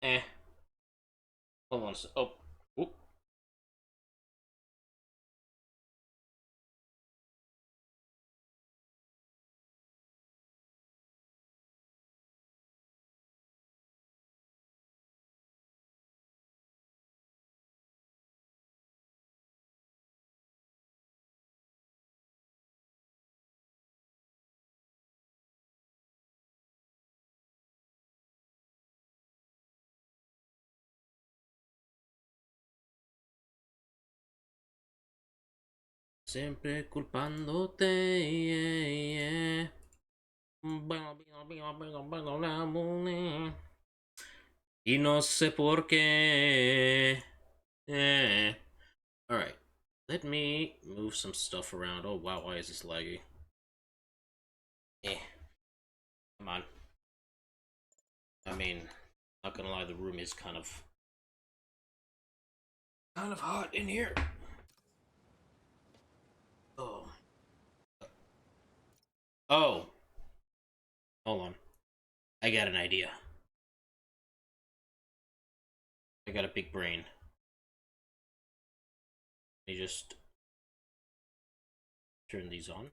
Eh. Hold on. Oh. Oop. Siempre culpándote. Yeah, yeah. Y no sé por qué. Eh. Alright. Let me move some stuff around. Oh wow, why is this laggy? Eh. Come on. I mean, not gonna lie, the room is kind of hot in here. Oh. Oh. Hold on. I got an idea. I got a big brain. Let me just turn these on.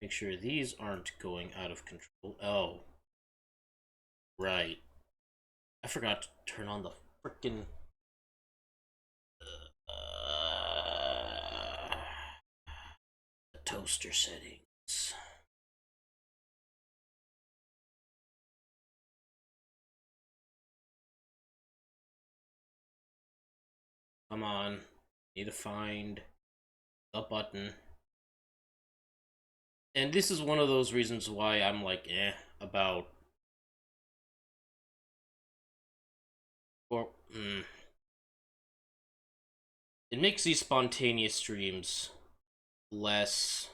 Make sure these aren't going out of control. Oh. Right. I forgot to turn on the frickin' uh, the toaster settings. Come on. Need to find the button. And this is one of those reasons why I'm like, about. Or, it makes these spontaneous streams less,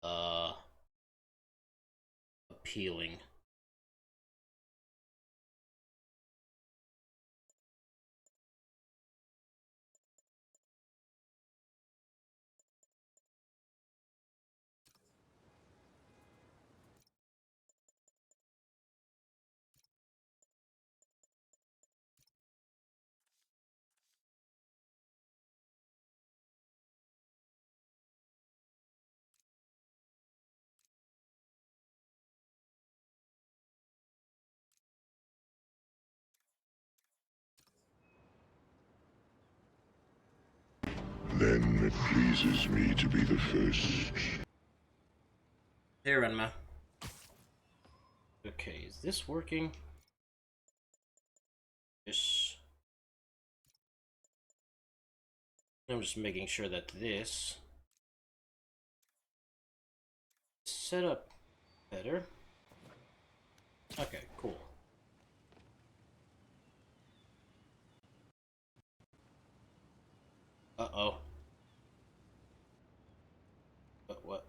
uh, appealing. Then it pleases me to be the first. Hey, Renma. Okay, is this working? This. I'm just making sure that this is set up better. Okay, cool. Uh-oh. What?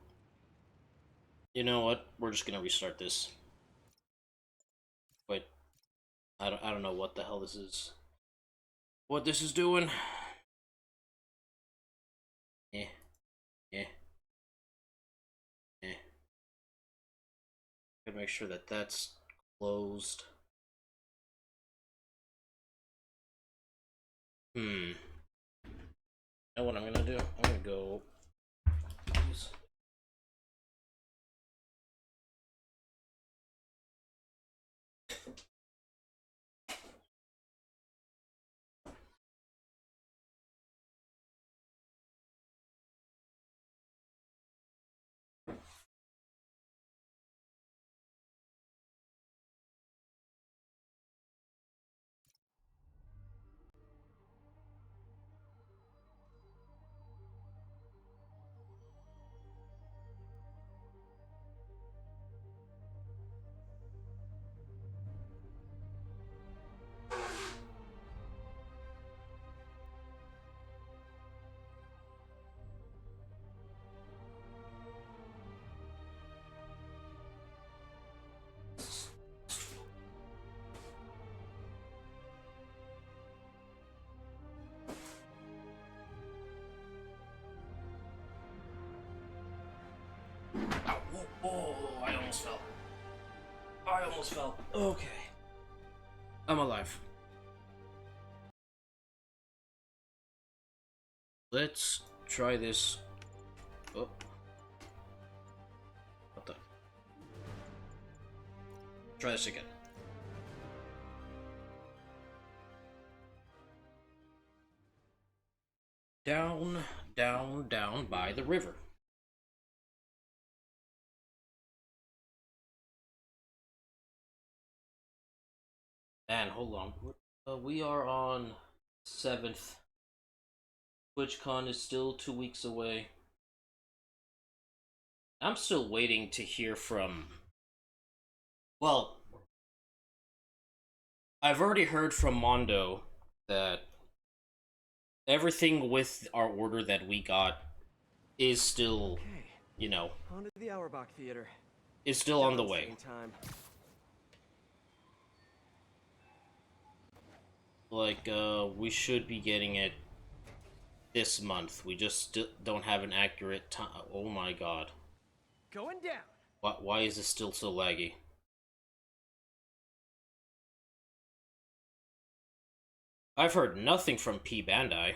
You know what? We're just gonna restart this. Wait. I don't know what the hell this is. What this is doing. Eh. Eh. Eh. Gotta make sure that that's closed. You know what I'm gonna do? I'm gonna go. Oh, I almost fell. I almost fell. Okay. I'm alive. Let's try this. Oh. What the? Try this again. Down, down, down by the river. And hold on. We are on 7th. TwitchCon is still 2 weeks away. I'm still waiting to hear from... Well, I've already heard from Mondo that everything with our order that we got is still, Okay. you know, On to the Auerbach Theater. is still on the way. Time. Like, we should be getting it this month. We just don't have an accurate time. Oh my god. Going down. Why is this still so laggy? I've heard nothing from P Bandai.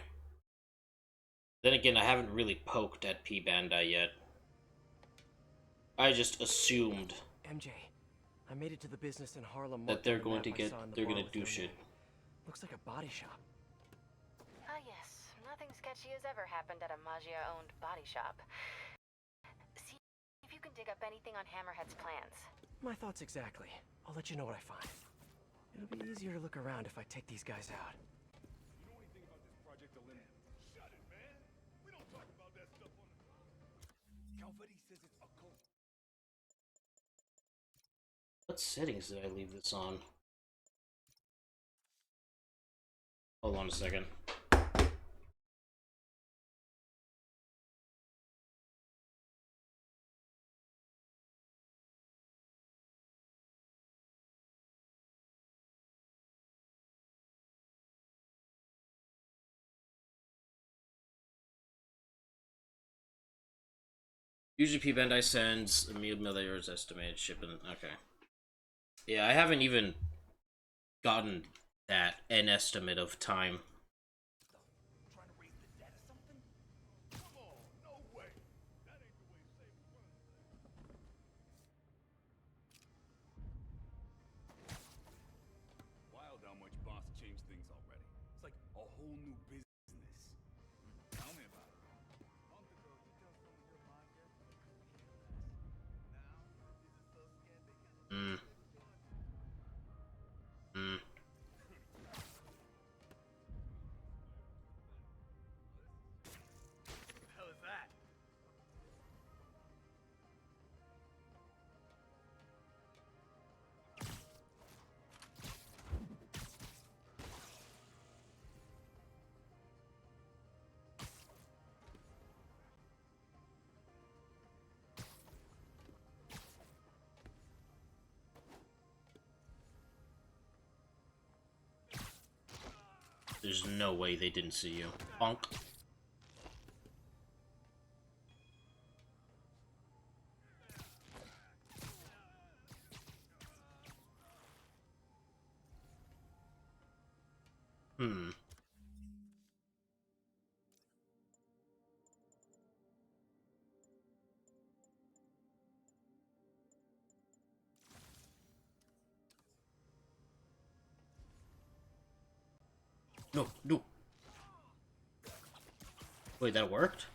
Then again, I haven't really poked at P Bandai yet. I just assumed MJ, I made it to the business in Harlem that they're going to do shit. Looks like a body shop. Ah yes, nothing sketchy has ever happened at a Magia-owned body shop. See if you can dig up anything on Hammerhead's plans. My thoughts exactly. I'll let you know what I find. It'll be easier to look around if I take these guys out. You know anything about this Project Olympus? Shut it, man! We don't talk about that stuff on the... Calvetti says it's a cult. What settings did I leave this on? Hold on a second. Usually P Bandai sends a meal layers estimated shipping. Okay. Yeah, I haven't even gotten that an estimate of time. Trying to raise the debt or something? Come on, no way! That ain't the way to save funds. Wild how much Boss changed things already. It's like a whole new business. Tell me about it. A month ago, you tell someone your mind gets now, he's just so scared they can't. Hmm. What the hell is that? There's no way they didn't see you. Bonk. Hmm. No, no. Wait, that worked?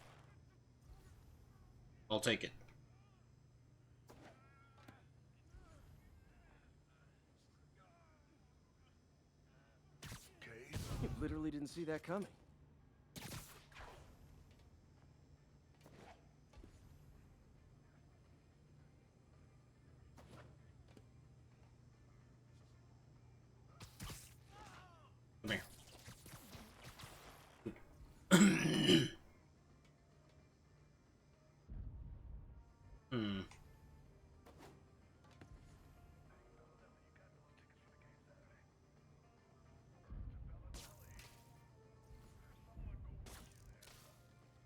I'll take it. You literally didn't see that coming. Come here. Hmm.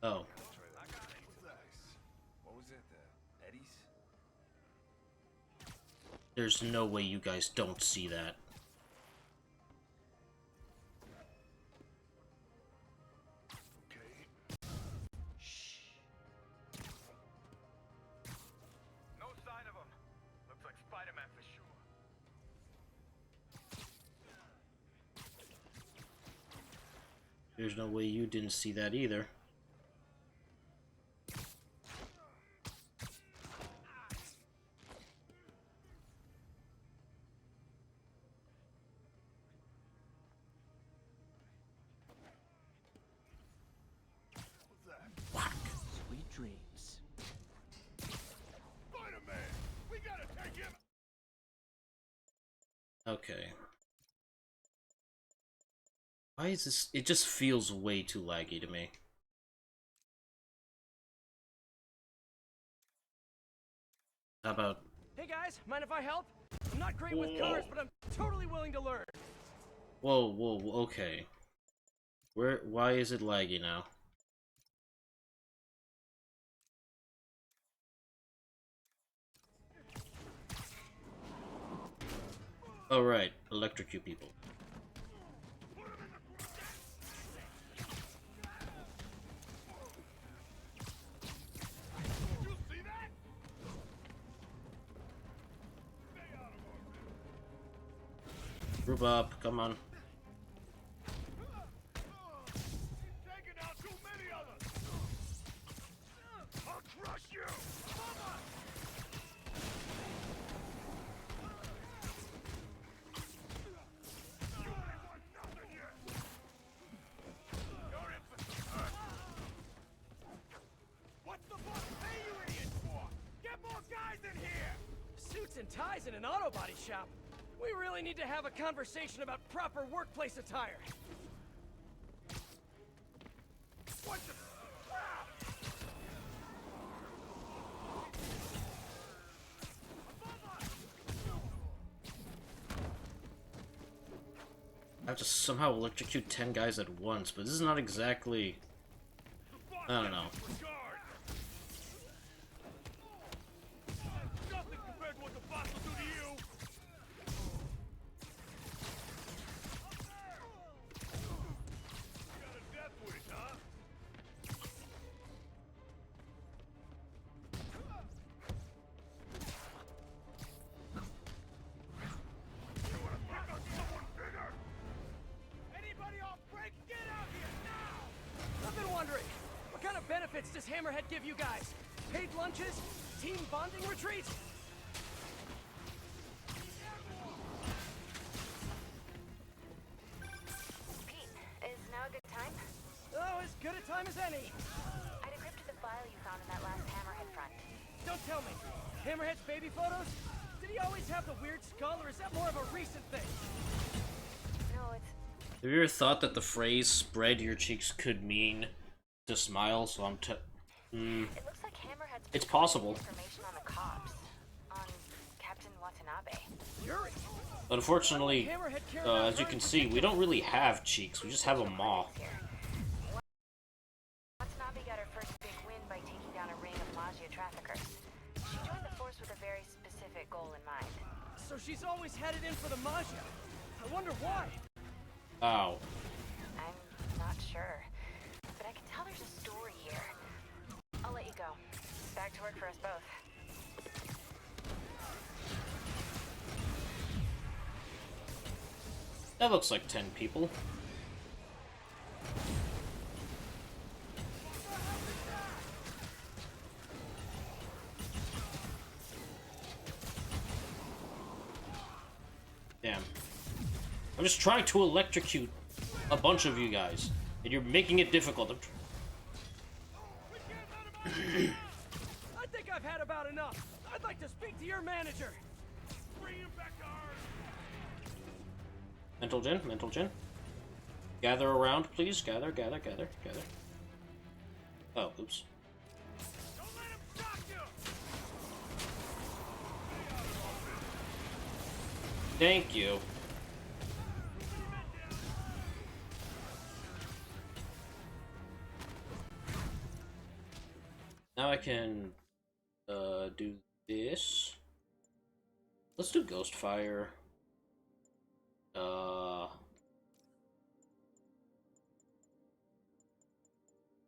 Oh. I got it. Nice. What was it? The Eddie's? There's no way you guys don't see that. No sign of him. Looks like Spider-Man for sure. There's no way you didn't see that either. Sweet dreams. Spider-Man! We gotta take him! Okay. Why is this? It just feels way too laggy to me. How about... Hey guys, mind if I help? I'm not great with cars, but I'm totally willing to learn. Whoa, whoa, okay. Why is it laggy now? Oh right, electrocute people. You see that? Stay out of our Group up, come on. taking out too many of us! I'll crush you! Mama! You ain't won nothing yet! You're in for some hurt. What the fuck pay you idiots for? Get more guys in here! Suits and ties in an auto body shop. We really need to have a conversation about proper workplace attire. What the... Ah! I have to somehow electrocute 10 guys at once, but this is not exactly... I don't know. Guard! Nothing compared to what the boss will do to you! Got a death wish, huh? You wanna pick on someone bigger? Anybody off break, get out here now! I've been wondering, what kind of benefits does Hammerhead give you guys? Paid lunches? Team bonding retreats? Pete, is now a good time? Oh, as good a time as any. I decrypted the file you found in that last Hammerhead front. Don't tell me. Hammerhead's baby photos? Did he always have the weird skull, or is that more of a recent thing? No, it's... Have you ever thought that the phrase "spread your cheeks" could mean to smile? So I'm It looks like Hammerhead's... It's possible. ...information on the cops. On Captain Watanabe. Yuri! But unfortunately, as you can see, we don't really have cheeks. We just have a maw. Here. Watanabe got her first big win by taking down a ring of Maggia traffickers. She joined the force with a very specific goal in mind. So she's always headed in for the Maggia. I wonder why. Ow. I'm not sure. But I can tell there's a story here. I'll let you go. Back to work for us both. That looks like 10 people. Damn. I'm just trying to electrocute a bunch of you guys, and you're making it difficult. I think I've had about enough. I'd like to speak to your manager. Bring him back to Earth! Mental gen, mental gen. Gather around, please. Gather, gather, gather, gather. Oh, oops. Don't let him stop you! Thank you. Now I can do this. Let's do Ghostfire.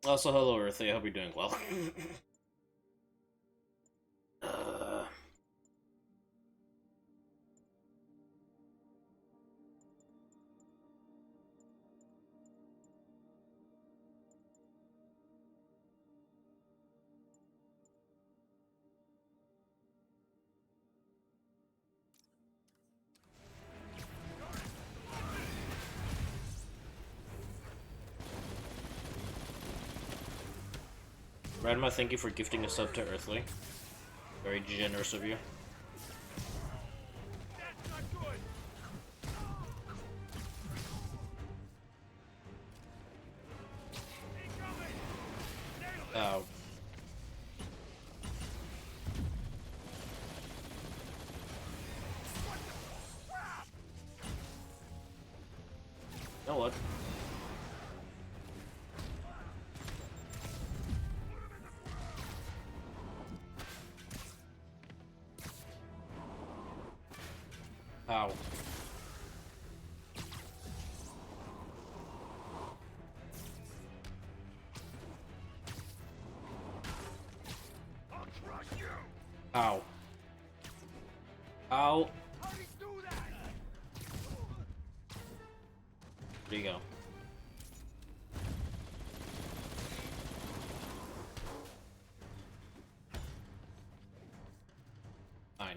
Also, hello, Earthy. I hope you're doing well. uh... Radma, thank you for gifting a sub to Earthly. Very generous of you. That's not good. Incoming. Ow. You know what? Ow. I'll crush you. Ow. Ow. How do you do that? There you go. Fine.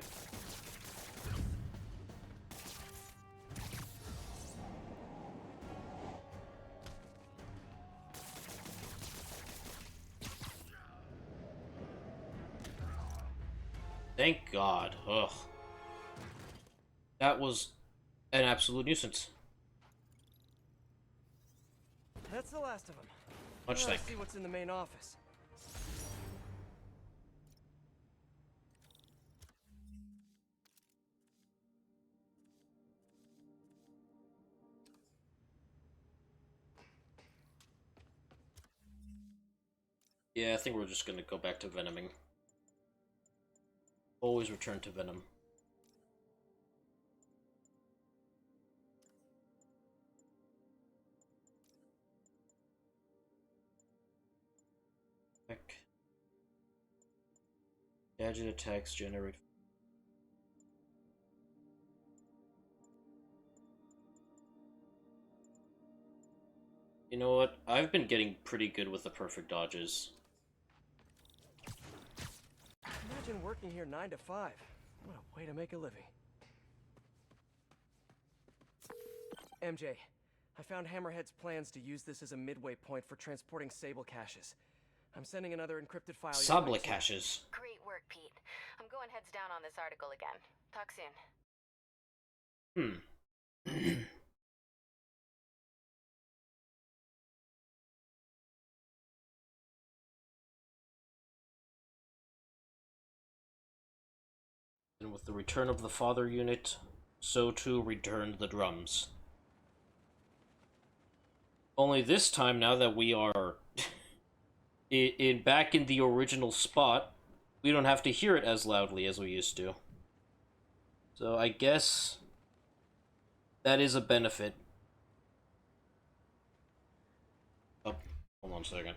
Thank God. Ugh. That was an absolute nuisance. That's the last of them. Much Let's thank. see what's in the main office. Yeah, I think we're just gonna go back to venoming. Always return to venom. Heck. Gadget attacks generate. You know what? I've been getting pretty good with the perfect dodges. Imagine working here 9 to 5. What a way to make a living. MJ, I found Hammerhead's plans to use this as a midway point for transporting Sable caches. I'm sending another encrypted file. your way, Sable too. caches. Great work, Pete. I'm going heads down on this article again. Talk soon. Hmm. And with the return of the father unit, so too returned the drums. Only this time, now that we are back in the original spot, we don't have to hear it as loudly as we used to. So I guess that is a benefit. Oh, hold on a second.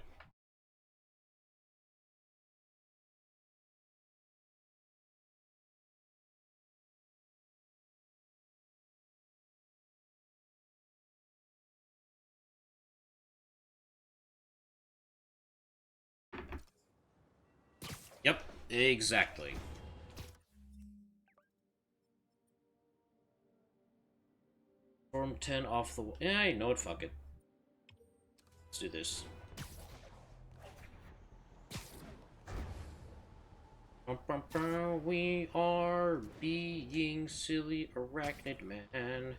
Yep, exactly. Form 10 off the wall. Yeah, you know what? Fuck it. Let's do this. We are being silly arachnid man.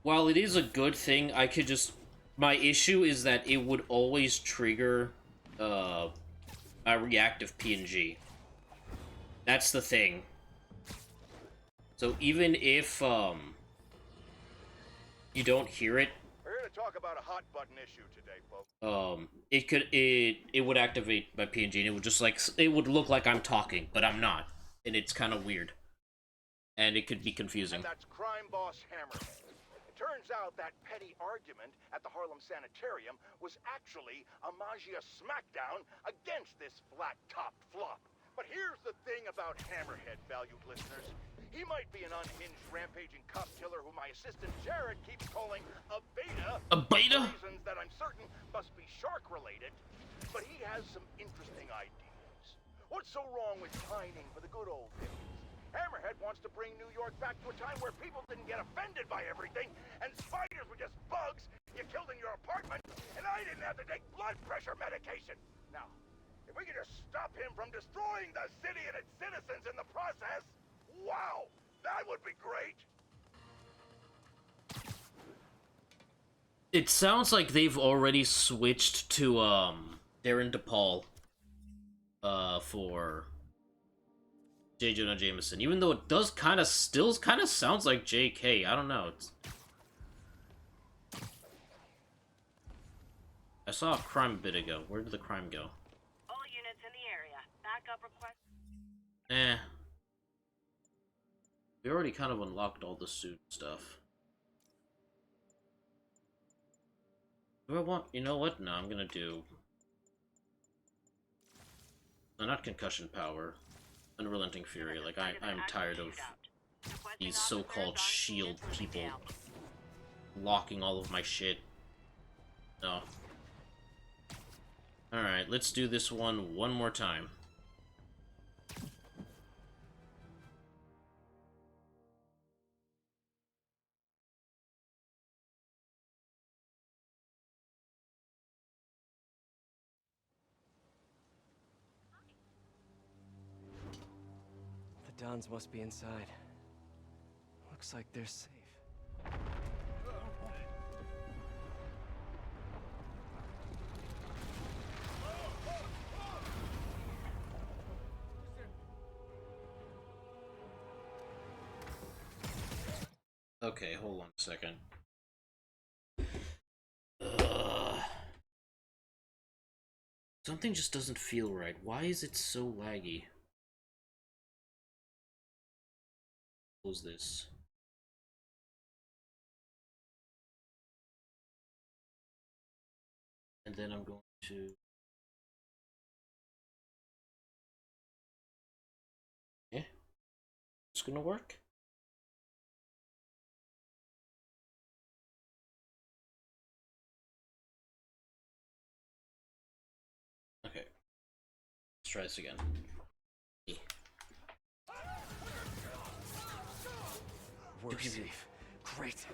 While it is a good thing, I could just... My issue is that it would always trigger a reactive PNG. That's the thing. So even if you don't hear it, talk about a hot button issue today, folks. It would activate my PNG and it would just like it would look like I'm talking, but I'm not, and it's kind of weird, and it could be confusing. And that's crime boss Hammerhead. It turns out that petty argument at the Harlem Sanitarium was actually a Magia smackdown against this flat-topped flop. But here's the thing about Hammerhead, valued listeners. He might be an unhinged, rampaging cop killer who my assistant Jared keeps calling a beta. A beta? For reasons that I'm certain must be shark-related. But he has some interesting ideas. What's so wrong with pining for the good old days? Hammerhead wants to bring New York back to a time where people didn't get offended by everything, and spiders were just bugs you killed in your apartment, and I didn't have to take blood pressure medication. Now, if we could just stop him from destroying the city and its citizens in the process, wow, that would be great. It sounds like they've already switched to Darren DePaul for J. Jonah Jameson, even though it does still kind of sounds like JK. I don't know. I saw a crime a bit ago. Where did the crime go? All units in the area. Backup request. We already kind of unlocked all the suit stuff. Do I want... You know what? No, I'm gonna do... No, not concussion power. Unrelenting fury. Like, I'm tired of these so-called shield people locking all of my shit. No. Alright, let's do this one more time. The Dons must be inside. Looks like they're safe. Okay, hold on a second. Something just doesn't feel right. Why is it so laggy? Close this. And then I'm going to... Yeah? It's gonna work? Okay. Let's try this again. We're safe. Great.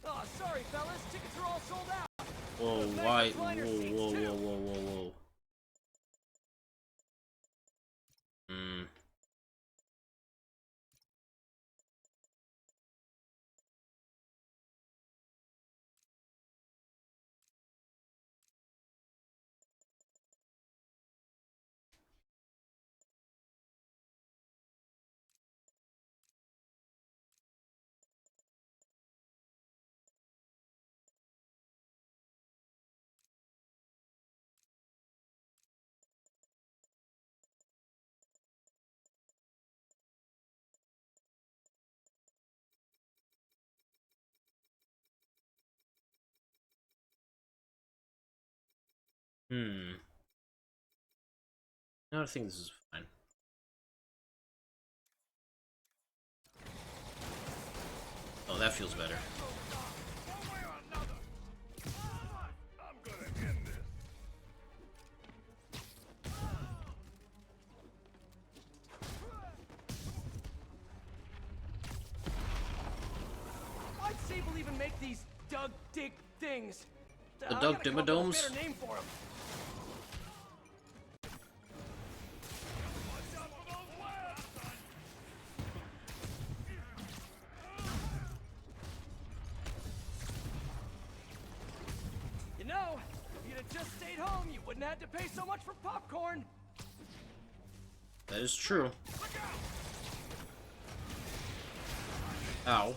Oh, sorry, fellas. Tickets are all sold out. Whoa, why? Whoa. No, I think this is fine. Oh, that feels better. Why'd Sable even make these dig things? The Doug Dimmadomes? Better name for 'em. You know, if you'd have just stayed home, you wouldn't have to pay so much for popcorn. That is true. Ow.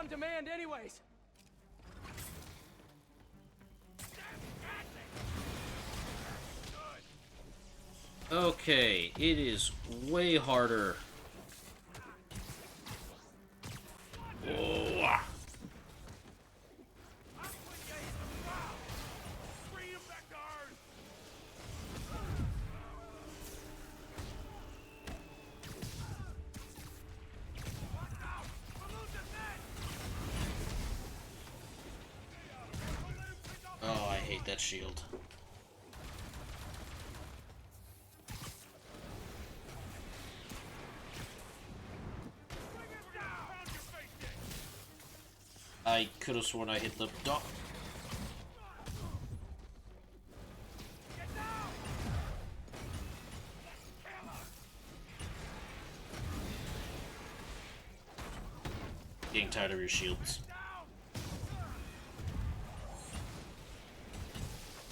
on demand anyways. Okay, it is way harder. Oh. Oh, I hate that shield. I could have sworn I hit the dot. Getting tired of your shields.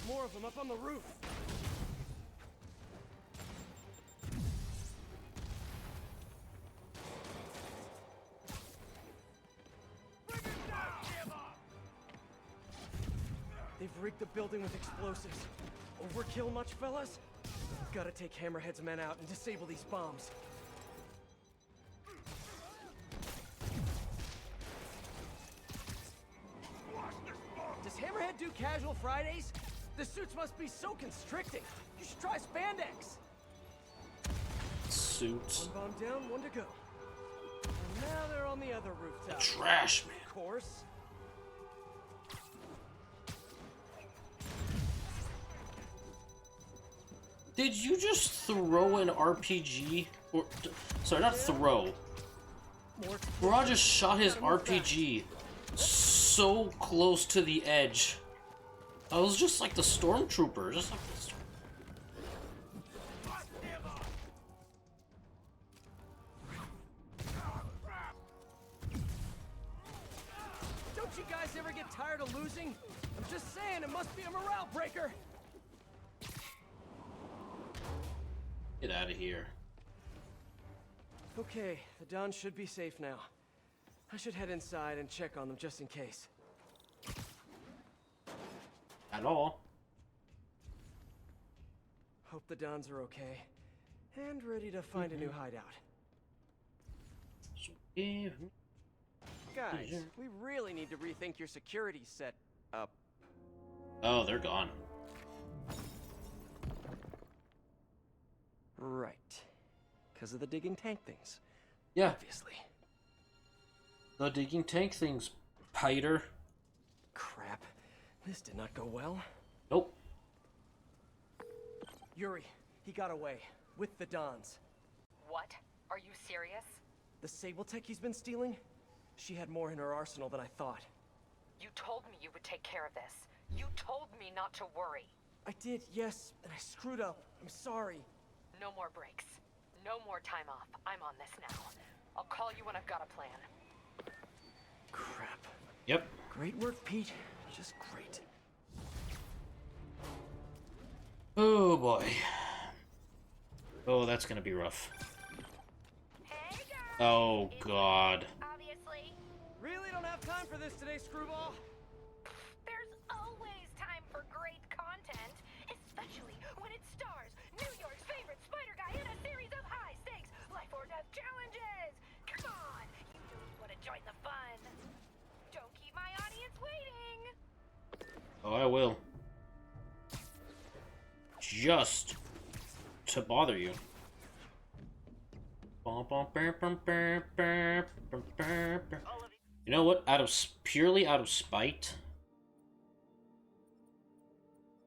More of them up on the roof. They've rigged the building with explosives. Overkill much, fellas? Gotta take Hammerhead's men out and disable these bombs. Does Hammerhead do casual Fridays? The suits must be so constricting. You should try spandex. Suits. One bomb down, one to go. And now they're on the other rooftop. Trash, man. Of course. Did you just throw an RPG? Or, sorry, not throw. More Bro just shot his RPG so close to the edge. I was just like the stormtrooper, just like the storm. Don't you guys ever get tired of losing? I'm just saying, it must be a morale breaker. Get out of here. Okay, the Dons should be safe now. I should head inside and check on them just in case. At all. Hope the Dons are okay. And ready to find a new hideout. Yeah. Guys, we really need to rethink your security set up. Oh, they're gone. Right. Because of the digging tank things. Yeah, Obviously. the digging tank things, Piter. Crap. This did not go well. Nope. Yuri, he got away. With the Dons. What? Are you serious? The Sable Tech he's been stealing? She had more in her arsenal than I thought. You told me you would take care of this. You told me not to worry. I did, yes, and I screwed up. I'm sorry. No more breaks. No more time off. I'm on this now. I'll call you when I've got a plan. Crap. Yep. Great work, Pete. Just great. Oh boy. Oh, that's gonna be rough. Hey guys! Oh god. Obviously, Really don't have time for this today, Screwball. there's always time for great content, especially when it stars New York's favorite spider guy in a series of high-stakes life or death challenges. Come on, you don't want to join the fun. Don't keep my audience waiting. Oh, I will. Just to bother you. You know what? Purely out of spite,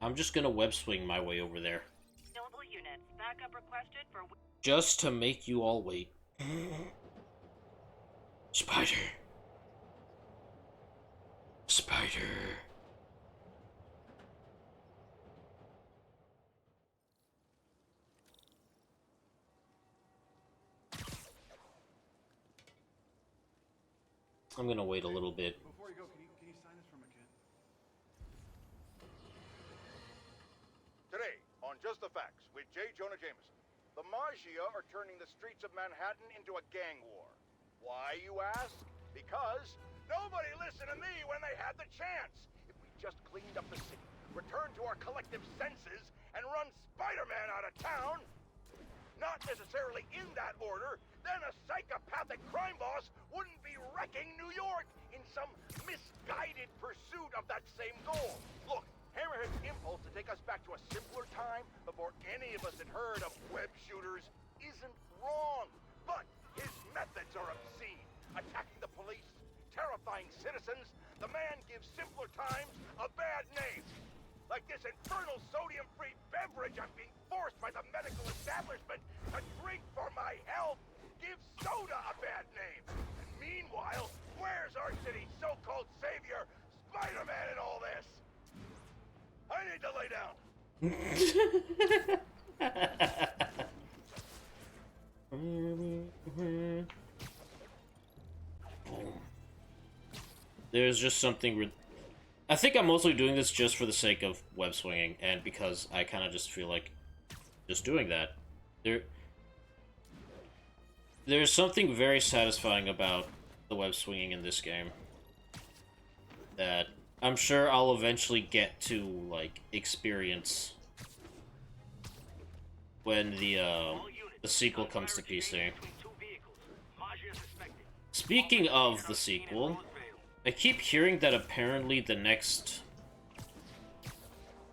I'm just gonna web swing my way over there. Available units. Backup requested for... Just to make you all wait. Spider. Spider. I'm gonna wait a little bit. Before you go, can you sign this for my kid? Today, on Just the Facts, with J. Jonah Jameson, the Maggia are turning the streets of Manhattan into a gang war. Why, you ask? Because Nobody listened to me when they had the chance. If we just cleaned up the city, returned to our collective senses, and run Spider-Man out of town, not necessarily in that order, then a psychopathic crime boss wouldn't be wrecking New York in some misguided pursuit of that same goal. Look, Hammerhead's impulse to take us back to a simpler time before any of us had heard of web shooters isn't wrong. But his methods are obscene. Attacking the police, terrifying citizens, the man gives simpler times a bad name. Like this infernal sodium-free beverage I'm being forced by the medical establishment to drink for my health gives soda a bad name. And meanwhile, where's our city's so-called savior, Spider-Man, in all this? I need to lay down. There's just something. I think I'm mostly doing this just for the sake of web swinging, and because I kind of just feel like just doing that. There's something very satisfying about the web swinging in this game that I'm sure I'll eventually get to, like, experience when the sequel comes to PC. Speaking of the sequel, I keep hearing that apparently the next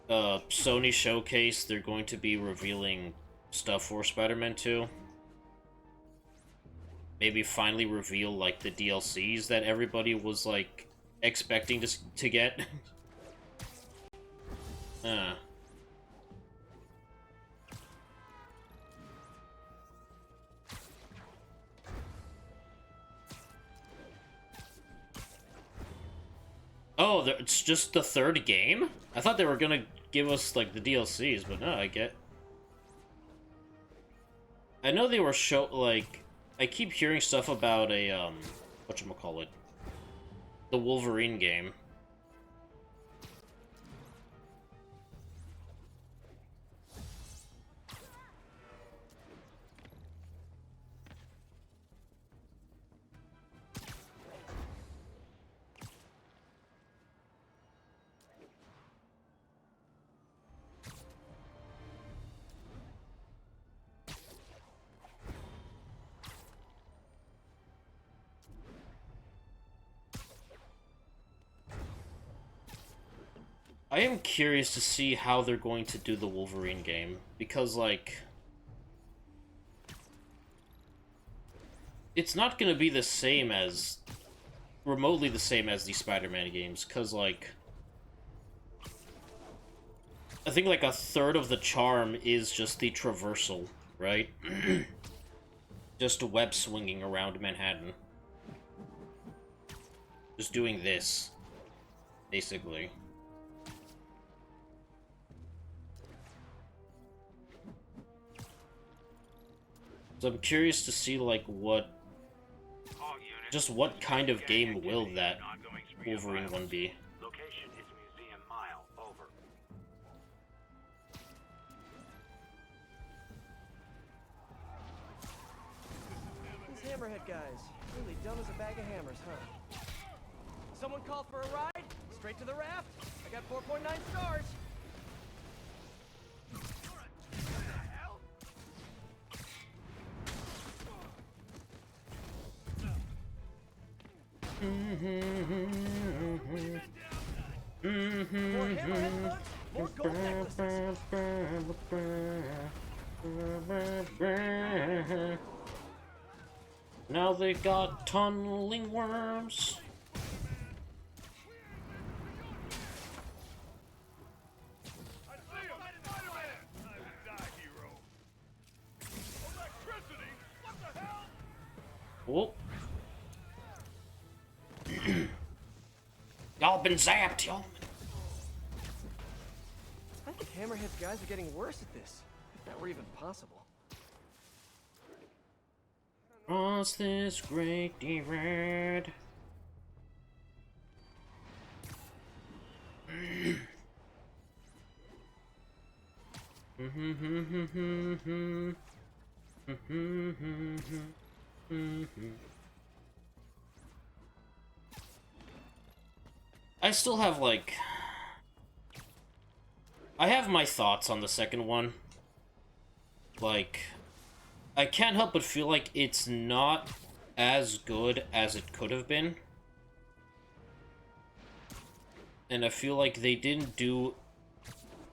Sony showcase, they're going to be revealing stuff for Spider-Man 2. Maybe finally reveal, like, the DLCs that everybody was, like, expecting to get. Oh, it's just the third game? I thought they were gonna give us, like, the DLCs, but no, I know they were I keep hearing stuff about a, whatchamacallit, the Wolverine game. I am curious to see how they're going to do the Wolverine game, because, like, it's not going to be the same as, remotely the same as the Spider-Man games, because, like, I think, like, a third of the charm is just the traversal, right? Just web swinging around Manhattan. Just doing this, basically. So I'm curious to see, like, what kind of game will that Wolverine one be? Location is Museum Mile. Over. These Hammerhead guys, really dumb as a bag of hammers, huh? Someone called for a ride? Straight to the raft? I got 4.9 stars. More hammerhead bugs, more gold necklaces. Now they got tunneling worms. I see him! Spider-Man! I will die, hero. Electricity? What the hell? Whoop. Y'all been zapped, y'all. I think Hammerhead's guys are getting worse at this, if that were even possible. Cross this great divide. I still have, like... I have my thoughts on the second one. Like, I can't help but feel like it's not as good as it could have been. And I feel like they didn't do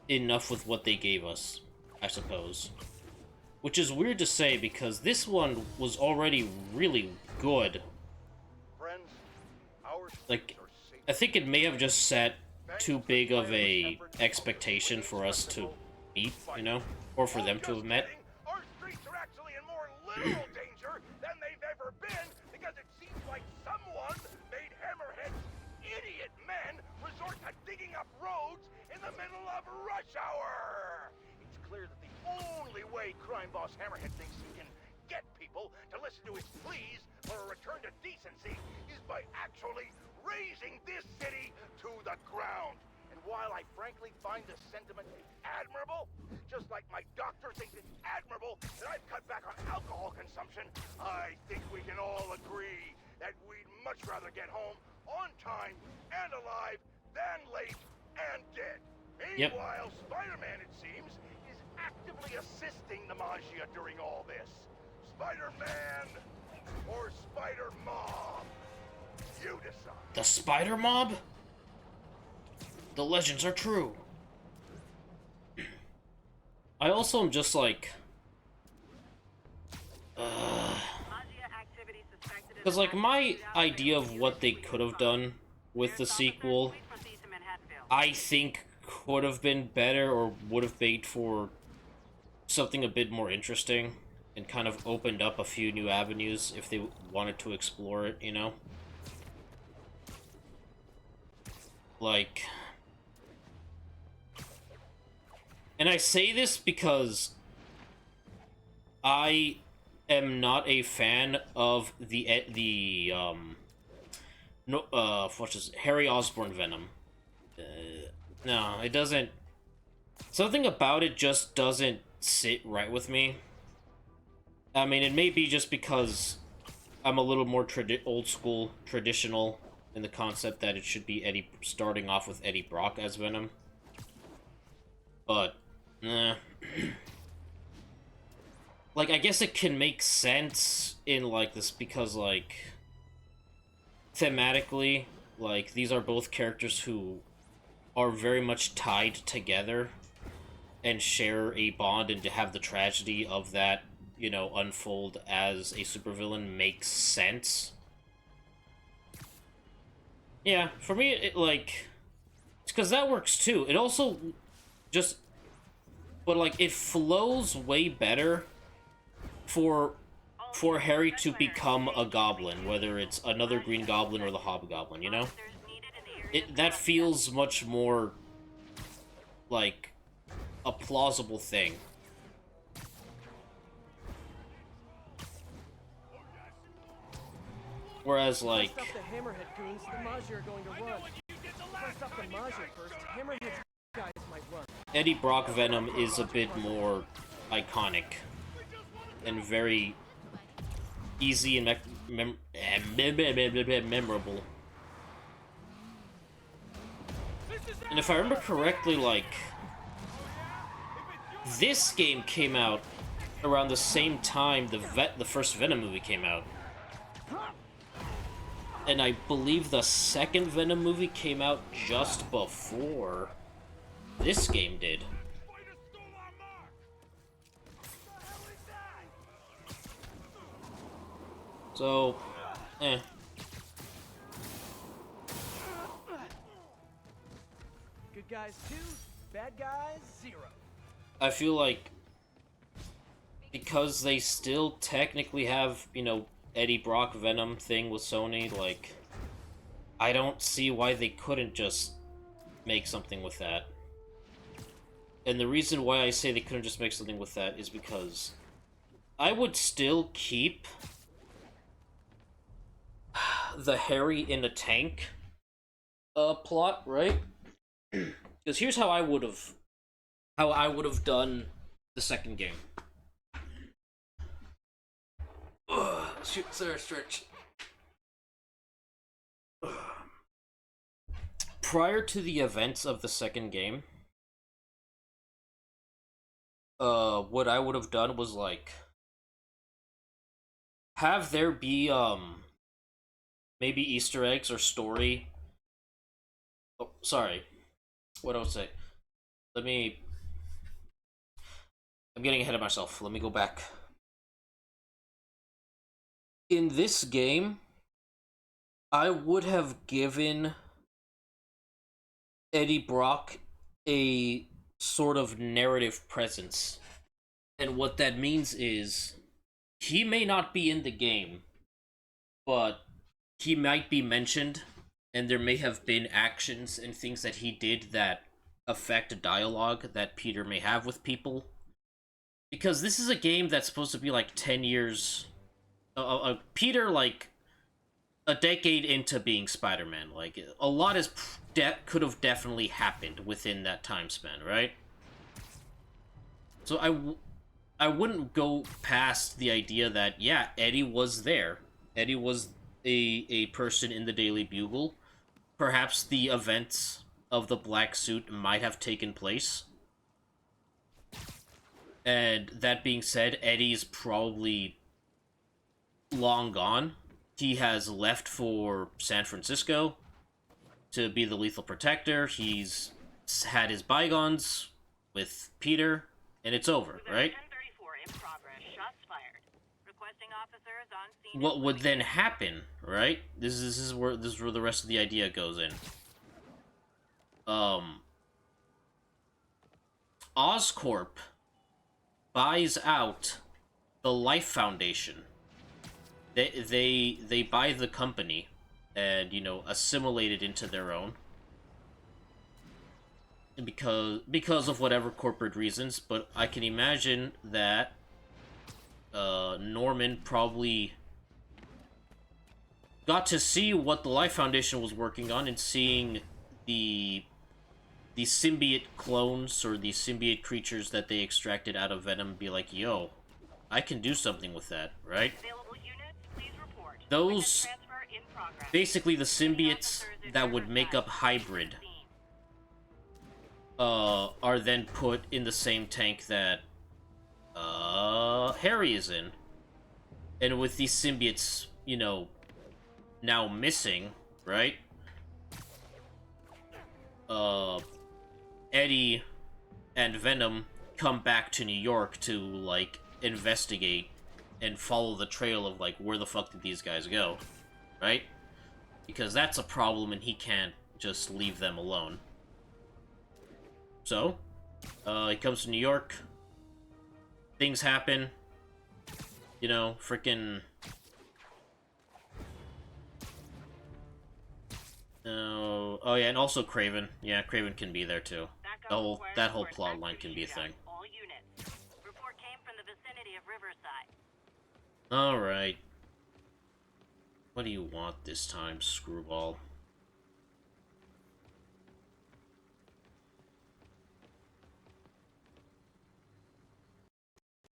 enough with what they gave us, I suppose. Which is weird to say, because this one was already really good. Friends, our Like, are safe. I think it may have just set too big of a expectation for us to meet, you know? Or for them to have met. Our streets are actually in more literal danger than they've ever been because it seems like someone made Hammerhead's idiot men resort to digging up roads in the middle of rush hour. It's clear that the only way crime boss Hammerhead thinks he can get people to listen to his pleas for a return to decency is by actually razing this city to the ground. And while I frankly find the sentiment admirable, just like my doctor thinks it's admirable that I've cut back on alcohol consumption, I think we can all agree that we'd much rather get home on time and alive than late and dead. Meanwhile, Spider-Man, it seems, is actively assisting the Magia during all this. Spider-Man or Spider-Mob? You decide. The Spider Mob? The legends are true. I also am just like... Because, like, my idea of what they could have done with the sequel, I think could have been better or would have made for something a bit more interesting and kind of opened up a few new avenues if they wanted to explore it, you know? Like... And I say this because I am not a fan of Harry Osborn Venom. No, it doesn't. Something about it just doesn't sit right with me. I mean, it may be just because I'm a little more old school, traditional in the concept that it should be starting off with Eddie Brock as Venom. But, like, I guess it can make sense in, like, this, because, like, thematically, like, these are both characters who are very much tied together and share a bond, and to have the tragedy of that, you know, unfold as a supervillain makes sense. Yeah, for me, it, like, it's because that works, too. It also just... But, like, it flows way better for Harry to become a goblin, whether it's another Green Goblin or the Hobgoblin, you know? That feels much more like a plausible thing. Whereas, like... First up the Hammerhead goons, the Magia are going to run. First up the Magia first, Hammerhead's guys might run. Eddie Brock Venom is a bit more iconic and very easy and memorable. And if I remember correctly, like, this game came out around the same time the first Venom movie came out. And I believe the second Venom movie came out just before this game did. So, Good guys 2, bad guys 0. I feel like because they still technically have, you know, Eddie Brock Venom thing with Sony, like, I don't see why they couldn't just make something with that. And the reason why I say they couldn't just make something with that is because I would still keep the Harry in a tank plot, right? Because here's how I would have done the second game. Shoot, sorry, stretch. prior to the events of the second game, what I would have done was like have there be maybe Easter eggs or story. Oh, sorry. What I would say. Let me. I'm getting ahead of myself. Let me go back. In this game, I would have given Eddie Brock a sort of narrative presence. And what that means is he may not be in the game, but he might be mentioned, and there may have been actions and things that he did that affect dialogue that Peter may have with people. Because this is a game that's supposed to be like 10 years. Peter, like, a decade into being Spider-Man. Like, a lot could have definitely happened within that time span, right? So I wouldn't go past the idea that, yeah, Eddie was there. Eddie was a person in the Daily Bugle. Perhaps the events of the black suit might have taken place. And that being said, Eddie's probably long gone. He has left for San Francisco to be the Lethal Protector. He's had his bygones with Peter, and it's over, right? 1034 in progress. Shots fired. Requesting officers on scene. What would then happen, right? This is where the rest of the idea goes in. Oscorp buys out the Life Foundation. They buy the company and, you know, assimilate it into their own. Because of whatever corporate reasons, but I can imagine that Norman probably got to see what the Life Foundation was working on, and seeing the symbiote clones or the symbiote creatures that they extracted out of Venom be like, yo, I can do something with that, right? Available units, please report. Those, Transfer in progress. basically the symbiotes that would make up Hybrid, are then put in the same tank that, Harry is in. And with these symbiotes, you know, now missing, right? Eddie and Venom come back to New York to, like, investigate and follow the trail of, like, where the fuck did these guys go, right? Because that's a problem and he can't just leave them alone. So, he comes to New York, things happen, you know, freaking... Oh yeah, and also Kraven. Yeah, Kraven can be there too. That whole plot line can be a thing. All units. Report came from the vicinity of Riverside. Alright. What do you want this time, Screwball?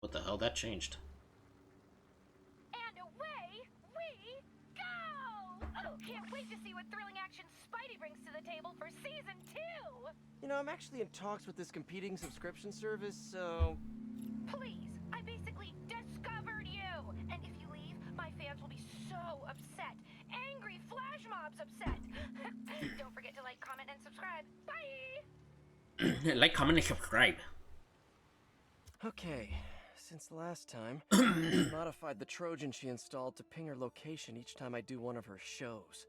What the hell? That changed. And away we go! Oh, can't wait to see what thrilling action Spidey brings to the table for season 2! You know, I'm actually in talks with this competing subscription service, so... Please, I basically discovered you! And if you leave, my fans will be so upset. Angry flash mobs upset! Don't forget to like, comment, and subscribe. Bye! Like, comment, and subscribe. Okay, since last time, I modified the Trojan she installed to ping her location each time I do one of her shows.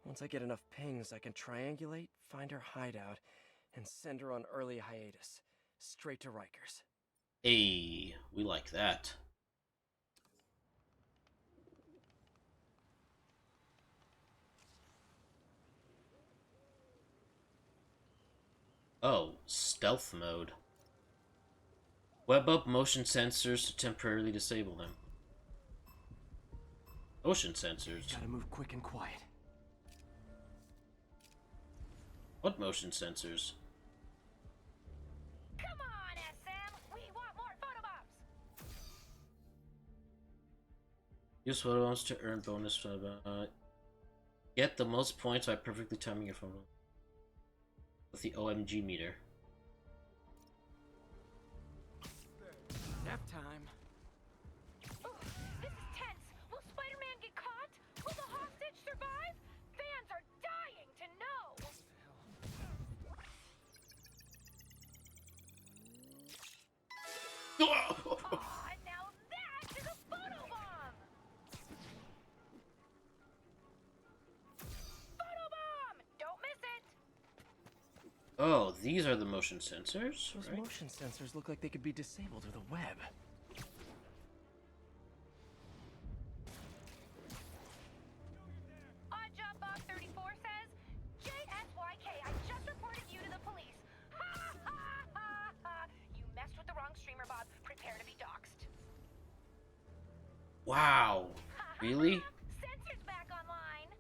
Once I get enough pings, I can triangulate, find her hideout, and send her on early hiatus, straight to Rikers. Hey, we like that. Oh, stealth mode. Web up motion sensors to temporarily disable them. Motion sensors? Gotta move quick and quiet. What motion sensors? Come on, SM! We want more photobombs! Use photobombs to earn bonus. Get the most points by perfectly timing your photo. with the OMG meter. Nap time. Ugh, this is tense. Will Spider-Man get caught? Will the hostage survive? Fans are dying to know. Aw, now that is a photobomb! Photobomb! Don't miss it! Oh, these are the motion sensors, Those right? motion sensors look like they could be disabled with a web. Odd Job Bob 34 says, JSYK, I just reported you to the police. Ha ha ha ha! You messed with the wrong streamer, Bob. Prepare to be doxxed. Wow. Really? Censor's back online.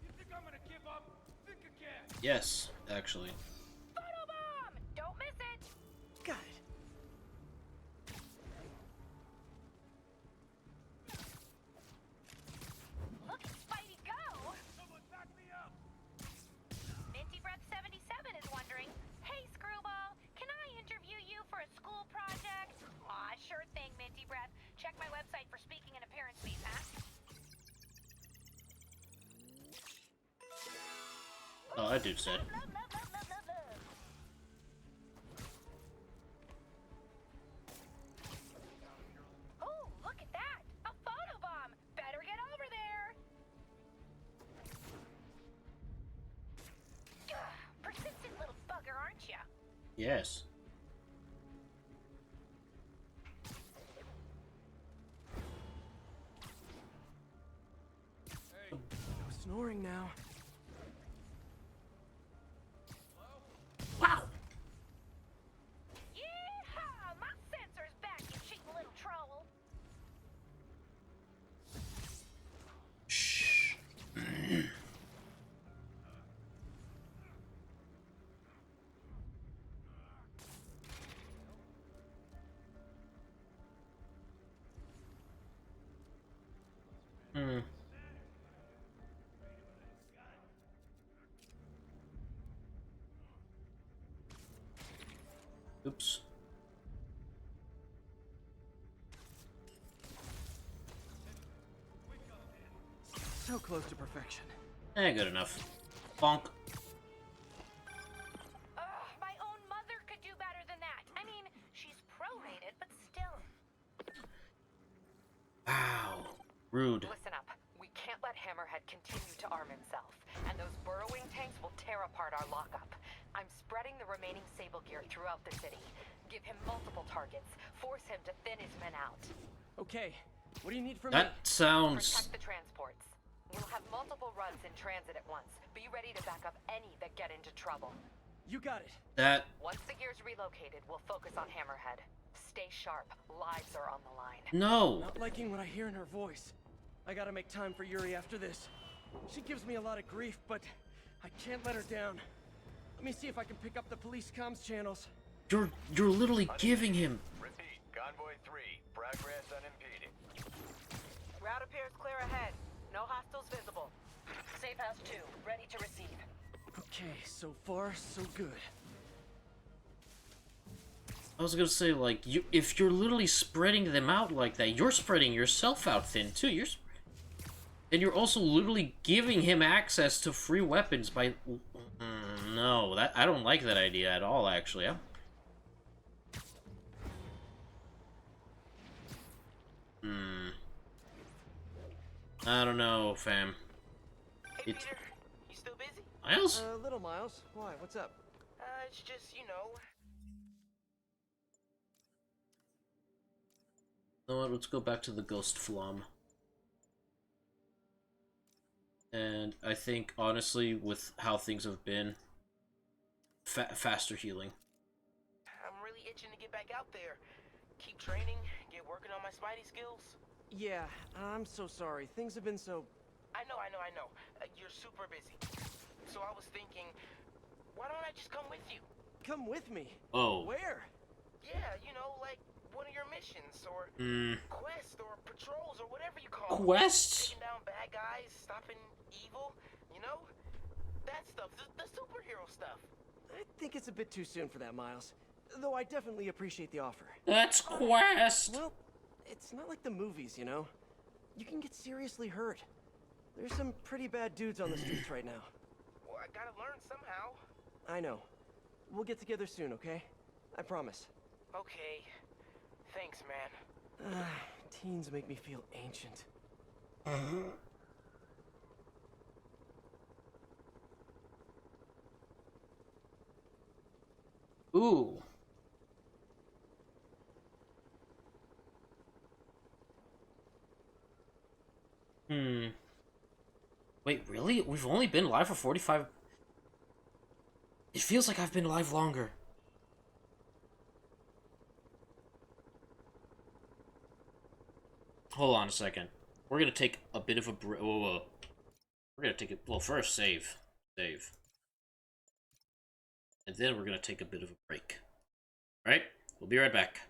You think I'm gonna give up? Think again. Yes, actually. Photobomb! Don't miss it. Got it. Look at Spidey go. Someone back me up. Minty Breath 77 is wondering, hey Screwball, can I interview you for a school project? Aw, sure thing, Minty Breath. Check my website for speaking and appearance fees, huh? Oh, that dude said. Love, love, love, love, love, love. Oh, look at that! A photobomb! Better get over there! Ugh, persistent little bugger, aren't ya? Yes. No snoring now. Wow. Yeehaw! My sensor's back, you cheating little troll! Shh. Hmm. Oops. So close to perfection. Good enough. Bonk. Ugh, my own mother could do better than that. I mean, she's prorated, but still. Wow. Rude. Listen up. We can't let Hammerhead continue to arm himself, and those burrowing tanks will tear apart our lockup. I'm spreading the remaining Sable gear throughout the city. Give him multiple targets. Force him to thin his men out. Okay, what do you need from That me? sounds... Protect the transports. We'll have multiple runs in transit at once. Be ready to back up any that get into trouble. You got it. That... Once the gear's relocated, we'll focus on Hammerhead. Stay sharp. Lives are on the line. No. Not liking what I hear in her voice. I gotta make time for Yuri after this. She gives me a lot of grief, but I can't let her down. Let me see if I can pick up the police comms channels. You're literally giving him... Repeat, Convoy 3, progress unimpeded. Route appears clear ahead. No hostiles visible. Safe House 2, ready to receive. Okay, so far, so good. I was gonna say, like, if you're literally spreading them out like that, you're spreading yourself out thin, too. And you're also literally giving him access to free weapons by... no, I don't like that idea at all, actually. I don't know, fam. Hey, Peter, you still busy? Miles? Little Miles, why? What's up? It's just, you know. You know what, let's go back to the Ghost Flom. And I think, honestly, with how things have been, faster healing. I'm really itching to get back out there. Keep training, get working on my Spidey skills. Yeah, I'm so sorry. Things have been so... I know. You're super busy. So I was thinking, why don't I just come with you? Come with me. Oh. Where? Yeah, you know, like one of your missions, or quests, or patrols, or whatever you call them. Quests? Taking down bad guys, stopping evil, you know? That stuff, the superhero stuff. I think it's a bit too soon for that, Miles. Though I definitely appreciate the offer. That's quest. Well, it's not like the movies, you know? You can get seriously hurt. There's some pretty bad dudes on the streets right now. Well, I gotta learn somehow. I know. We'll get together soon, okay? I promise. Okay. Thanks, man. Teens make me feel ancient. Ooh. Wait, really? We've only been live for 45... It feels like I've been live longer. Hold on a second. We're gonna take a bit of a break. Whoa. We're gonna take it. Well, first, save. Save. And then we're gonna take a bit of a break. Alright? We'll be right back.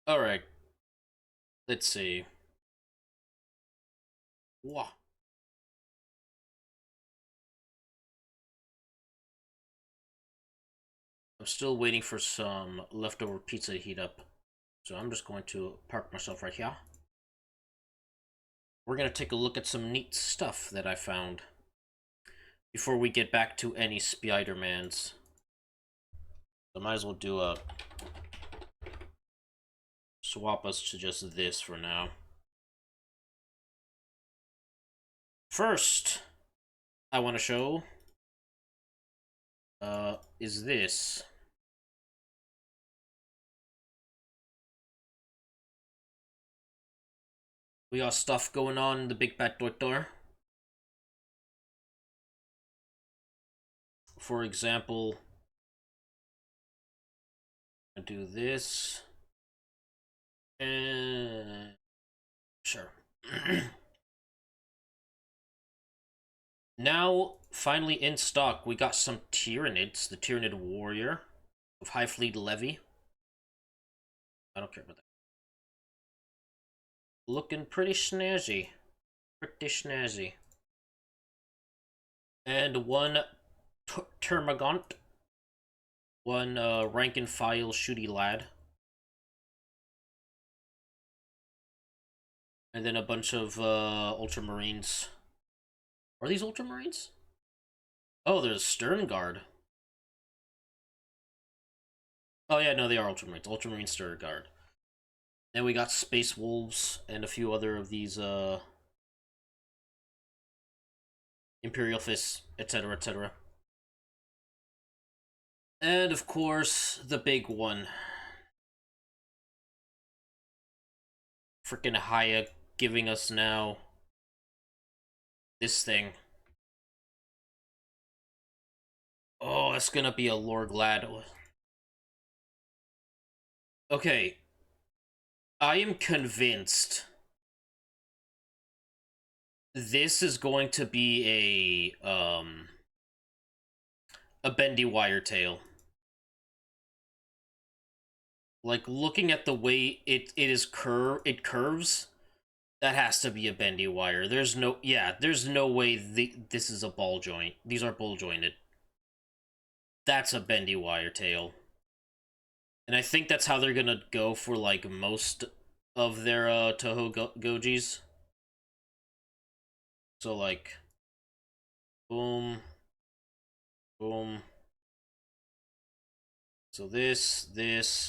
Alright. Let's see. Wah. I'm still waiting for some leftover pizza to heat up. So I'm just going to park myself right here. We're going to take a look at some neat stuff that I found before we get back to any Spider-Mans. I might as well do a swap us to just this for now. First, I want to show is this. We got stuff going on in the Big Bad Toy Store. For example, I do this. And sure. Now, finally in stock, we got some Tyranids. The Tyranid Warrior of High Fleet Levy. I don't care about that. Looking pretty snazzy. Pretty snazzy. And one Termagant. One rank and file shooty lad. And then a bunch of Ultramarines. Are these Ultramarines? Oh, there's Stern Guard. Oh yeah, no, they are Ultramarines. Ultramarine Stern Guard. Then we got Space Wolves and a few other of these Imperial Fists, etc., etc. And of course, the big one. Freaking Hayek giving us now this thing. Oh, it's gonna be a Lord Glad. Okay. I am convinced this is going to be a bendy wire tail. Like, looking at the way it curves, that has to be a bendy wire. There's no way this is a ball joint. These are ball jointed. That's a bendy wire tail. And I think that's how they're gonna go for, like, most of their Toho Gojis. So, like, boom, boom. So this,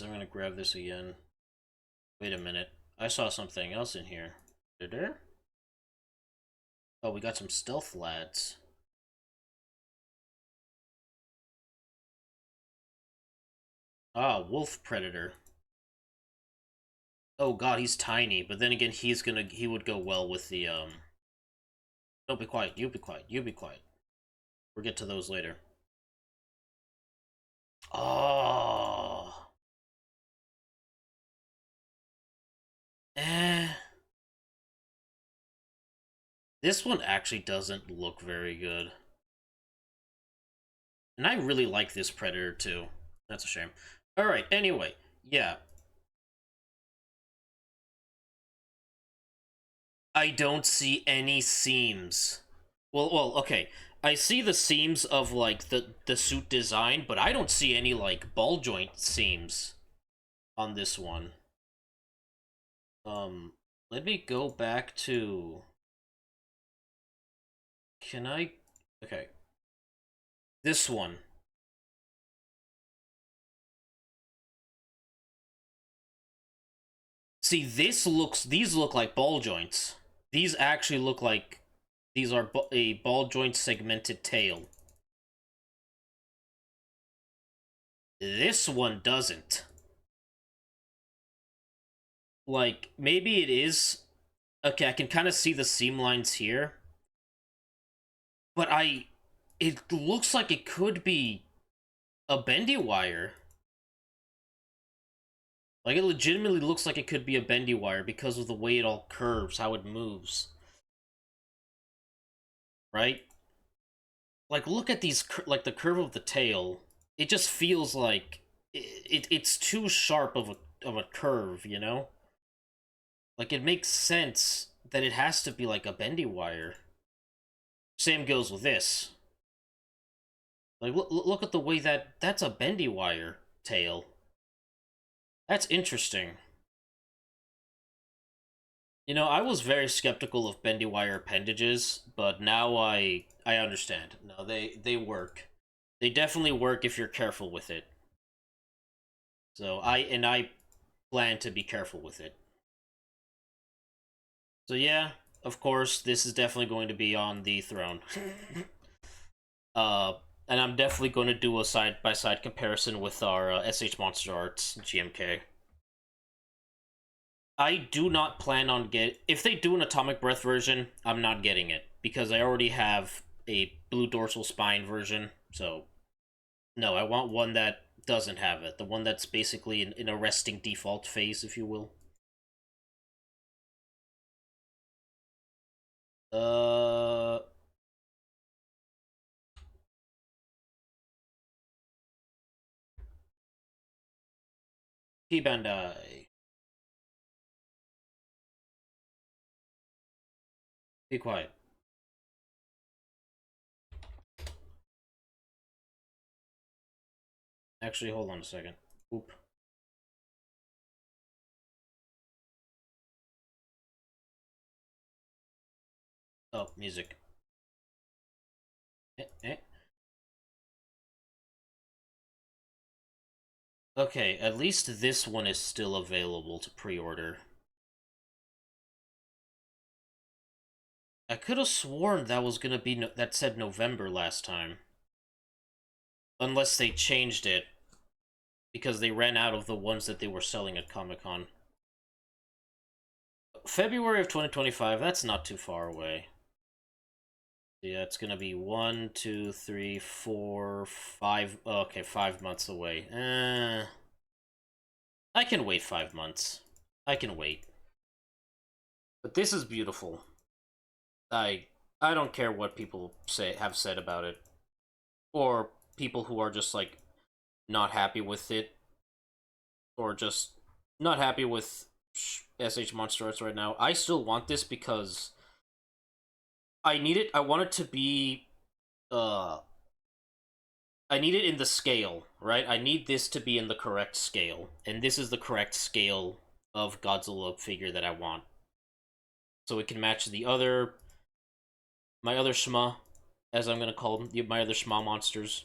I'm gonna grab this again. Wait a minute. I saw something else in here. Did there? Oh, we got some stealth lads. Ah, wolf predator. Oh god, he's tiny, but then again, he would go well with the, Don't be quiet, you be quiet, you be quiet. We'll get to those later. Oh. This one actually doesn't look very good. And I really like this Predator, too. That's a shame. Alright, anyway. Yeah. I don't see any seams. Well, okay. I see the seams of, like, the suit design, but I don't see any, like, ball joint seams on this one. Let me go back to... Can I... Okay. This one. See, these look like ball joints. These actually look like these are a ball joint segmented tail. This one doesn't. Like, maybe it is. Okay, I can kind of see the seam lines here. But it looks like it could be a bendy wire. Like, it legitimately looks like it could be a bendy wire because of the way it all curves, how it moves. Right? Like, look at these, like, the curve of the tail. It just feels like it's too sharp of of a curve, you know? Like, it makes sense that it has to be like a bendy wire. Same goes with this. Like, look at the way that's a bendy wire tail. That's interesting. You know, I was very skeptical of bendy wire appendages, but now I understand. No, they work. They definitely work if you're careful with it. So I plan to be careful with it. So yeah, of course, this is definitely going to be on the throne. uh, and I'm definitely going to do a side-by-side comparison with our SH Monster Arts GMK. I do not plan on if they do an Atomic Breath version, I'm not getting it because I already have a blue dorsal spine version. So no, I want one that doesn't have it. The one that's basically in a resting default phase, if you will. P Bandai. Be quiet. Actually, hold on a second. Oop. Oh, music. Eh. Okay, at least this one is still available to pre-order. I could have sworn that was gonna be that said November last time. Unless they changed it. Because they ran out of the ones that they were selling at Comic-Con. February of 2025, that's not too far away. Yeah, it's gonna be 1, 2, 3, 4, 5... Okay, 5 months away. I can wait 5 months. I can wait. But this is beautiful. I don't care what people have said about it. Or people who are just, like, not happy with it. Or just not happy with SH Monster Arts right now. I still want this because I need it. I want it to be, I need it in the scale, right? I need this to be in the correct scale. And this is the correct scale of Godzilla figure that I want. So it can match the other, my other Shma, as I'm gonna call them, my other Shma monsters.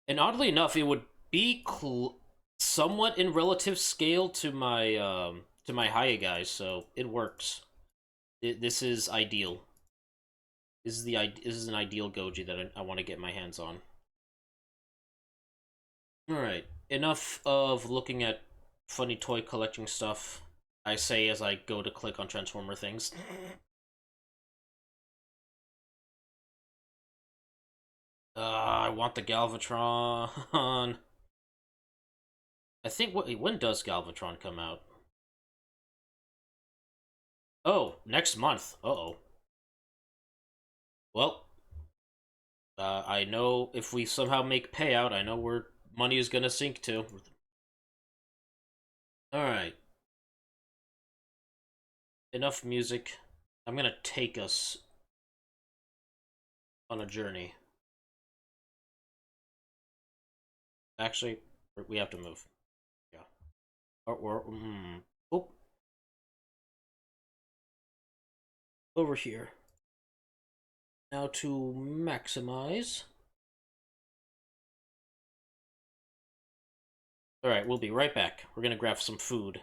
And oddly enough, it would be somewhat in relative scale to my Haya guys, so it works. This is ideal. This is an ideal Goji that I want to get my hands on. Alright, enough of looking at funny toy collecting stuff, I say as I go to click on Transformer things. I want the Galvatron. I think, when does Galvatron come out? Oh, next month. Uh-oh. Well, I know if we somehow make payout, I know where money is gonna sink to. Alright. Enough music. I'm gonna take us on a journey. Actually, we have to move. Yeah. Oh. Over here. Now to maximize. Alright, we'll be right back. We're gonna grab some food.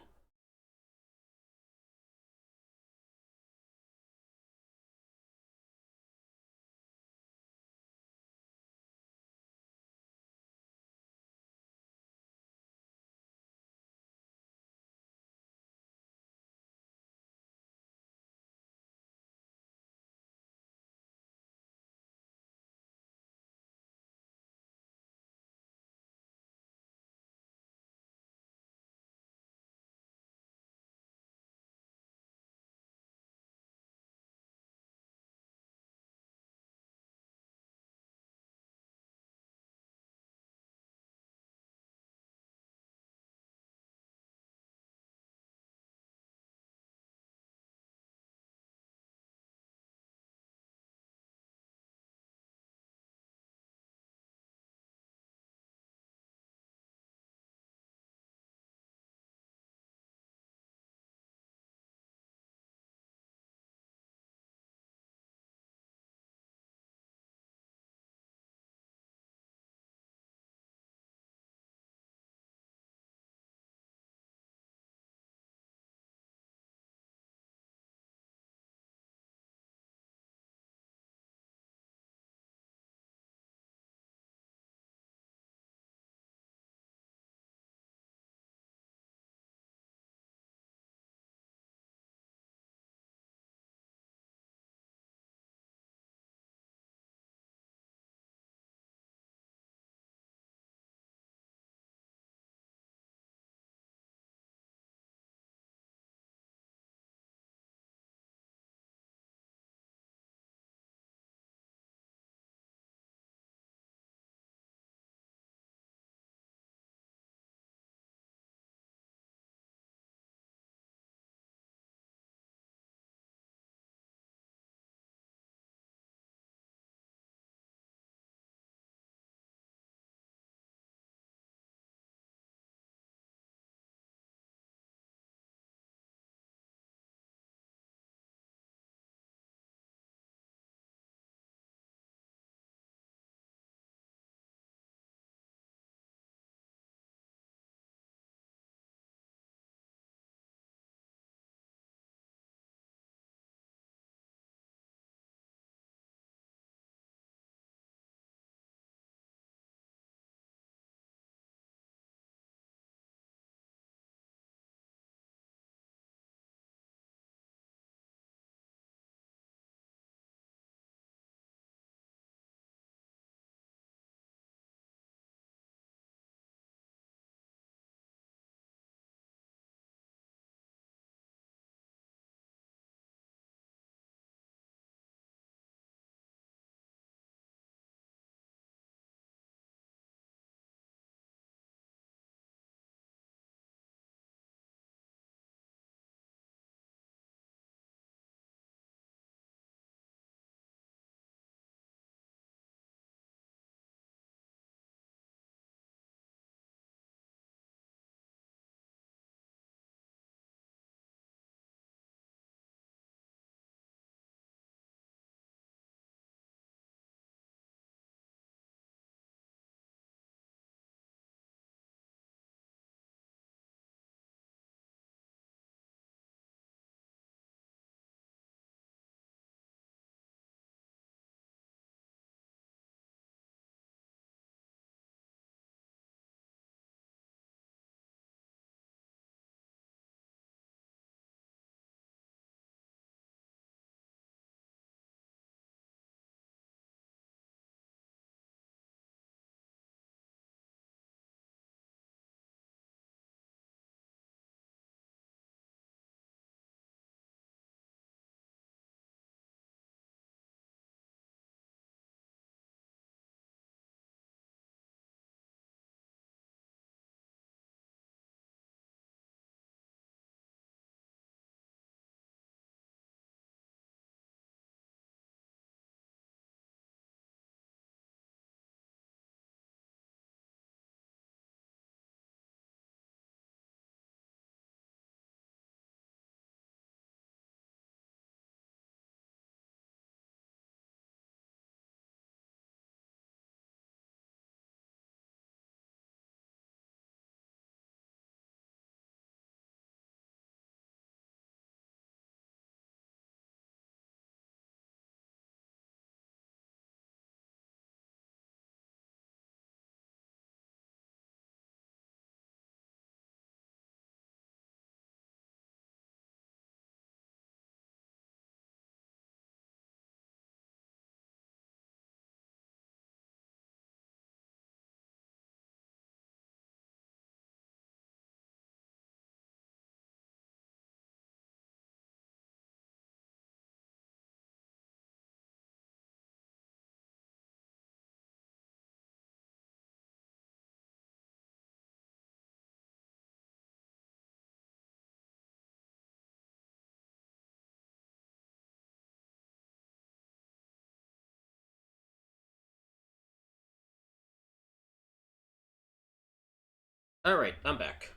Alright, I'm back.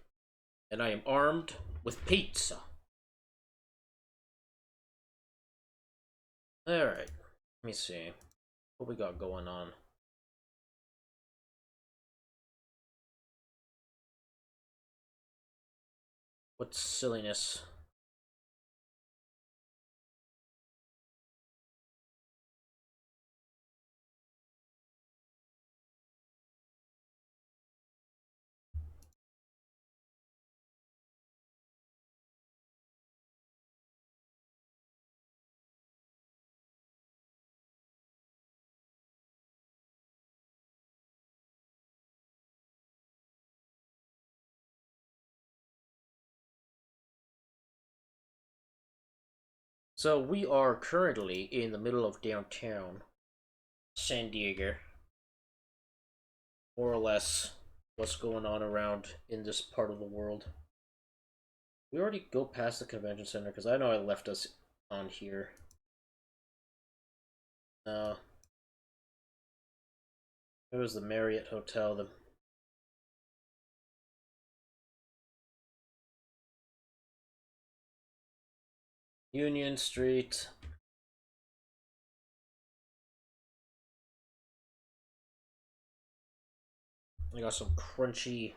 And I am armed with pizza. Alright, let me see. What we got going on? What silliness? So we are currently in the middle of downtown San Diego. More or less what's going on around in this part of the world. We already go past the convention center because I know I left us on here. There was the Marriott Hotel, the Union Street. I got some crunchy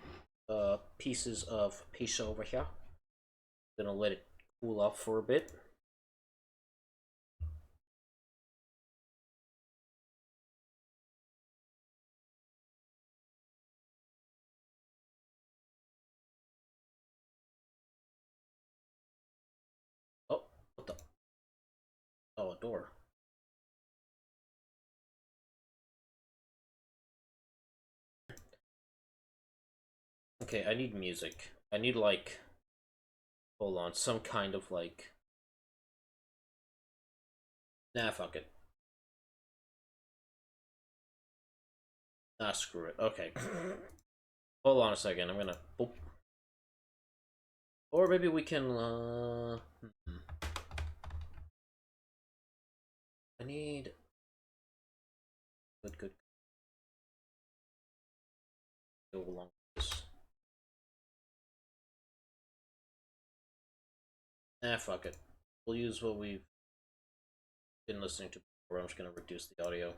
pieces of pizza over here. Gonna let it cool off for a bit. Oh, what the? Oh, a door. Okay, I need music. I need, like, hold on, some kind of, like... Nah, fuck it. Ah, screw it. Okay. Hold on a second, I'm gonna... Boop. Or maybe we can, I need... Good. Go along with this. Nah, fuck it. We'll use what we've been listening to before. I'm just gonna reduce the audio.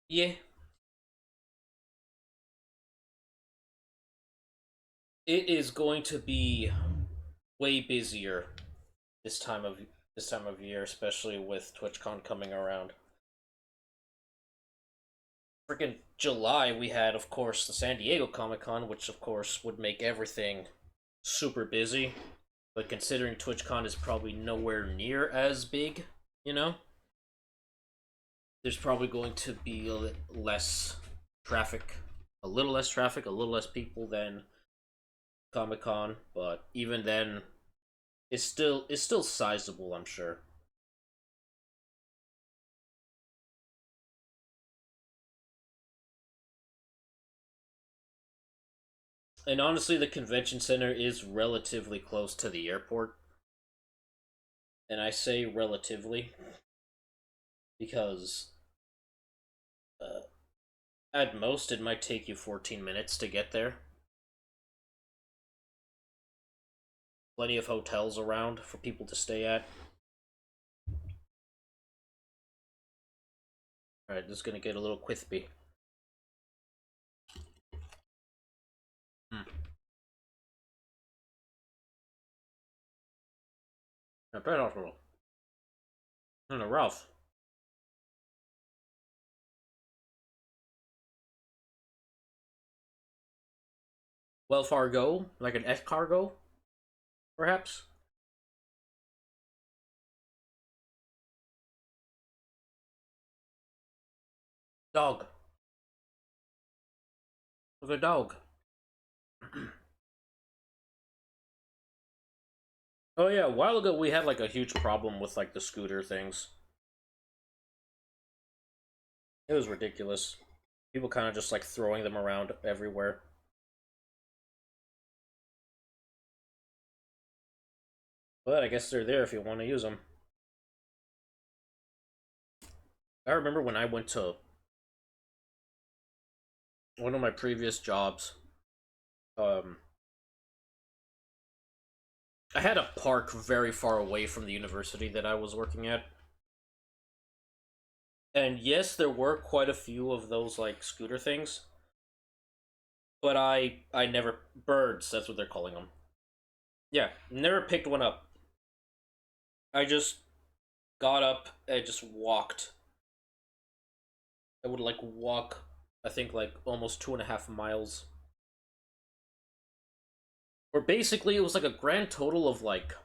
Yeah. It is going to be way busier this time of year, especially with TwitchCon coming around. Freaking July, we had, of course, the San Diego Comic Con, which, of course, would make everything super busy. But considering TwitchCon is probably nowhere near as big, you know, there's probably going to be less traffic, a little less traffic, a little less people than Comic Con. But even then, it's still sizable, I'm sure. And honestly, the convention center is relatively close to the airport. And I say relatively because at most it might take you 14 minutes to get there. Plenty of hotels around for people to stay at. Alright, this is gonna get a little quispy. Now, Pet Hospital. No, Ralph. Well Fargo? Like an escargot? Perhaps? Dog. Look at dog. Oh yeah, a while ago we had like a huge problem with like the scooter things. It was ridiculous. People kind of just like throwing them around everywhere. But I guess they're there if you want to use them. I remember when I went to one of my previous jobs, I had a park very far away from the university that I was working at. And yes, there were quite a few of those like scooter things, but I never birds, that's what they're calling them. Yeah, never picked one up. I just got up and just walked. I would like walk, I think like almost 2.5 miles. Or basically it was like a grand total of like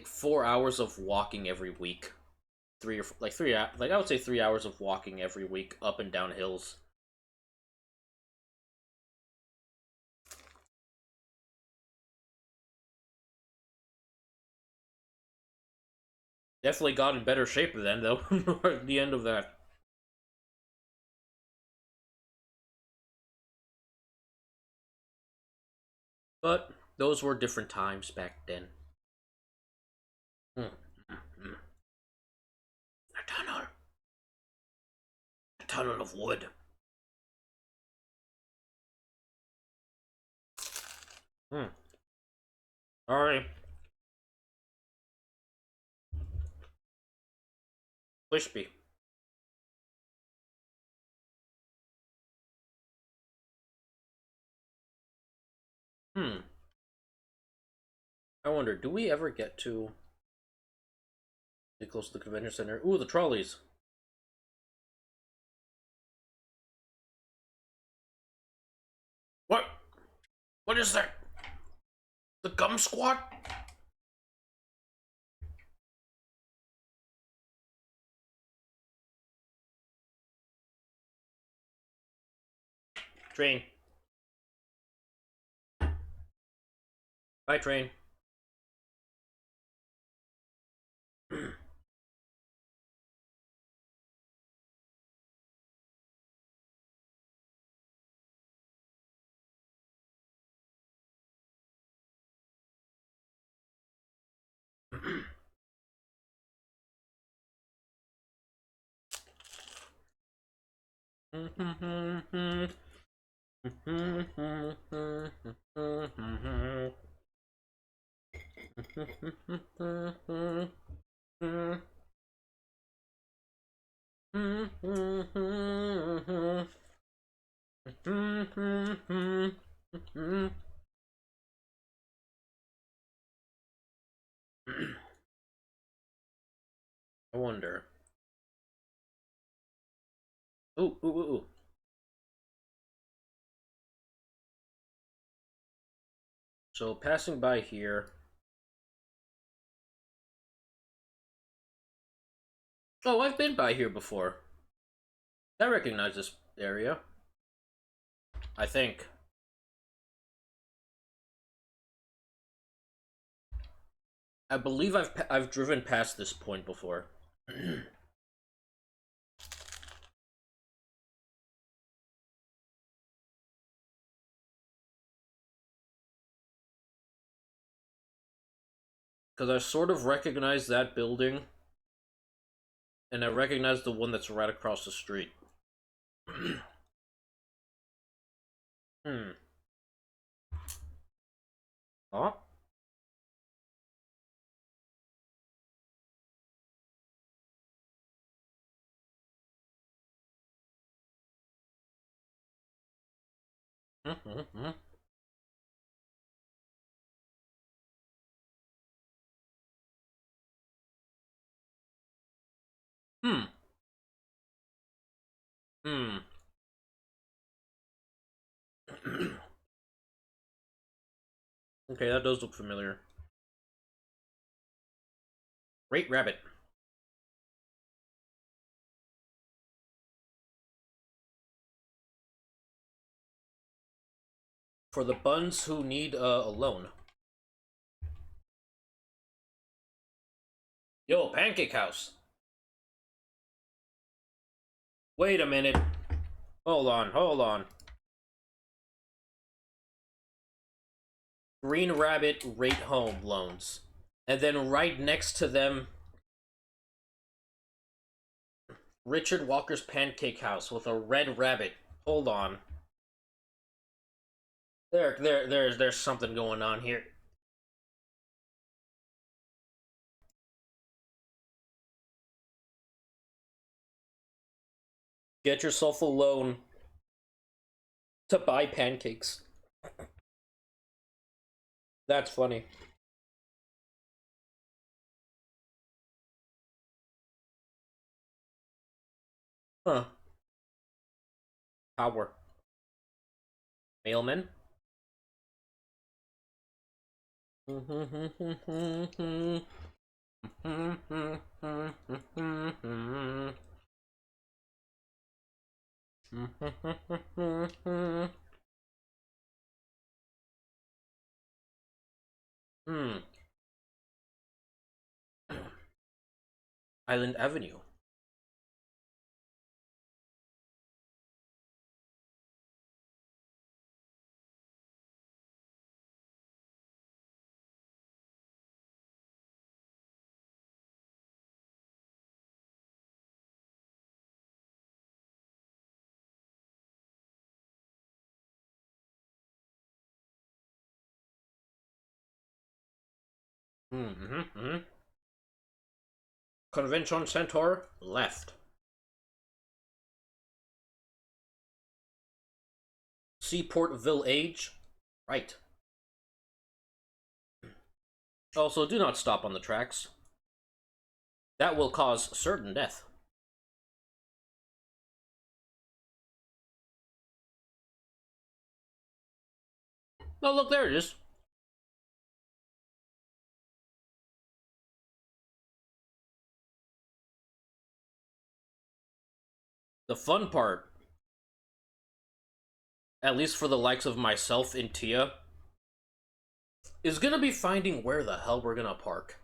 4 hours of walking every week. I would say 3 hours of walking every week up and down hills. Definitely got in better shape then, though, at the end of that. But those were different times back then. Mm, mm, mm. A tunnel. A tunnel of wood. Hmm. Alright. Wispy. Hmm. I wonder, do we ever get to get close to the convention center? Ooh, the trolleys. What? What is that? The gum squad? Train. Bye, train. I wonder. Ooh, ooh, ooh, ooh. So passing by here. Oh, I've been by here before. I recognize this area. I think. I believe I've driven past this point before. Because I sort of recognize that building, and I recognize the one that's right across the street. Hmm. Huh? Hmm. Hmm. Hmm. Okay, that does look familiar. Great rabbit. For the buns who need a loan. Yo, Pancake House. Wait a minute. Hold on, hold on. Green Rabbit rate home loans. And then right next to them, Richard Walker's Pancake House with a red rabbit. Hold on. There's something going on here. Get yourself a loan to buy pancakes. That's funny. Huh. Power. Mailman? Island Avenue. Convention Center, left. Seaport Village, right. Also, do not stop on the tracks. That will cause certain death. Oh, look, there it is. The fun part, at least for the likes of myself and Tia, is gonna be finding where the hell we're gonna park.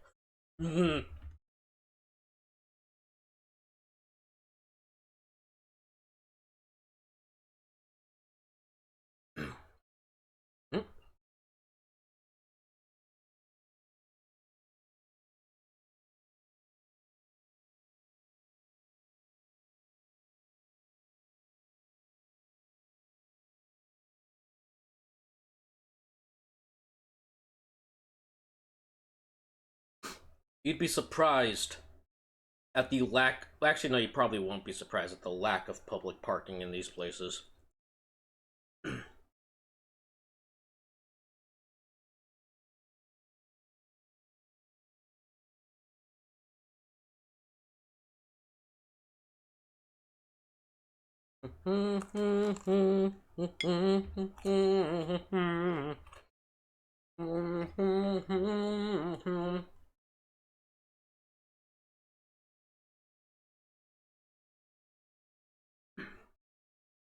You'd be surprised at the lack. Actually, no, you probably won't be surprised at the lack of public parking in these places.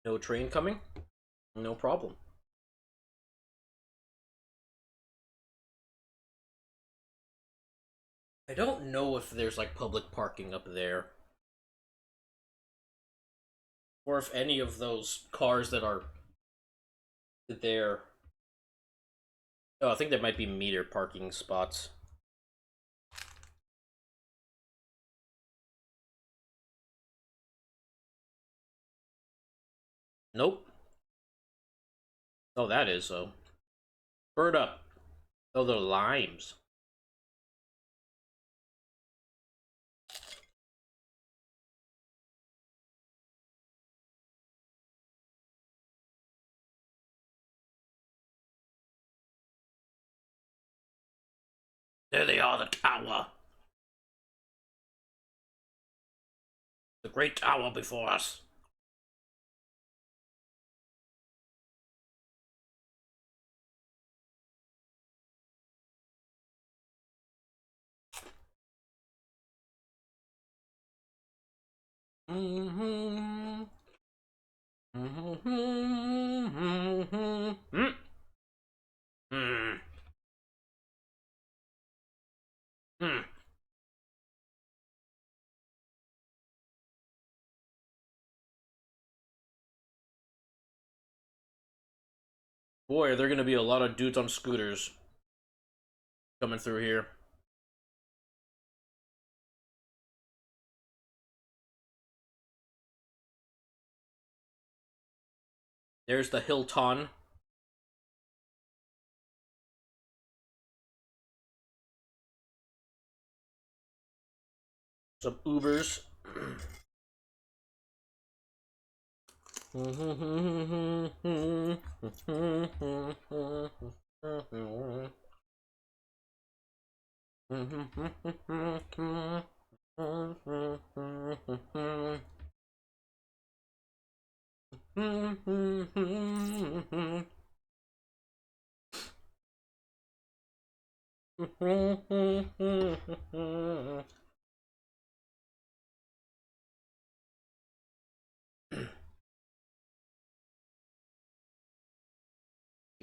No train coming? No problem. I don't know if there's like public parking up there. Or if any of those cars that are there. Oh, I think there might be meter parking spots. Nope. Oh, that is so. Bird up. Oh, they're limes. There they are, the tower. The great tower before us. Mm-hmm. Boy, are there gonna be a lot of dudes on scooters coming through here. There's the Hilton. Some Ubers.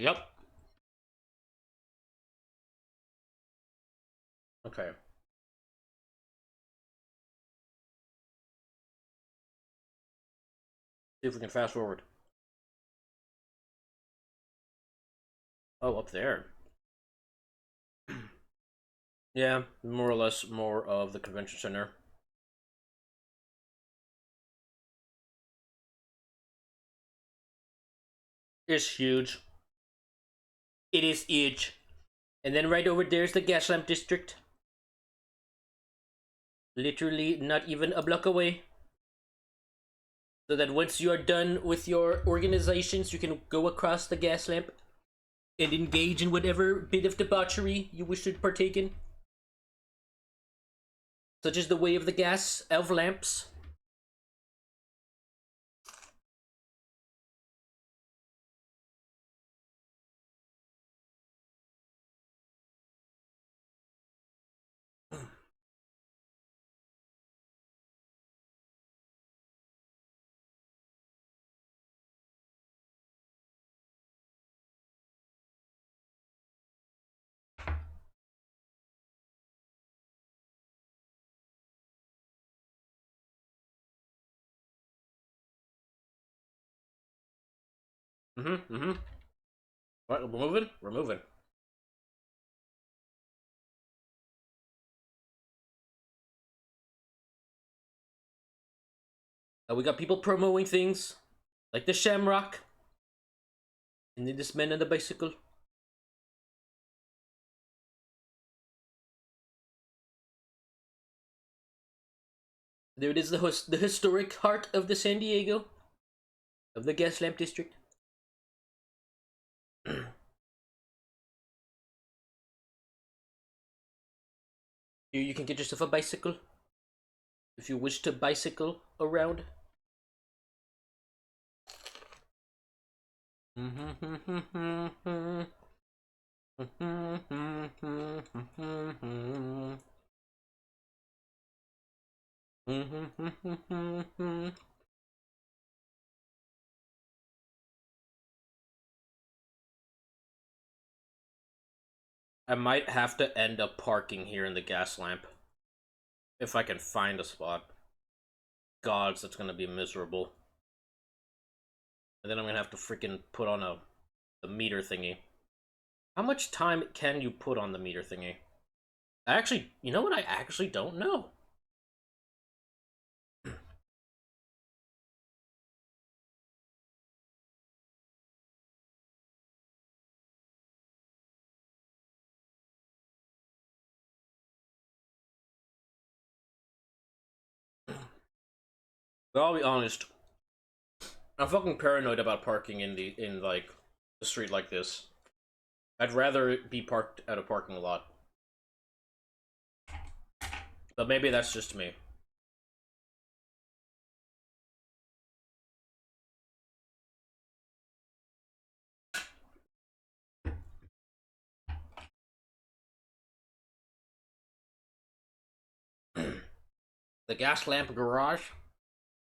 Yep. Okay. See if we can fast forward. Oh, up there. Yeah, more or less more of the convention center. It's huge. It is huge. And then right over there's the gas lamp district. Literally not even a block away. So that once you are done with your organizations, you can go across the gas lamp and engage in whatever bit of debauchery you wish to partake in. Such as the way of the gas elf lamps. What, we're moving? We're moving. We got people promoting things. Like the Shamrock. And then this man on the bicycle. There it is, the historic heart of the San Diego. Of the gas lamp district. You can get yourself a bicycle. If you wish to bicycle around. I might have to end up parking here in the gas lamp. If I can find a spot. Gods, that's gonna be miserable. And then I'm gonna have to freaking put on the meter thingy. How much time can you put on the meter thingy? I actually, you know what? I actually don't know. But I'll be honest. I'm fucking paranoid about parking in like a street like this. I'd rather it be parked at a parking lot. But maybe that's just me. The gas lamp garage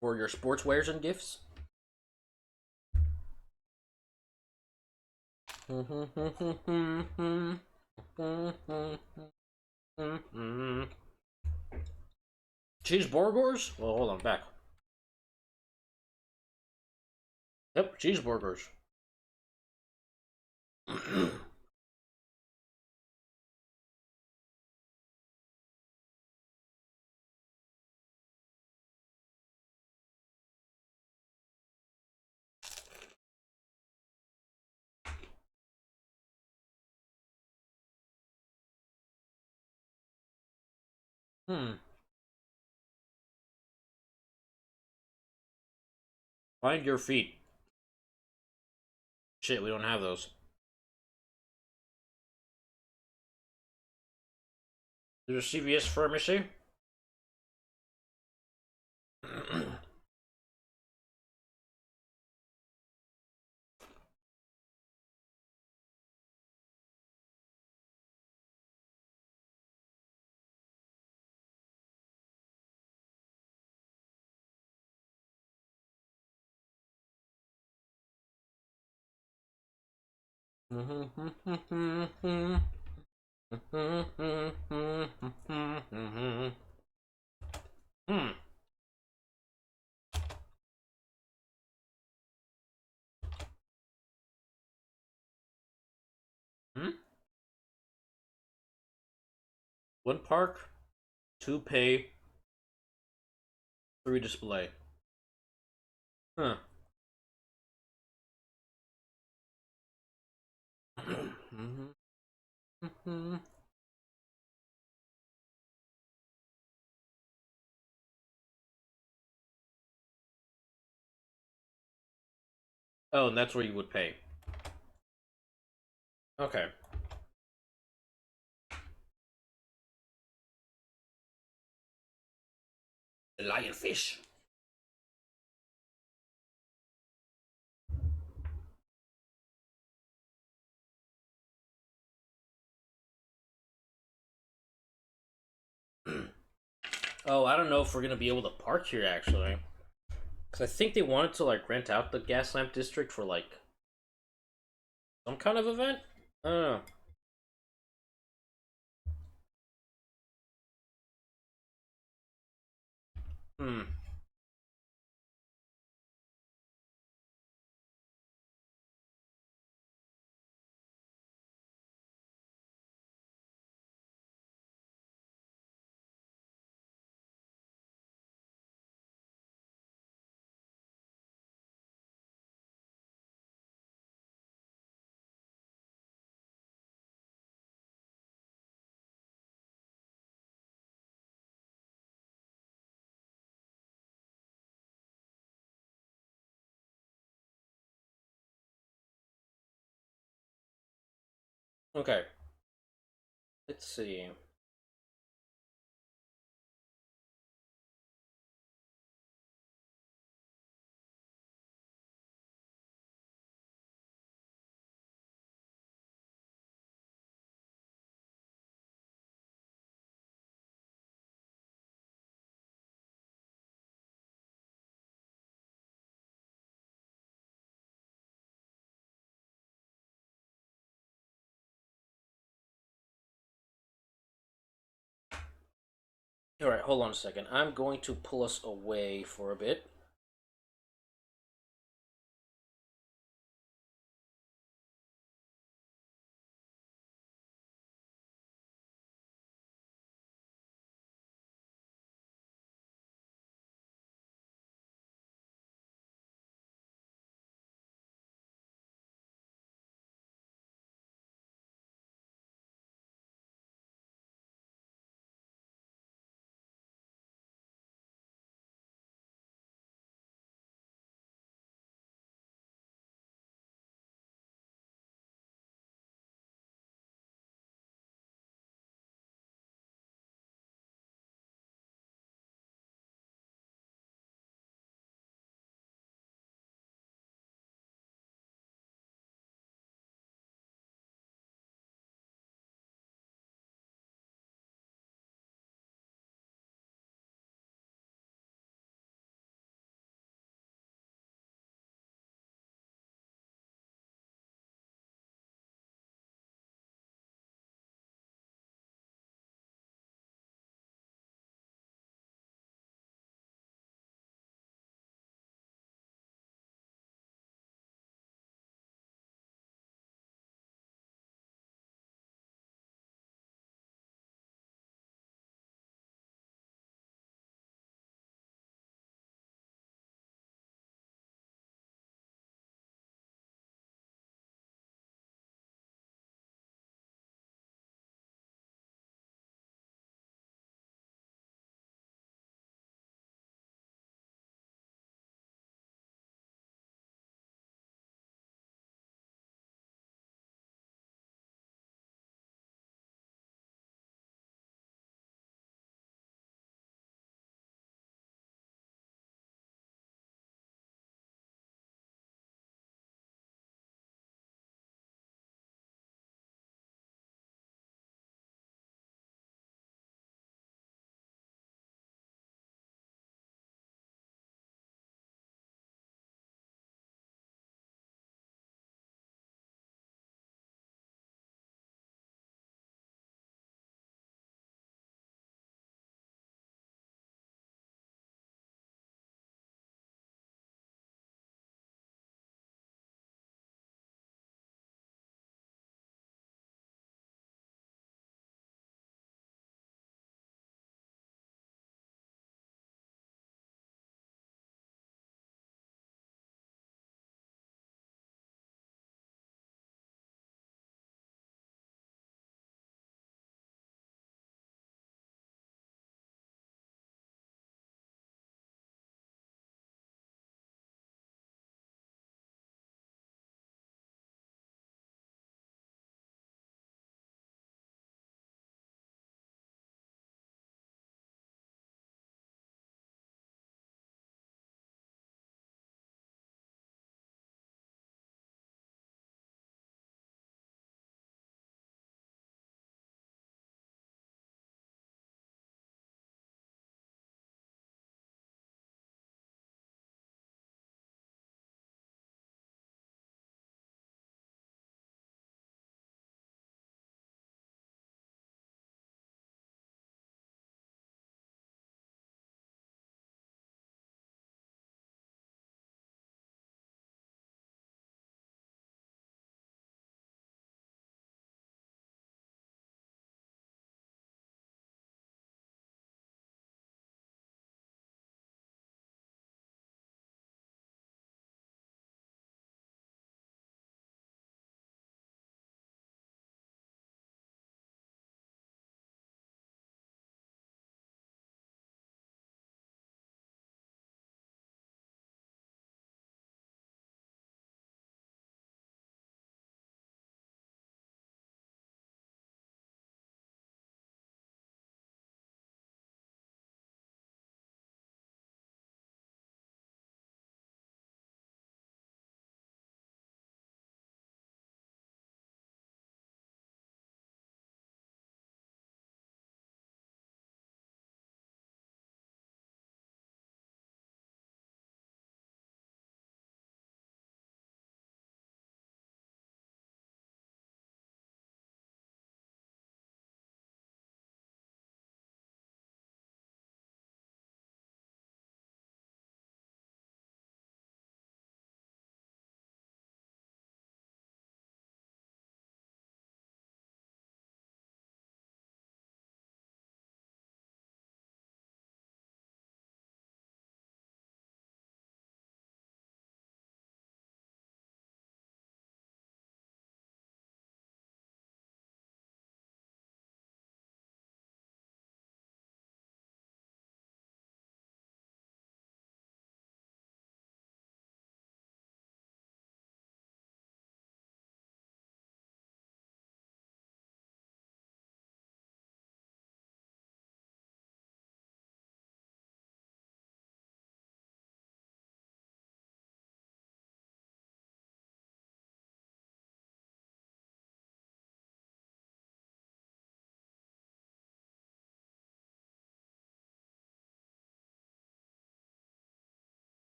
for your sportswears and gifts. Cheeseburgers? Well, hold on, back. Yep, cheeseburgers. Hmm. Find your feet. Shit, we don't have those. There's a CVS pharmacy. Hmm. Hmm? One park, two pay, three display. Huh. Oh, and that's where you would pay. Okay. Lionfish. Oh, I don't know if we're gonna be able to park here actually, because I think they wanted to like rent out the Gaslamp District for like some kind of event. I don't know. Hmm. Okay. Let's see. All right, hold on a second. I'm going to pull us away for a bit.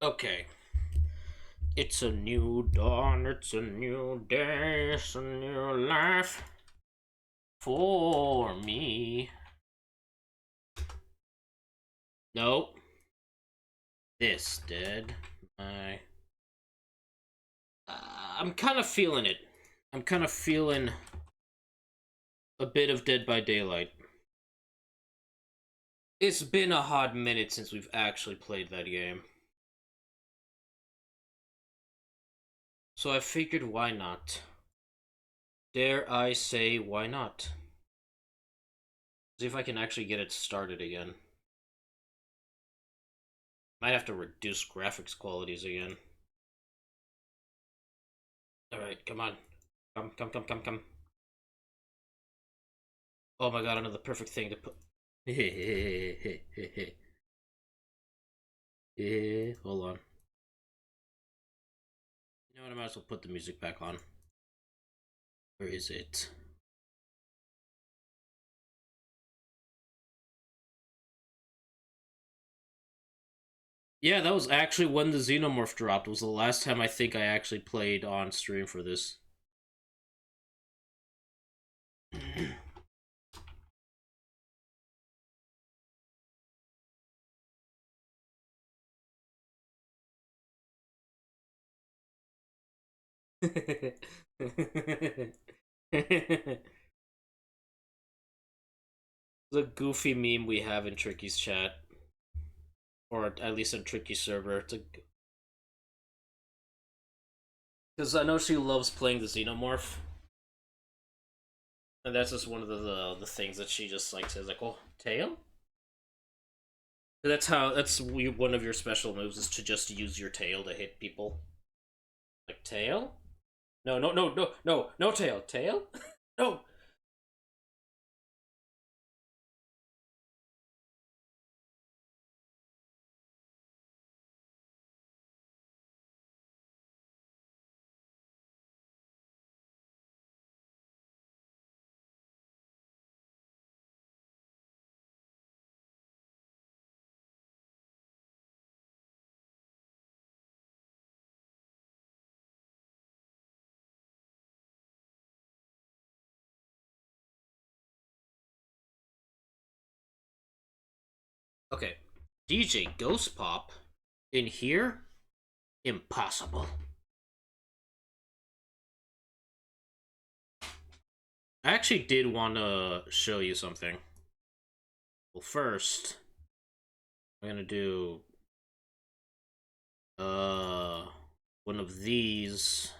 Okay. It's a new dawn, it's a new day, it's a new life for me. Nope. This did. I'm kind of feeling it. I'm kind of feeling a bit of Dead by Daylight. It's been a hot minute since we've actually played that game. So I figured, why not? Dare I say, why not? See if I can actually get it started again. Might have to reduce graphics qualities again. Alright, come on. Come. Oh my god, another perfect thing to put. Hold on. You know what, I might as well put the music back on. Where is it? Yeah, that was actually when the Xenomorph dropped. It was the last time I think I actually played on stream for this. The goofy meme we have in Tricky's chat. Or at least in Tricky's server. It's a... Because I know she loves playing the Xenomorph. And that's just one of the things that she just like says, like, oh, tail? That's one of your special moves, is to just use your tail to hit people. Like, tail? No tail. Tail? No! Okay. DJ Ghost Pop in here? Impossible. I actually did want to show you something. Well, first, I'm gonna do one of these.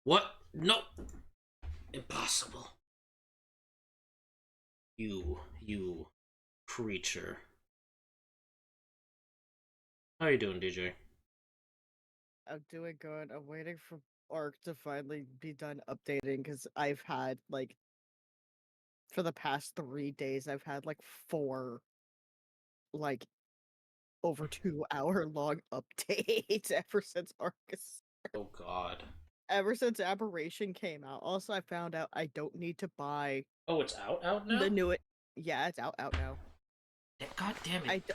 What? No! Impossible. You creature. How you doing, DJ? I'm doing good. I'm waiting for Arc to finally be done updating because I've had like for the past 3 days I've had like 4 like over 2 hour long updates ever since Arcus. Oh god. Ever since Aberration came out. Also, I found out I don't need to buy Oh, it's out now? the new it. Yeah, it's out now. God damn it.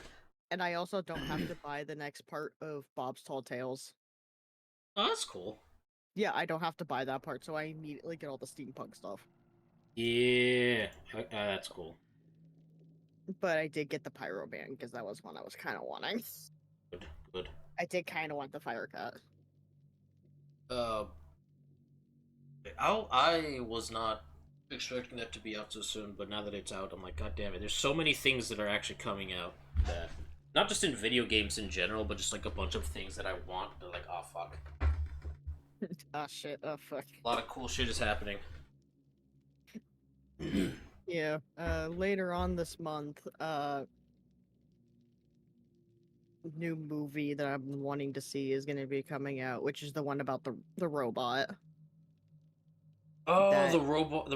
And I also don't have to buy the next part of Bob's Tall Tales. Oh, that's cool. Yeah, I don't have to buy that part, so I immediately get all the steampunk stuff. Yeah, that's cool. But I did get the Pyro Band because that was one I was kind of wanting. Good. I did kind of want the Fire Cat. I was not expecting that to be out so soon, but now that it's out, I'm like, god damn it. There's so many things that are actually coming out that, not just in video games in general, but just like a bunch of things that I want. They're like, oh fuck. Oh shit, oh fuck. A lot of cool shit is happening. Yeah, later on this month, new movie that I'm wanting to see is going to be coming out, which is the one about the robot. Oh, the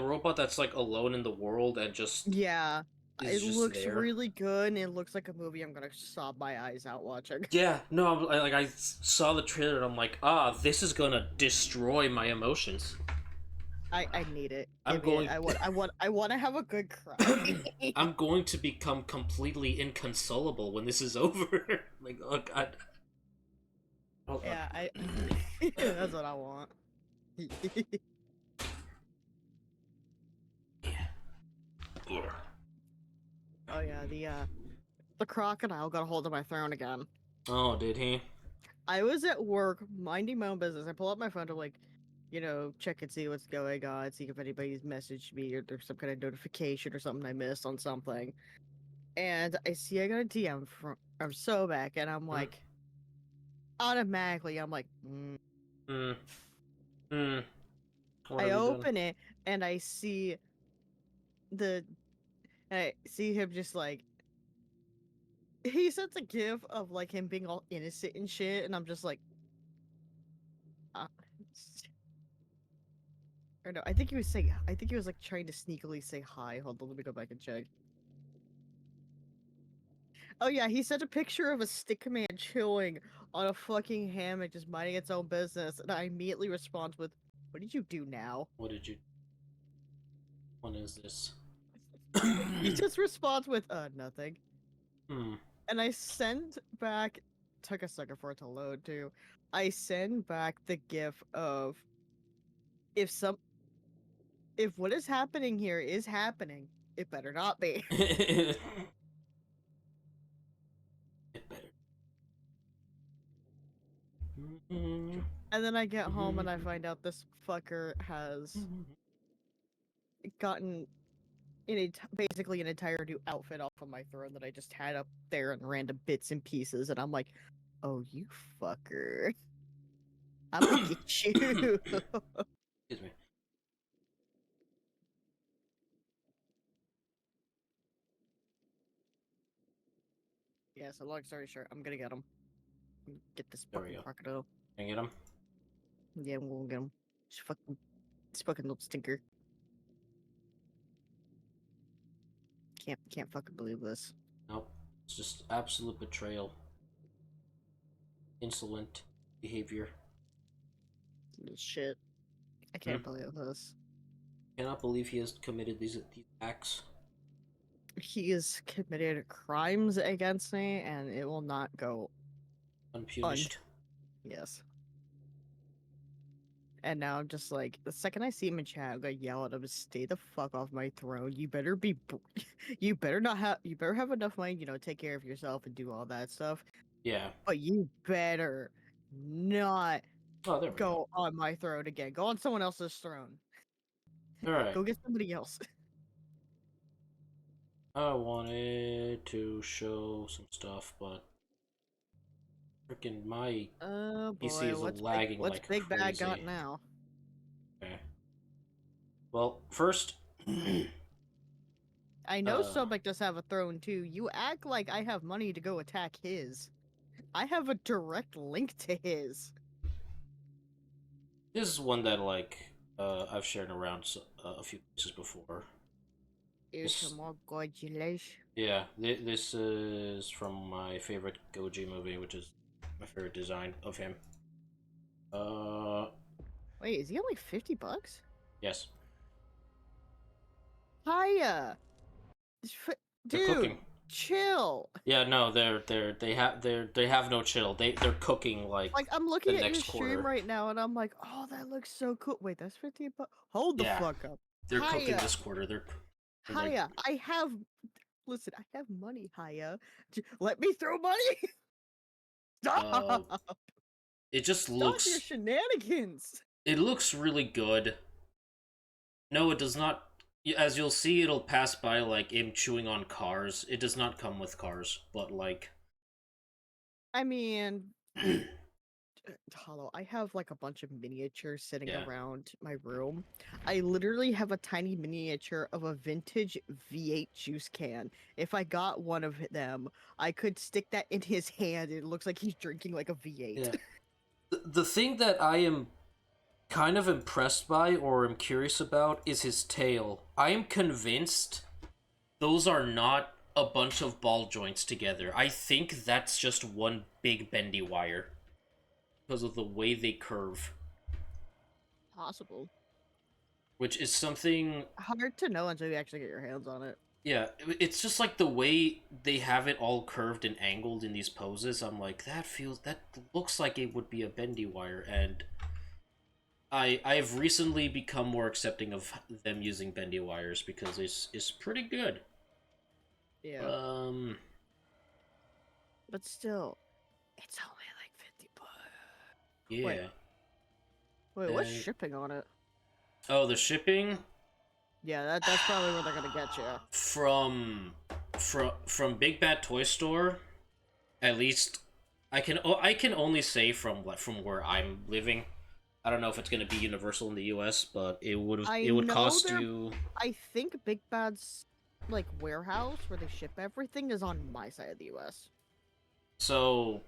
robot that's like alone in the world and just it just looks there. really good, and it looks like a movie I'm gonna sob my eyes out watching. Yeah, no, I saw the trailer and I'm like, this is gonna destroy my emotions. I need it. I'm Give me it. going. I want to have a good cry. I'm going to become completely inconsolable when this is over. Like, oh god. Hold on. Yeah, that's what I want. Yeah. Oh yeah, the crocodile got a hold of my throne again. Oh, did he? I was at work minding my own business. I pull up my phone to like, check and see what's going on, see if anybody's messaged me or there's some kind of notification or something I missed on something. And I see I got a DM from Sobek, and I'm like, automatically, I'm like, Hmm. Hmm. What I have you done? open it and I see him just like he sends a gif of like him being all innocent and shit, and I'm just like, uh, or no, I think he was like trying to sneakily say hi. Hold on, let me go back and check. Oh yeah, he sent a picture of a stick man chilling on a fucking hammock, just minding its own business, and I immediately respond with, "What did you do now?" What did you? What is this? He just responds with, nothing." Hmm. And I send back, took a second for it to load too. I send back the gif of if some if what is happening here is happening, it better not be. It better. And then I get home and I find out this fucker has gotten basically an entire new outfit off of my throne that I just had up there in random bits and pieces, and I'm like, oh, you fucker. I'm gonna get you. Excuse me. Yeah, so long story short, I'm gonna get him. Get this There we fucking go. crocodile. Can you get him? Yeah, we'll get him. This fucking little stinker. Can't fucking believe this. Nope. It's just absolute betrayal. Insolent behavior. Shit. I can't believe this. Cannot believe he has committed these acts. He has committed crimes against me, and it will not go Unpunished. Yes. And now I'm just like, the second I see him in chat, I'm gonna yell at him to stay the fuck off my throne. You better be, you better have enough money, take care of yourself and do all that stuff. Yeah. But you better not Oh, there we go. on my throne again. Go on someone else's throne. Alright. Go get somebody else. I wanted to show some stuff, but freaking my Oh PC boy, is what's lagging what's like Big Bad got crazy. now? Okay. Well, first, I know Sobek does have a throne too. You act like I have money to go attack his. I have a direct link to his. this is one that I've shared around a few places before. Here's some more Godzillas. Yeah, this is from my favorite Goji movie, which is my favorite design of him. Wait, is he only $50? Yes. Hiya! They're Dude, cooking. chill. Yeah, no, they have no chill. They're cooking like I'm looking the at your next stream quarter. right now, and I'm like, oh, that looks so cool. Wait, that's $50? Hold the fuck up. They're cooking Hiya. this quarter. They're Hiya, listen, I have money, Hiya. Let me throw money. Stop. It just Stop looks. your shenanigans. It looks really good. No, it does not. As you'll see, it'll pass by like him chewing on cars. It does not come with cars, but like. I mean, Hollow, I have like a bunch of miniatures sitting around my room. I literally have a tiny miniature of a vintage V8 juice can. If I got one of them, I could stick that in his hand. It looks like he's drinking like a V8. Yeah. The thing that I am kind of impressed by or am curious about is his tail. I am convinced those are not a bunch of ball joints together. I think that's just one big bendy wire because of the way they curve. Possible. which is something. Hard to know until you actually get your hands on it. Yeah, it's just like the way they have it all curved and angled in these poses. I'm like, that looks like it would be a bendy wire, and I've recently become more accepting of them using bendy wires because it's pretty good. Yeah. But still, it's only like $50. Yeah. Wait, what's shipping on it? Oh, the shipping? Yeah, that's probably where they're gonna get you. From Big Bad Toy Store, at least I can only say from where I'm living. I don't know if it's gonna be universal in the U.S., but it would cost you. I think Big Bad's like warehouse where they ship everything is on my side of the U.S. So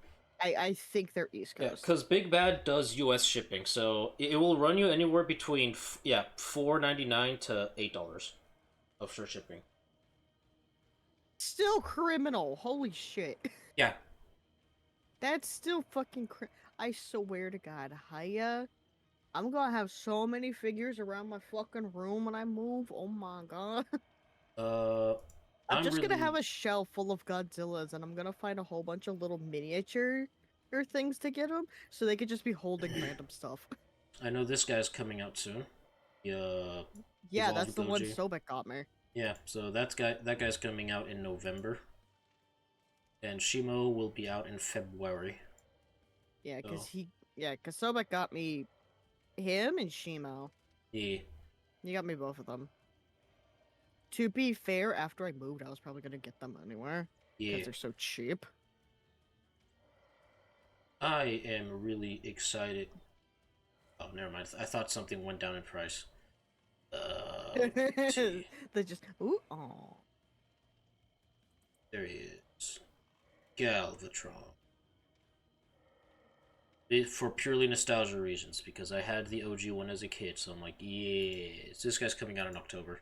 I think they're East Coast. Yeah, because Big Bad does U.S. shipping, so it will run you anywhere between $4.99 to $8 of free shipping. Still criminal. Holy shit. Yeah. That's still fucking I swear to God, Hiya. I'm gonna have so many figures around my fucking room when I move. Oh my god. I'm just gonna have a shelf full of Godzillas, and I'm gonna find a whole bunch of little miniature or things to get them, so they could just be holding random stuff. I know this guy's coming out soon. Yeah, Evolved that's the Goji. one Sobek got me. Yeah, so that guy's coming out in November, and Shimo will be out in February. Yeah, because Sobek got me him and Shimo. Yeah. He got me both of them. To be fair, after I moved, I was probably gonna get them anywhere. Yeah. Because they're so cheap. I am really excited. Oh, never mind. I thought something went down in price. They just oh. There he is. Galvatron. For purely nostalgia reasons, because I had the OG one as a kid, so I'm like, yes. This guy's coming out in October.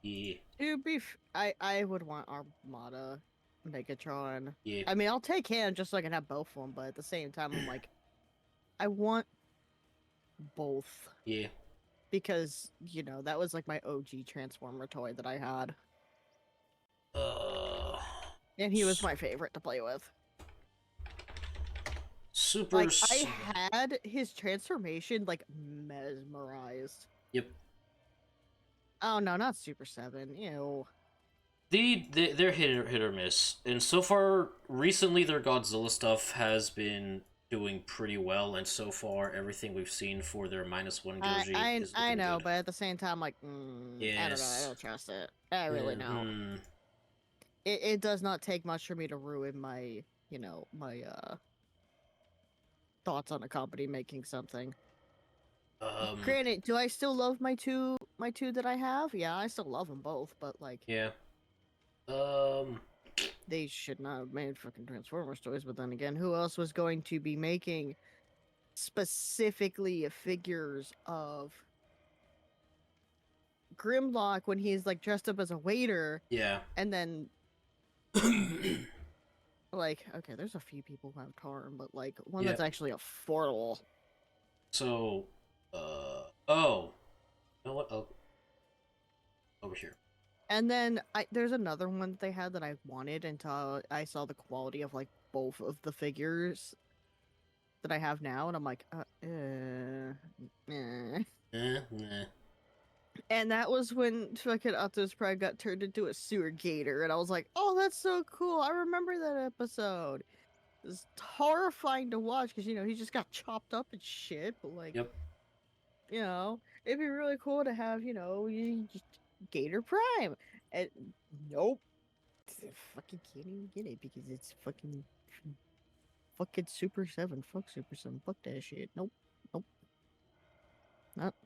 Yeah. I would want Armada, Megatron. Yeah. I mean, I'll take him just so I can have both of them, but at the same time, I'm like, I want both. Yeah. Because, that was like my OG Transformer toy that I had. And he was my favorite to play with. Super. I had his transformation, mesmerized. Yep. Oh, no, not Super 7. Ew. They're hit or miss. And so far, recently, their Godzilla stuff has been doing pretty well, and so far, everything we've seen for their -1 Goji is I know, good. but at the same time, yes. I don't know, I don't trust it. I really don't. It does not take much for me to ruin my, my, thoughts on a company making something. Granted, do I still love my two that I have? Yeah, I still love them both, but yeah. They should not have made fucking Transformers toys, but then again, who else was going to be making specifically figures of Grimlock when he's dressed up as a waiter? Yeah. And then okay, there's a few people who have Tarn, but one that's actually a Fortle. So, oh, you know what? Oh, over here. And then there's another one that they had that I wanted until I saw the quality of both of the figures that I have now, and I'm like, And that was when fucking Optimus Prime got turned into a sewer gator, and I was like, oh, that's so cool. I remember that episode. It's horrifying to watch because, he just got chopped up and shit, but yep. It'd be really cool to have, Gator Prime. And nope. I fucking can't even get it because it's fucking Super 7. Fuck Super 7. Fuck that shit. Nope.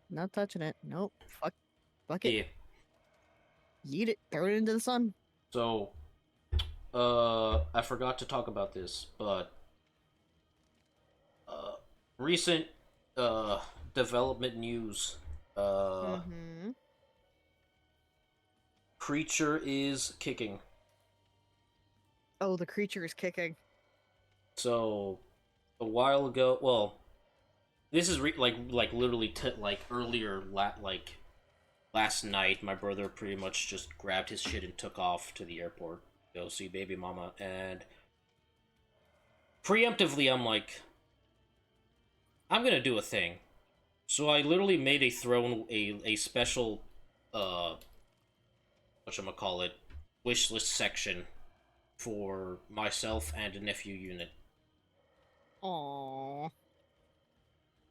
Not touching it. Nope. Fuck it. Yeah. Yeet it. Throw it into the sun. So, I forgot to talk about this, but recent development news. Creature is kicking. Oh, the creature is kicking. So, a while ago, well, this is like literally like earlier like last night. My brother pretty much just grabbed his shit and took off to the airport to go see baby mama, and preemptively I'm like, I'm gonna do a thing. So I literally made a special whatchamacallit wish list section for myself and a nephew unit. Aww.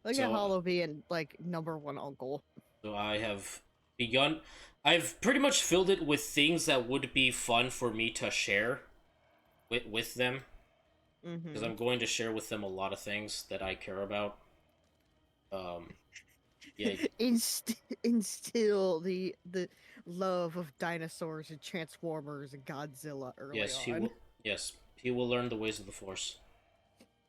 Look at So Hollow being like #1 uncle. so I have begun. I've pretty much filled it with things that would be fun for me to share with them, because Mm-hmm. I'm going to share with them a lot of things that I care about. Um, yeah, Instill the love of dinosaurs and Transformers and Godzilla early yes, he on. will. Yes, he will learn the ways of the Force.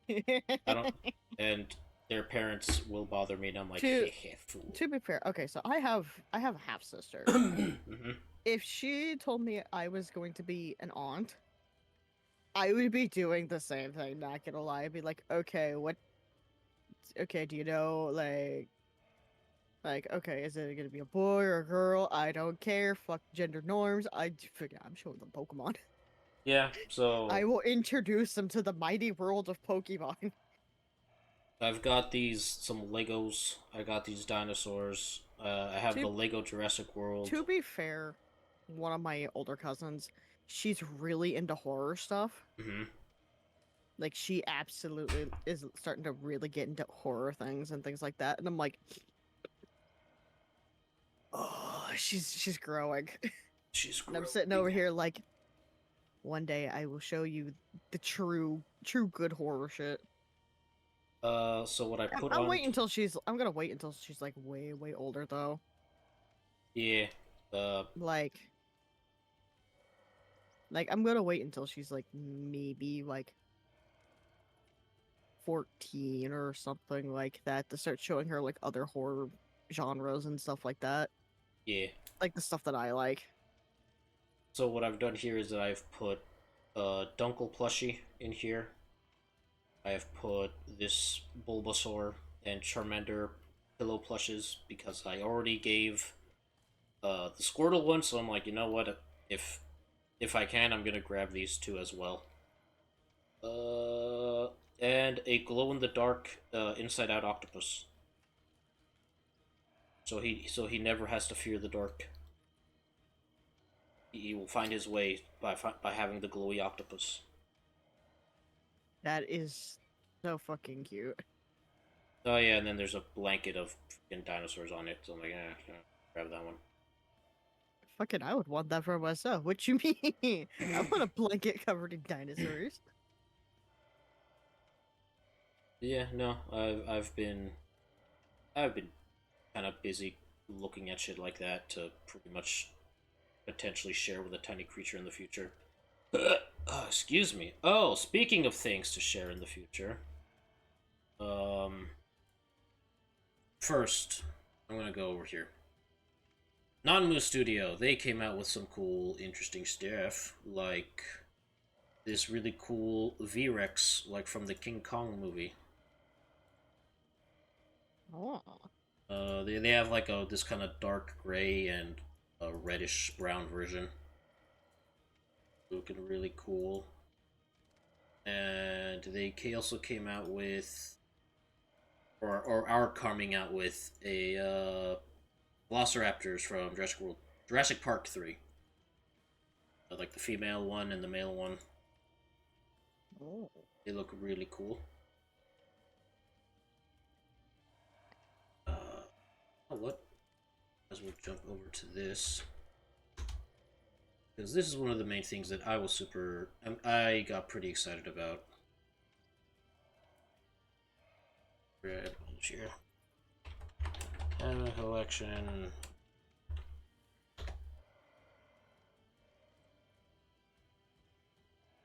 I don't, and their parents will bother me, and I'm like, to hehe, fool. to be fair, okay, so I have a half sister. Mhm. If she told me I was going to be an aunt, I would be doing the same thing. Not gonna lie, I'd be like, okay, what? Okay, do you know okay, is it gonna be a boy or a girl? I don't care. Fuck gender norms. I'm showing them Pokemon. Yeah, I so will introduce them to the mighty world of Pokemon. I've got some Legos. I got these dinosaurs. I have the to Lego Jurassic World. to be fair, one of my older cousins, she's really into horror stuff. Hmm. Like she absolutely is starting to really get into horror things and things like that. And I'm like, oh, she's growing. She's And I'm growing. sitting over here like, one day I will show you the true good horror shit. So what I put on, I'm gonna wait until she's like way older though. yeah, Like I'm gonna wait until she's like maybe like 14 or something like that to start showing her like other horror genres and stuff like that. yeah. Like the stuff that I like. So what I've done here is that I've put Dunkel plushie in here. I have put this Bulbasaur and Charmander pillow plushes because I already gave the Squirtle one, so I'm like, you know what? If if I can, I'm gonna grab these two as well. And a glow in the dark inside out octopus. So he never has to fear the dark. He will find his way by having the glowy octopus. That is so fucking cute. Oh yeah, and then there's a blanket of freaking dinosaurs on it. So I'm like, grab that one. Fucking, I would want that for myself. What you mean? I want a blanket covered in dinosaurs. Yeah, no, I've been kind of busy looking at shit like that to pretty much potentially share with a tiny creature in the future. Excuse me. Oh, speaking of things to share in the future, um, first I'm gonna go over here. Non-Moo Studio, they came out with some cool, interesting stuff, like this really cool V-Rex, like from the King Kong movie. Oh. They have like this kind of dark gray and a reddish brown version, looking really cool. And they also came out with, or are coming out with a Velociraptors from Jurassic Park 3. Like the female one and the male one. Oh. They look really cool. What? As we jump over to this, because this is one of the main things that I got pretty excited about. Red here. And collection.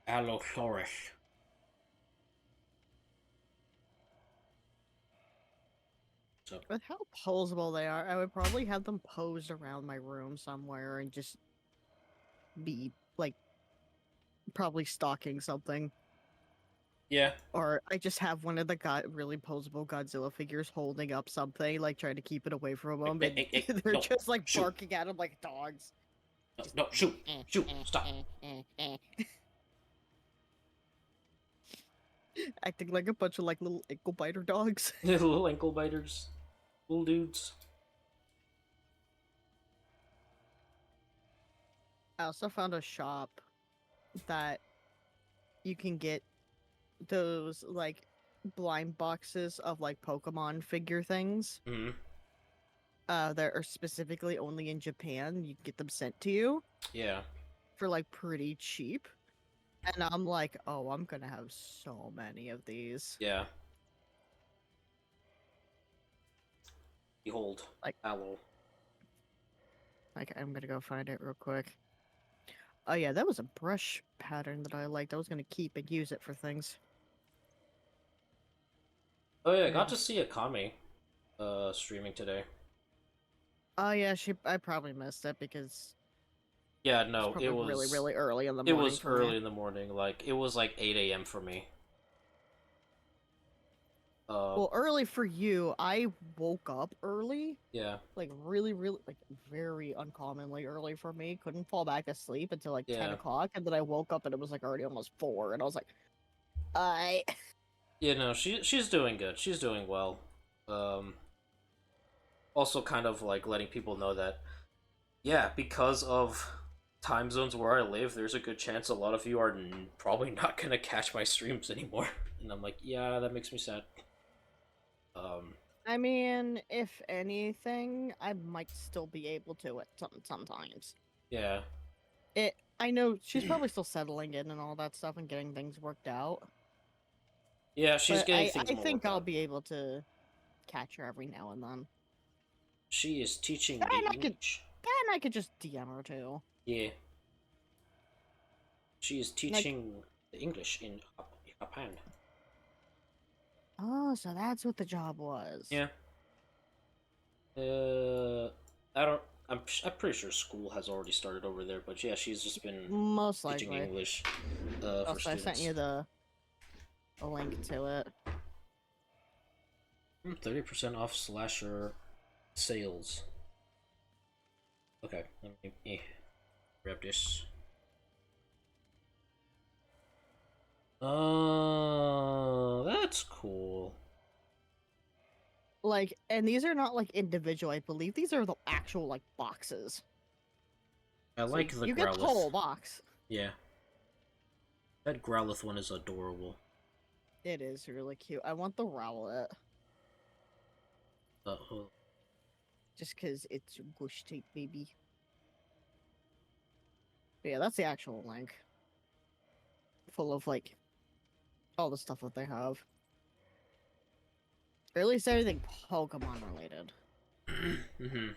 Allosaurus. So With how posable they are, I would probably have them posed around my room somewhere and just be like probably stalking something. Yeah. Or I just have one of the really posable Godzilla figures holding up something, like trying to keep it away from them, and they're No, just like shoot. barking at him like dogs. No, Just no, shoot, shoot, stop. Acting like a bunch of like little ankle biter dogs. Little ankle biters, little dudes. I also found a shop that you can get those like blind boxes of like Pokemon figure things. Mm-hmm. That are specifically only in Japan. You can get them sent to you Yeah. for like pretty cheap. And I'm like, oh, I'm gonna have so many of these. Yeah. Behold, Like, Aloe. I'm gonna go find it real quick. Oh yeah, that was a brush pattern that I liked. I was gonna keep and use it for things. Oh yeah, I Yeah, got to see Akame streaming today. Oh yeah, I probably missed it because Yeah, it's no, probably it was really, really early in the it morning was for early me. in the morning. Like it was like 8 a.m. for me. Well, early for you. I woke up early. Yeah. Like really, really, like very uncommonly early for me. Couldn't fall back to sleep until like 10 Yeah. o'clock, and then I woke up and it was like already almost 4, and I was like, I. Yeah, no, she's doing good. She's doing well. Um Also kind of like letting people know that yeah, because of time zones where I live, there's a good chance a lot of you are probably not gonna catch my streams anymore. And I'm like, yeah, that makes me sad. I mean, if anything, I might still be able to it sometimes. Yeah. I know she's probably still settling in and all that stuff and getting things worked out. Yeah, she's But getting things I more think worked I'll out. be able to catch her every now and then. She is teaching And me I could, English. and I could just DM her too. Yeah. She is Like, teaching the English in Japan. oh, so that's what the job was. Yeah. I don't. I'm pretty sure school has already started over there, but yeah, she's just been Most teaching likely. English for Also, I students. sent you a link to it. 30% off slasher sales. Okay, let me grab this. That's cool. Like, and these are not like individual. I believe these are the actual like boxes. I like the you Growlithe. get the whole box. Yeah. That Growlithe one is adorable. It is really cute. I want the Rowlet. Just because it's gush tape, baby. But yeah, that's the actual link. Full of, like, all the stuff that they have. Or at least everything Pokemon related. Mm-hmm.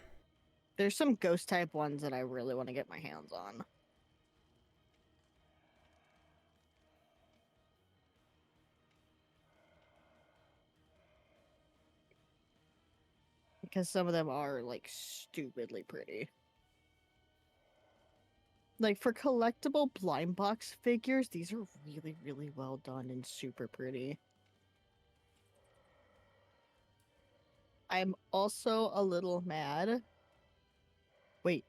There's some ghost type ones that I really want to get my hands on. Because some of them are, like, stupidly pretty. Like, for collectible blind box figures, these are really, really well done and super pretty. I'm also a little mad. Wait,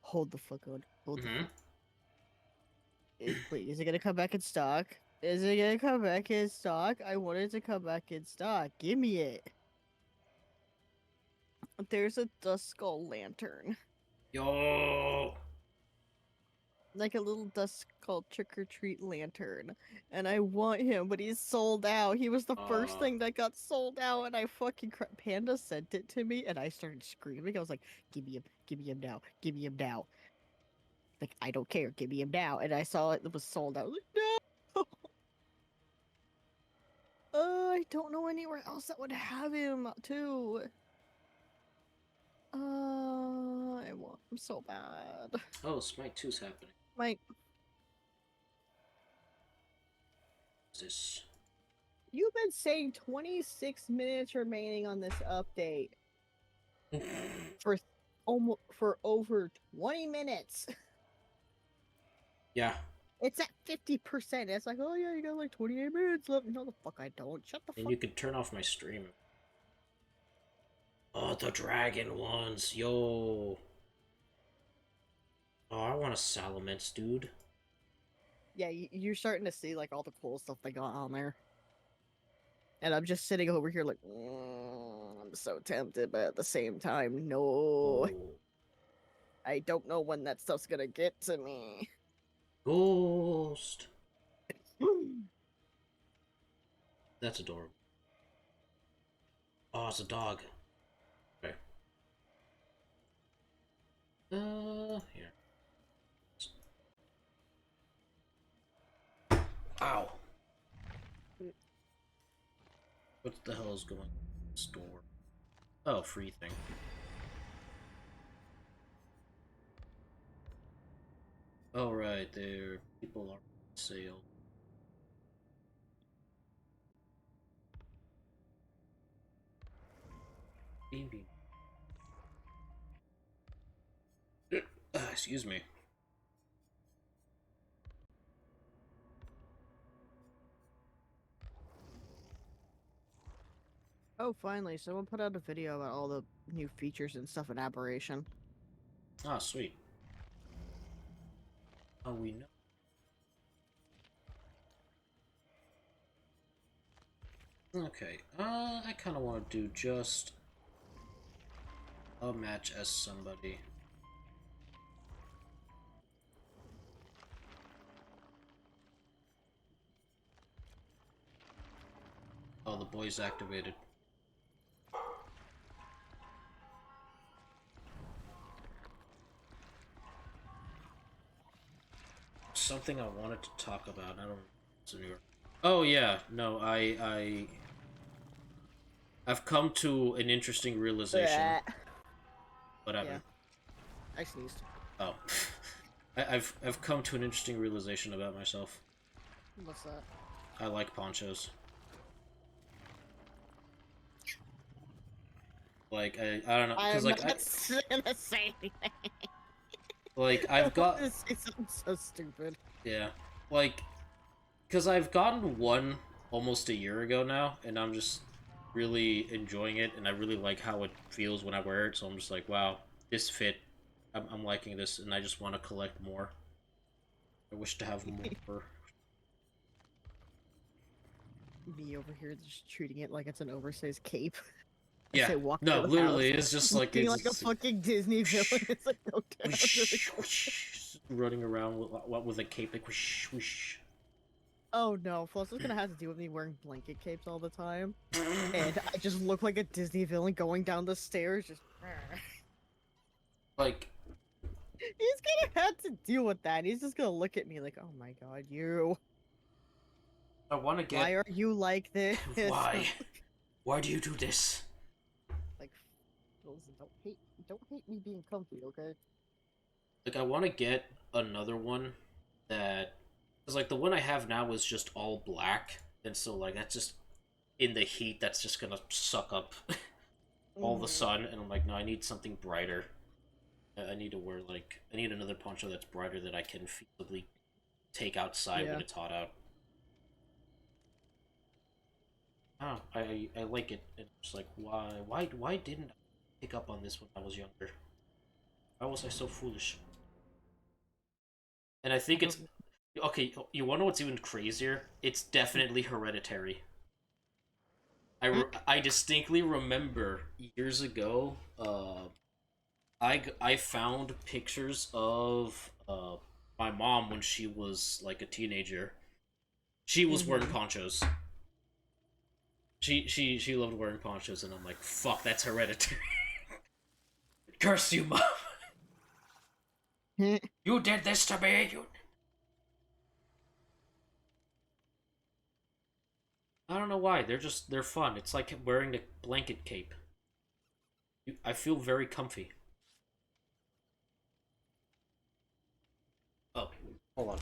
hold the fuck on. Hold the fuck. Wait, is it gonna come back in stock? Is it gonna come back in stock? I want it to come back in stock. Give me it. There's a Dust Skull lantern. Yo! Like a little Dust Skull trick-or-treat lantern. And I want him, but he's sold out. He was the first thing that got sold out, and I fucking Panda sent it to me, and I started screaming. I was like, give me him now. Give me him now. Like, I don't care. Give me him now. And I saw it was sold out. I was like, no! I don't know anywhere else that would have him, too. I want him so bad. Oh, Smite 2's happening. Mike. What's this? You've been saying 26 minutes remaining on this update. for over 20 minutes. Yeah. It's at 50%. It's like, oh yeah, you got like 28 minutes left. No, the fuck I don't. Shut the And fuck. you could turn off my stream. Oh, the dragon ones, yo. Oh, I want a Salamence, dude. Yeah, you're starting to see like all the cool stuff they got on there. And I'm just sitting over here like, I'm so tempted, but at the same time, no. Oh. I don't know when that stuff's gonna get to me. Ghost. That's adorable. Oh, it's a dog. Okay. Here. Ow. What the hell is going on in the store? Oh, free thing. Oh, right, there. People are on sale. Beam beam. Excuse me. Oh, finally, someone put out a video about all the new features and stuff in Aberration. Ah, sweet. Oh, we know. Okay, I kind of want to do just a match as somebody. Oh, the boy's activated. Something I wanted to talk about. I don't. It's in New York. Oh yeah, no, I've come to an interesting realization. What happened? Yeah, I sneezed. Oh, I've come to an interesting realization about myself. What's that? I like ponchos. Like I don't know, because like I'm not gonna say anything. like I've got to say something so stupid. yeah, like because I've gotten one almost a year ago now, and I'm just really enjoying it, and I really like how it feels when I wear it. So I'm just like, wow, this fit. I'm liking this, and I just want to collect more. I wish to have more. Me over here just treating it like it's an oversized cape. Yeah, I say walk no, through the literally, house, it's just like looking it's like a fucking Disney villain. It's like no down. running around with a cape like whoosh whoosh. Oh no, Floss is gonna have to deal with me wearing blanket capes all the time. And I just look like a Disney villain going down the stairs, just like he's gonna have to deal with that. He's just gonna look at me like, oh my god, you. I want to get. Why are you like this? Why? Why do you do this? Like, listen, don't hate me being comfy, okay? Like I want to get another one that, because like the one I have now is just all black, and so like that's just in the heat. That's just gonna suck up all the sun, and I'm like, no, I need something brighter. I need to wear like I need another poncho that's brighter that I can feasibly take outside when it's hot out. Oh, I like it. It's just like why didn't I pick up on this when I was younger? Why was I so foolish? And I think it's okay. You want to know what's even crazier? It's definitely Hereditary. I distinctly remember years ago. I found pictures of my mom when she was like a teenager. She was wearing ponchos. She loved wearing ponchos, and I'm like, fuck, that's Hereditary. Curse you, mom. You did this to me. You. I don't know why. They're fun. It's like wearing a blanket cape. I feel very comfy. Oh, hold on.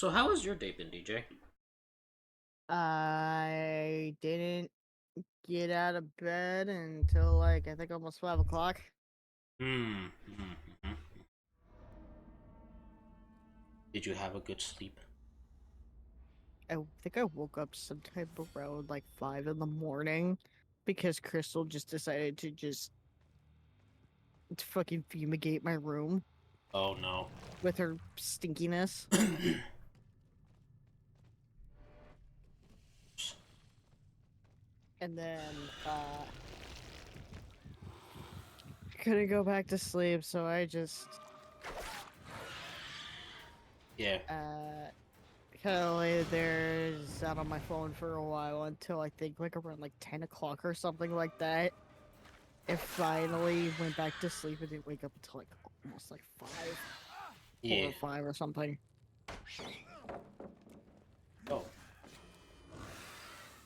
So how has your day been, DJ? I didn't get out of bed until like I think almost 5 o'clock. Hmm. Mhm. Did you have a good sleep? I think I woke up sometime around like 5 in the morning because Crystal just decided to just fucking fumigate my room Oh no. with her stinkiness. And then couldn't go back to sleep, so I just Yeah. kind of lay there, sat on my phone for a while until I think like around like 10 o'clock or something like that. And finally went back to sleep and didn't wake up until like almost like 4 Yeah. or 5 or something. Oh.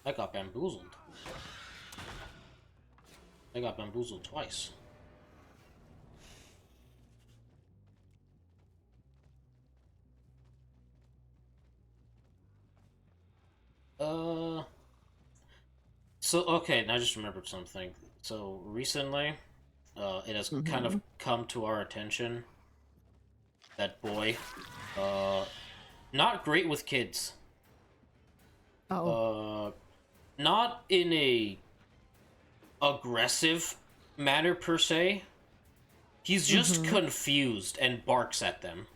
I got bamboozled. I got bamboozled twice. So, okay, now I just remembered something. So, recently, it has kind of come to our attention that boy, not great with kids. Oh. Not in a aggressive manner per se. He's just confused and barks at them.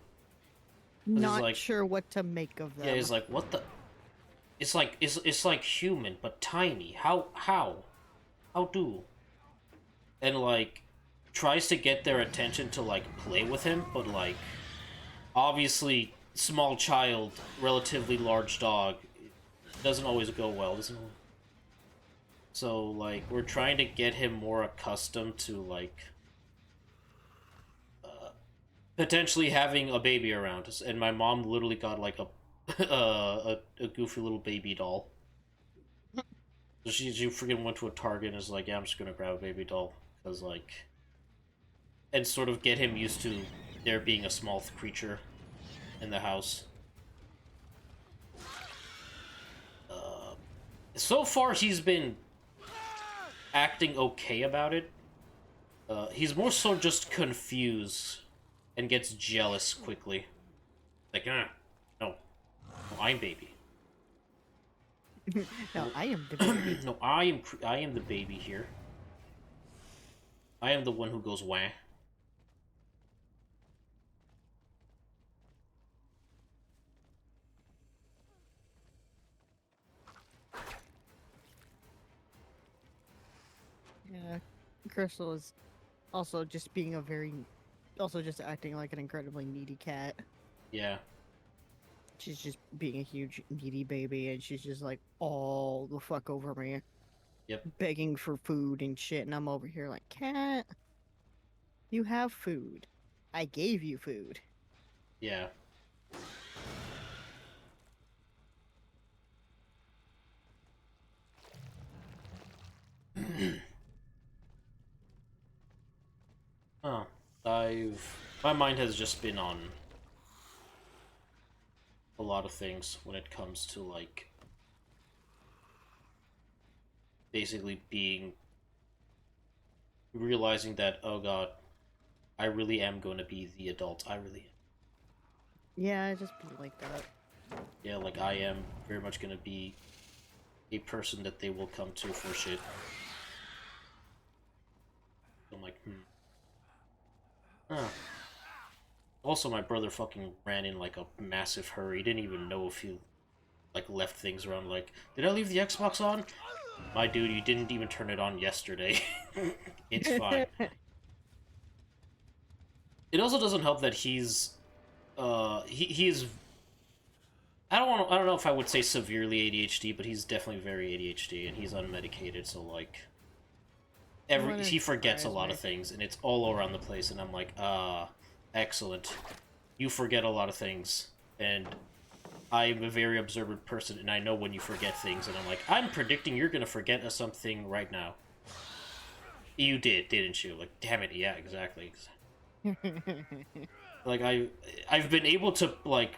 Not like, sure what to make of them. Yeah, he's like, what the? It's like human but tiny. How do? And like tries to get their attention to like play with him, but like obviously small child, relatively large dog, it doesn't always go well, doesn't it? So like we're trying to get him more accustomed to like potentially having a baby around us, and my mom literally got like a a goofy little baby doll. So she freaking went to a Target and is like, yeah, I'm just gonna grab a baby doll because like, and sort of get him used to there being a small creature in the house. So far he's been acting okay about it. He's more so just confused and gets jealous quickly. Like, no, no, I'm baby. No, I am the baby. No, I am the baby here. I am the one who goes wah. Yeah, Crystal is also just being a very, also just acting like an incredibly needy cat. Yeah. She's just being a huge needy baby, and she's just like all the fuck over me. Yep. Begging for food and shit, and I'm over here like, cat, you have food. I gave you food. Yeah. Oh, my mind has just been on a lot of things when it comes to like basically realizing that, oh god, I really am going to be the adult. I really am. Yeah, I just be like that. Yeah, like I am very much going to be a person that they will come to for shit. I'm like, Huh. Also, my brother fucking ran in like a massive hurry. He didn't even know if he like left things around. Like, did I leave the Xbox on? My dude, you didn't even turn it on yesterday. It's fine. It also doesn't help that he's he's I don't know if I would say severely ADHD, but he's definitely very ADHD and he's unmedicated, so like he forgets a lot of things and it's all around the place, and I'm like, excellent. You forget a lot of things, and I'm a very observant person, and I know when you forget things, and I'm like, I'm predicting you're gonna forget something right now. You did, didn't you? Like, damn it, yeah, exactly. Like, I've been able to, like,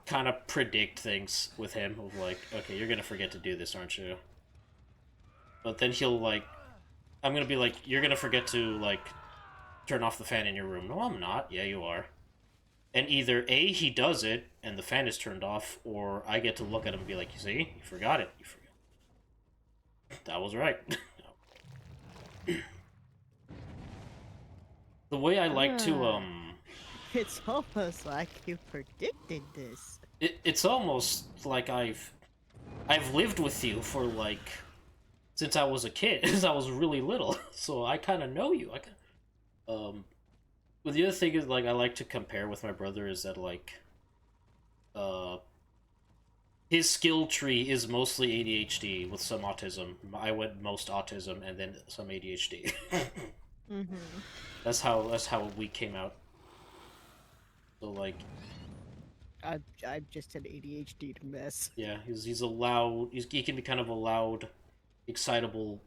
kind of predict things with him of like, okay, you're gonna forget to do this, aren't you? But then he'll like, I'm gonna be like, you're gonna forget to like turn off the fan in your room. No, I'm not. Yeah, you are. And either A, he does it and the fan is turned off, or I get to look at him and be like, you see, you forgot it. You forgot. That was right. The way I like to It's almost like you predicted this. it's almost like I've lived with you for like since I was a kid, since I was really little. So I kind of know you. But the other thing is like I like to compare with my brother is that like uh his skill tree is mostly ADHD with some autism. I went most autism and then some ADHD. Mm-hmm. That's how we came out. So like I'm just an ADHD mess. yeah, he's a loud. He can be kind of a loud, excitable,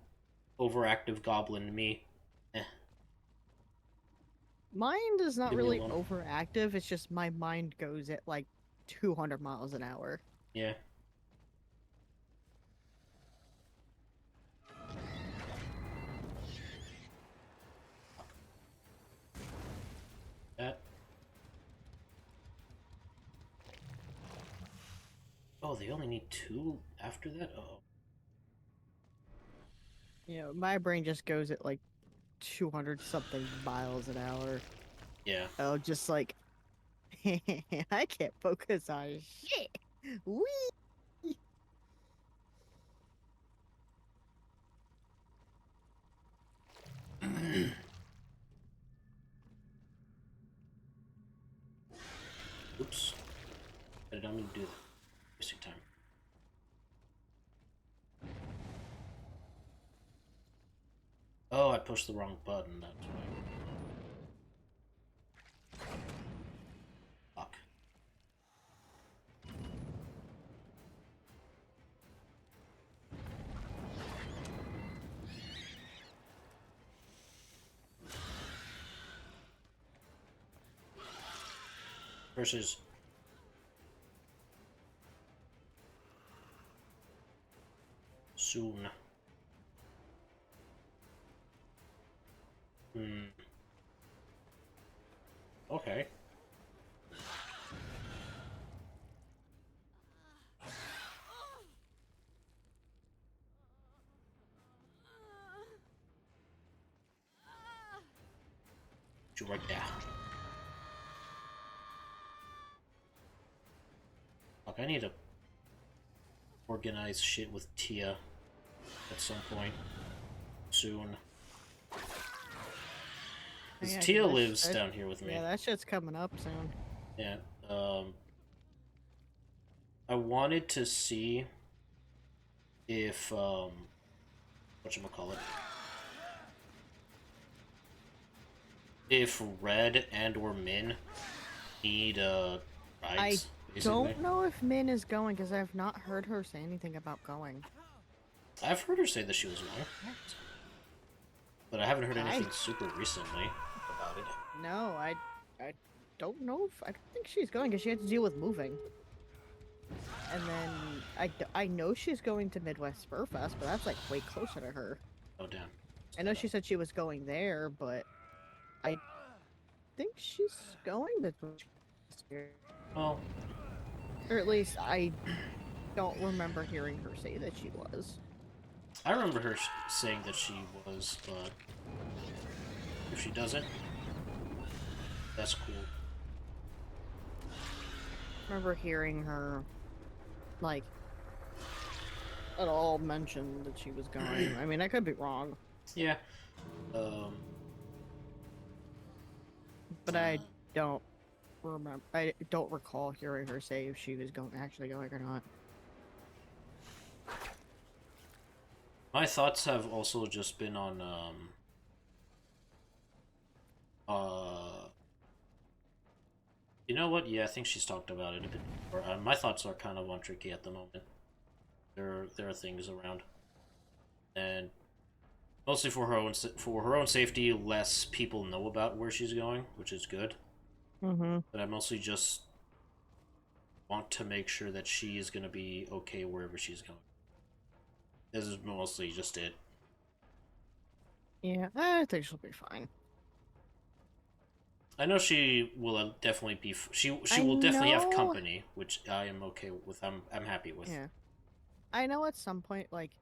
overactive goblin to me. Eh, Mind is not leave me really alone. overactive. It's just my mind goes at like 200 miles an hour. Yeah. That. Oh, they only need 2 after that? Oh. You know, my brain just goes at like 200 something miles an hour. Yeah. Oh, just like I can't focus on shit. Wee. Oops. I did not mean to do that. Wasting time. Oh, I pushed the wrong button, that's why. Fuck. Versus soon. Okay. You right there. Fuck, I need to organize shit with Tia at some point. Soon. Because Yeah, Tia that lives shit- down here with me. Yeah, that shit's coming up soon. Yeah. I wanted to see if whatchamacallit. If Red and or Min need rides. Don't know if Min is going because I've not heard her say anything about going. I've heard her say that she was going. But I haven't heard anything super recently about it. No, I don't know if I don't think she's going because she had to deal with moving. And then I know she's going to Midwest Spurfest, but that's like way closer to her. Oh damn. I know she said she was going there, but I think she's going to this year. Well, or at least I don't remember hearing her say that she was. I remember her saying that she was, but if she doesn't, that's cool. I remember hearing her, like, at all mention that she was going. I mean, I could be wrong. Yeah. But I don't remember. I don't recall hearing her say if she was actually going or not. My thoughts have also just been on, you know what? Yeah, I think she's talked about it a bit before. My thoughts are kind of on Tricky at the moment. There are things around, and mostly for her own safety. Less people know about where she's going, which is good. Mm-hmm. But I mostly just want to make sure that she is going to be okay wherever she's going. This is mostly just it. Yeah, I think she'll be fine. I know she will definitely be. She I will definitely have know. company, which I am okay with. I'm happy with. Yeah, I know at some point, like,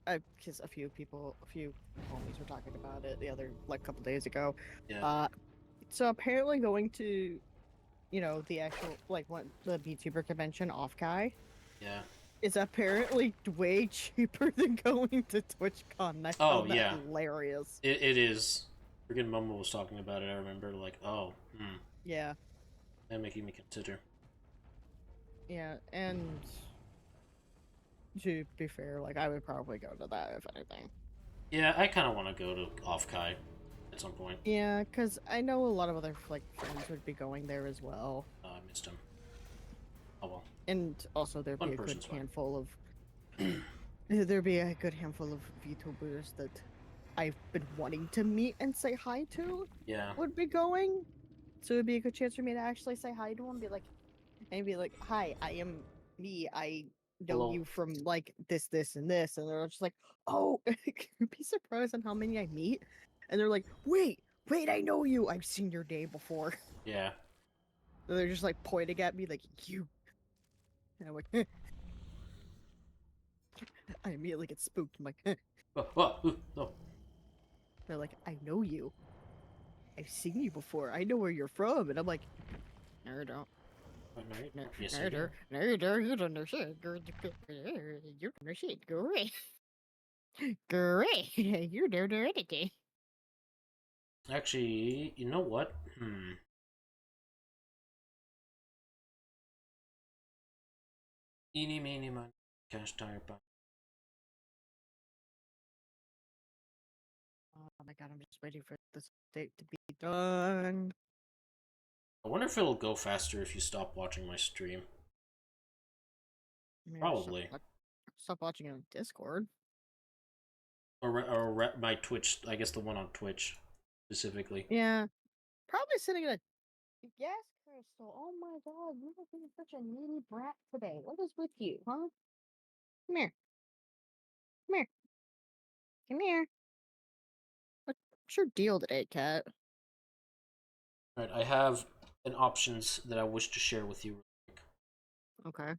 because a few homies were talking about it the other like couple days ago. Yeah. So apparently going to, the actual like the VTuber convention off guy. Yeah. Is apparently way cheaper than going to TwitchCon. I found that hilarious. It is. Freaking Momo was talking about it. I remember, like, oh, Yeah. That making me consider. Yeah, and to be fair, like I would probably go to that if anything. Yeah, I kind of want to go to Off Kai at some point. Yeah, because I know a lot of other like friends would be going there as well. I missed him. Oh well. And also there'd be a good handful of there'd be a good handful of VTubers that I've been wanting to meet and say hi to. Yeah. Would be going. So it'd be a good chance for me to actually say hi to them, be like, hi, I am me. I know you from like this, and this, and they're just like, oh, you'd be surprised on how many I meet, and they're like, wait, I know you. I've seen your name before. Yeah. And they're just like pointing at me like you. And I'm like, I immediately get spooked. I'm like, no. They're like, I know you. I've seen you before. I know where you're from, and I'm like, no, I don't. Yes, you do. No, you don't. You don't know shit. You don't know shit. Go away. Go away. You don't know anything. Actually, you know what? Eeny, meeny, miny, cash tire bomb. Oh my god, I'm just waiting for this date to be done. I wonder if it'll go faster if you stop watching my stream. Probably. Stop watching it on Discord. Or my Twitch, I guess the one on Twitch, specifically. Yeah. Probably sitting in a... Yes, Crystal. Oh my god, you are being such a needy brat today. What is with you, huh? Come here. Come here. Come here. What's your deal today, cat? Alright, I have an options that I wish to share with you. Okay.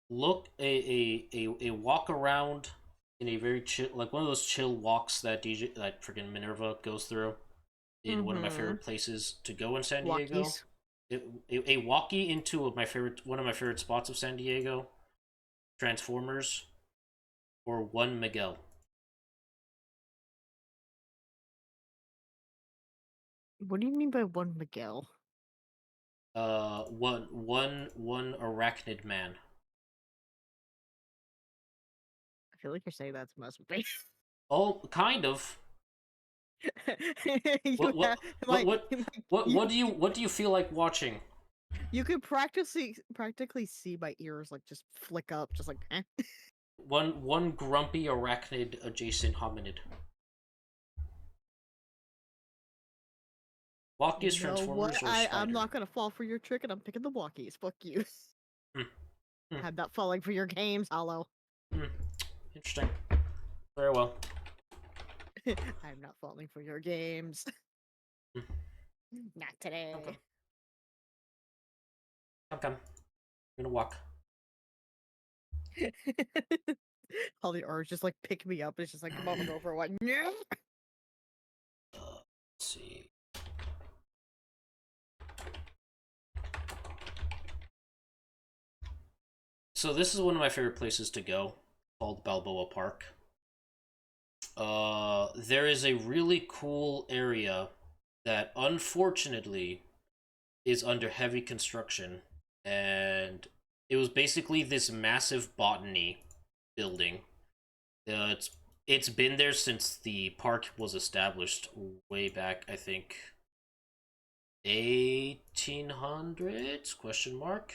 Look a walk around in a very chill, like one of those chill walks that freaking Minerva goes through in one of my favorite places to go in San Diego. A walkie into one of my favorite spots of San Diego, Transformers, or one Miguel. What do you mean by one Miguel? One arachnid man. I feel like you're saying that to mess with me. Oh, kind of. What do you feel like watching? You could practically see my ears like just flick up, just like eh. One grumpy arachnid adjacent hominid. Walkies, Transformers, or Spider? I'm not gonna fall for your trick, and I'm picking the walkies. Fuck you. I'm not falling for your games, Hollow. Interesting. Very well. I'm not falling for your games. Not today. Okay. I'm gonna walk. All the R's just like pick me up. It's just like, come on, go for a walk. No. Let's see. So this is one of my favorite places to go, called Balboa Park. There is a really cool area that unfortunately is under heavy construction, and it was basically this massive botany building. It's been there since the park was established way back, I think, 1800s? Question mark.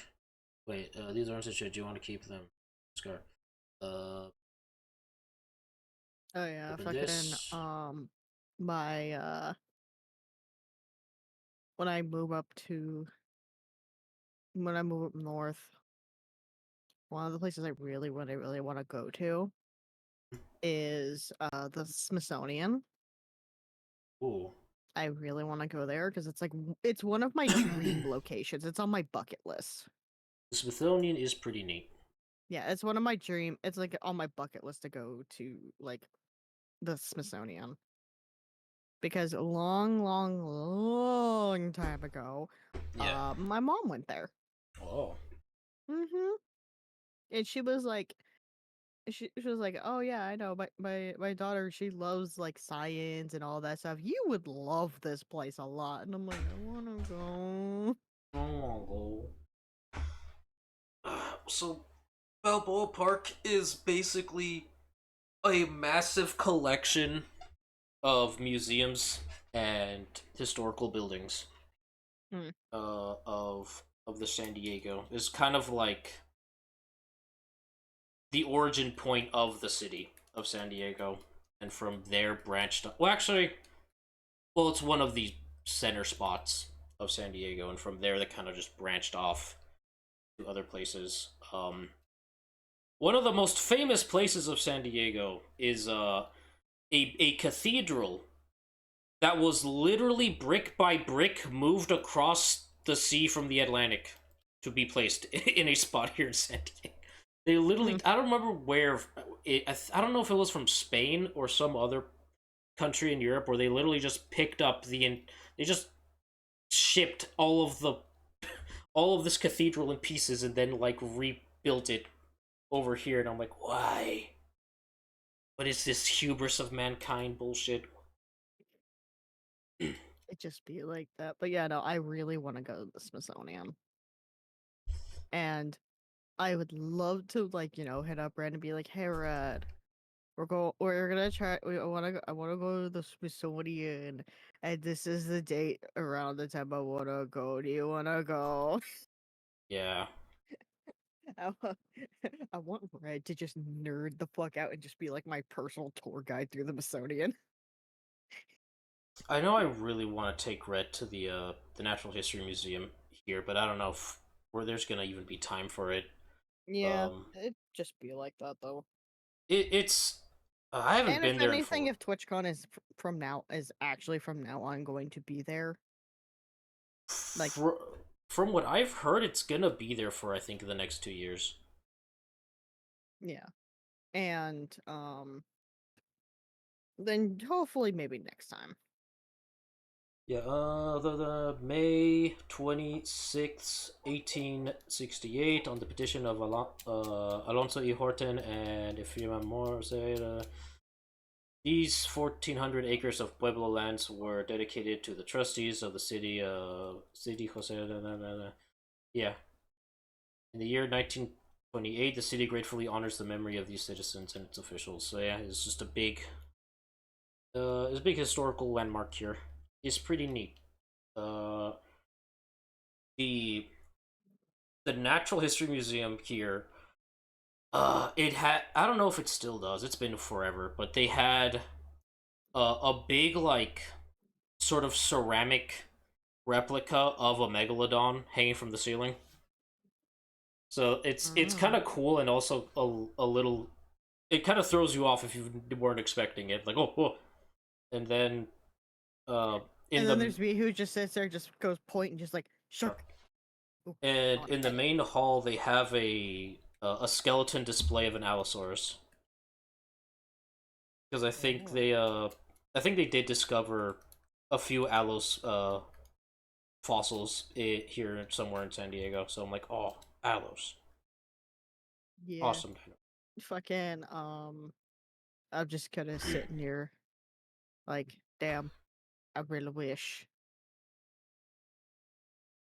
Wait, these aren't such. Do you want to keep them? Scar. Oh yeah, this. fucking my when I move up to when I move up north, one of the places I really want to go to is the Smithsonian. Ooh. I really want to go there because it's like it's one of my dream locations. It's on my bucket list. The Smithsonian is pretty neat. Yeah, it's one of my dream. It's like on my bucket list to go to like the Smithsonian because a long time ago, Yeah. my mom went there. Oh. Mm-hmm. And she was like, she was like, oh yeah, I know. My daughter, she loves like science and all that stuff. You would love this place a lot. And I'm like, I want to go. Oh. So, Balboa Park is basically a massive collection of museums and historical buildings Hmm. of the San Diego. It's kind of like the origin point of the city of San Diego, and from there branched. Well, actually, well, it's one of the center spots of San Diego, and from there they kind of just branched off to other places. One of the most famous places of San Diego is a cathedral that was literally brick by brick moved across the sea from the Atlantic to be placed in a spot here in San Diego. They literally, I don't remember where I don't know if it was from Spain or some other country in Europe where they literally just picked up they just shipped all of this cathedral in pieces and then like rebuilt it over here, and I'm like, why? What is this hubris of mankind bullshit? It just be like that. But yeah, no, I really want to go to the Smithsonian. And I would love to like, hit up Brand and be like, hey Red, we're gonna try I wanna go to the Smithsonian and this is the date around the time I wanna go. Do you wanna go? Yeah. I want, I want Red to just nerd the fuck out and just be like my personal tour guide through the Smithsonian. I know I really want to take Red to the Natural History Museum here, but I don't know if where there's gonna even be time for it. Yeah, Um, it'd just be like that though. it's I haven't And if been there in anything, for if TwitchCon is actually from now on going to be there, like fr- from what I've heard, it's gonna be there for I think the next 2 years. yeah, and then hopefully maybe next time. Yeah, the May 26th, 1868, on the petition of Alonso y Horton and Ephraim Morse, these 1,400 acres of Pueblo lands were dedicated to the trustees of the city Jose. Yeah. In the year 1928, the city gratefully honors the memory of these citizens and its officials. So yeah, it's just it's a big historical landmark here. It's pretty neat. Uh, the the Natural History Museum here, it had, I don't know if it still does. It's been forever, but they had a big like sort of ceramic replica of a megalodon hanging from the ceiling. So it's kind Mm. of cool and also a little. It kind of throws you off if you weren't expecting it. Like oh, and then uh in And then the there's me who just sits there, just goes point and just like shark. Ooh, and on in the head. main hall they have a skeleton display of an Allosaurus, because Oh. I think they did discover a few Allos fossils here somewhere in San Diego. So I'm like, oh, Allos, Yeah. awesome. Fucking I'm just kind of sitting here like, damn, I really wish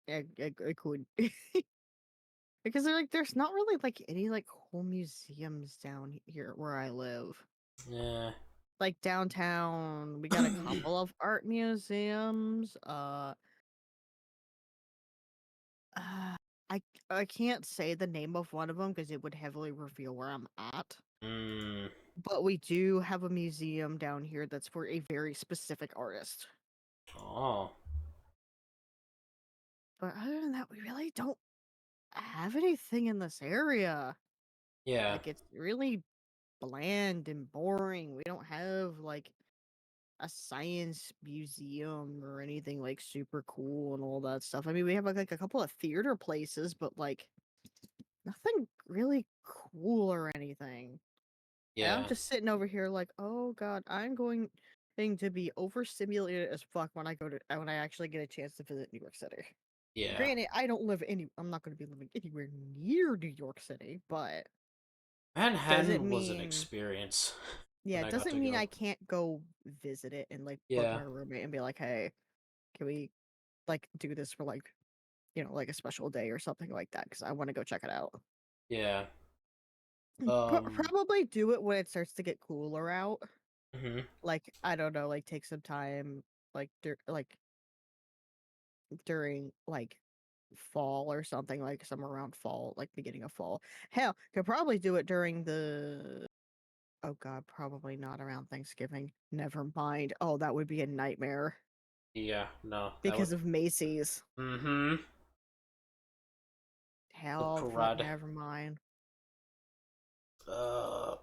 I could. Because there's not really like any like whole museums down here where I live. Yeah. Like downtown, we got a couple of art museums. Uh I I can't say the name of one of them because it would heavily reveal where I'm at. Mm, But we do have a museum down here that's for a very specific artist. oh. But other than that, we really don't. have anything in this area. Yeah. Like, it's really bland and boring. We don't have, like, a science museum or anything, like, super cool and all that stuff. I mean, we have, like a couple of theater places, but, like, nothing really cool or anything. And I'm Yeah. just sitting over here like, oh god, I'm going to be overstimulated as fuck when when I actually get a chance to visit New York City. Yeah. Granted, I'm not going to be living anywhere near New York City, but doesn't Manhattan was an mean experience yeah, when it I got doesn't to mean I go. can't go visit it and like bug Yeah. my roommate and be like, hey, can we like do this for like like a special day or something like that because I want to go check it out. Yeah. Um. Probably do it when it starts to get cooler out. Mhm. Like I don't know, like take some time, like during like fall or something, like somewhere around fall, like beginning of fall. Hell, could probably do it during the oh god, probably not around Thanksgiving. Never mind. Oh, that would be a nightmare Yeah. No, that would. because of Macy's. Mhm. The Hell, fuck, parade. never mind. Uh,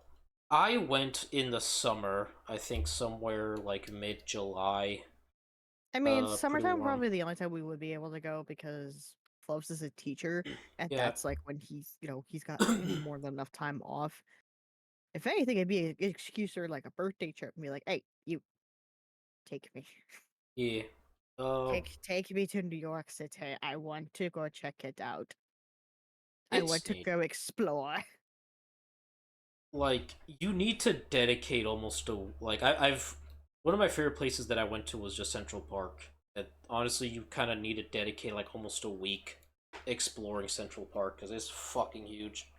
I went in the summer. I think somewhere like mid-July. I mean, Pretty summertime warm. probably the only time we would be able to go because Flows is a teacher, and Yeah. that's like when he's got more than enough time off. If anything, it'd be an excuse for like a birthday trip and be like, "Hey, you take me, Yeah. Uh, take me to New York City. I want to go check it out. I want it's to neat. go explore." Like you need to dedicate almost a like I've one of my favorite places that I went to was just Central Park. That honestly, you kind of need to dedicate like almost a week exploring Central Park because it's fucking huge.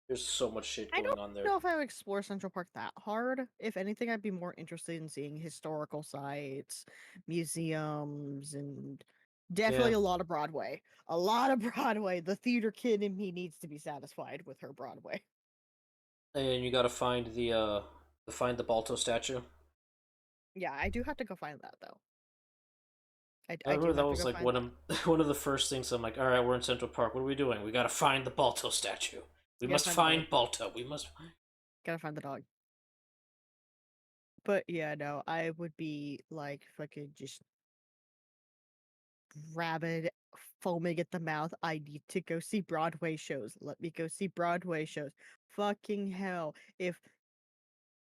There's so much shit I going don't on there. know if I would explore Central Park that hard. If anything, I'd be more interested in seeing historical sites, museums, and definitely Yeah, a lot of Broadway. A lot of Broadway. The theater kid in me needs to be satisfied with her Broadway. and you gotta find the Balto statue. Yeah, I do have to go find that though. I I do remember that have to was go like find one that. of one of the first things. I'm like, all right, we're in Central Park. What are we doing? We gotta find the Balto statue. We Gotta must find the dog. find Balto. We must. Gotta find the dog. But yeah, no, I would be like fucking just rabid, foaming at the mouth. I need to go see Broadway shows. Let me go see Broadway shows. Fucking hell. If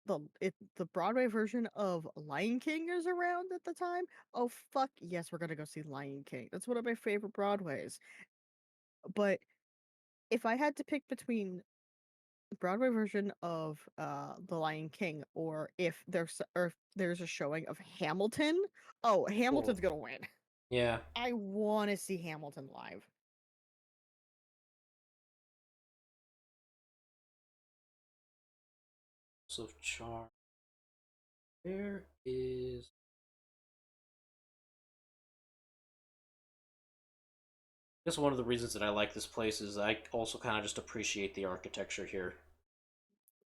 the Broadway version of Lion King is around at the time, oh fuck yes, we're gonna go see Lion King. That's one of my favorite Broadways. But if I had to pick between the Broadway version of The Lion King or if there's a showing of Hamilton, oh Oh, Hamilton's gonna win. yeah. I wanna see Hamilton live. So Char. Where is? I guess one of the reasons that I like this place is I also kind of just appreciate the architecture here.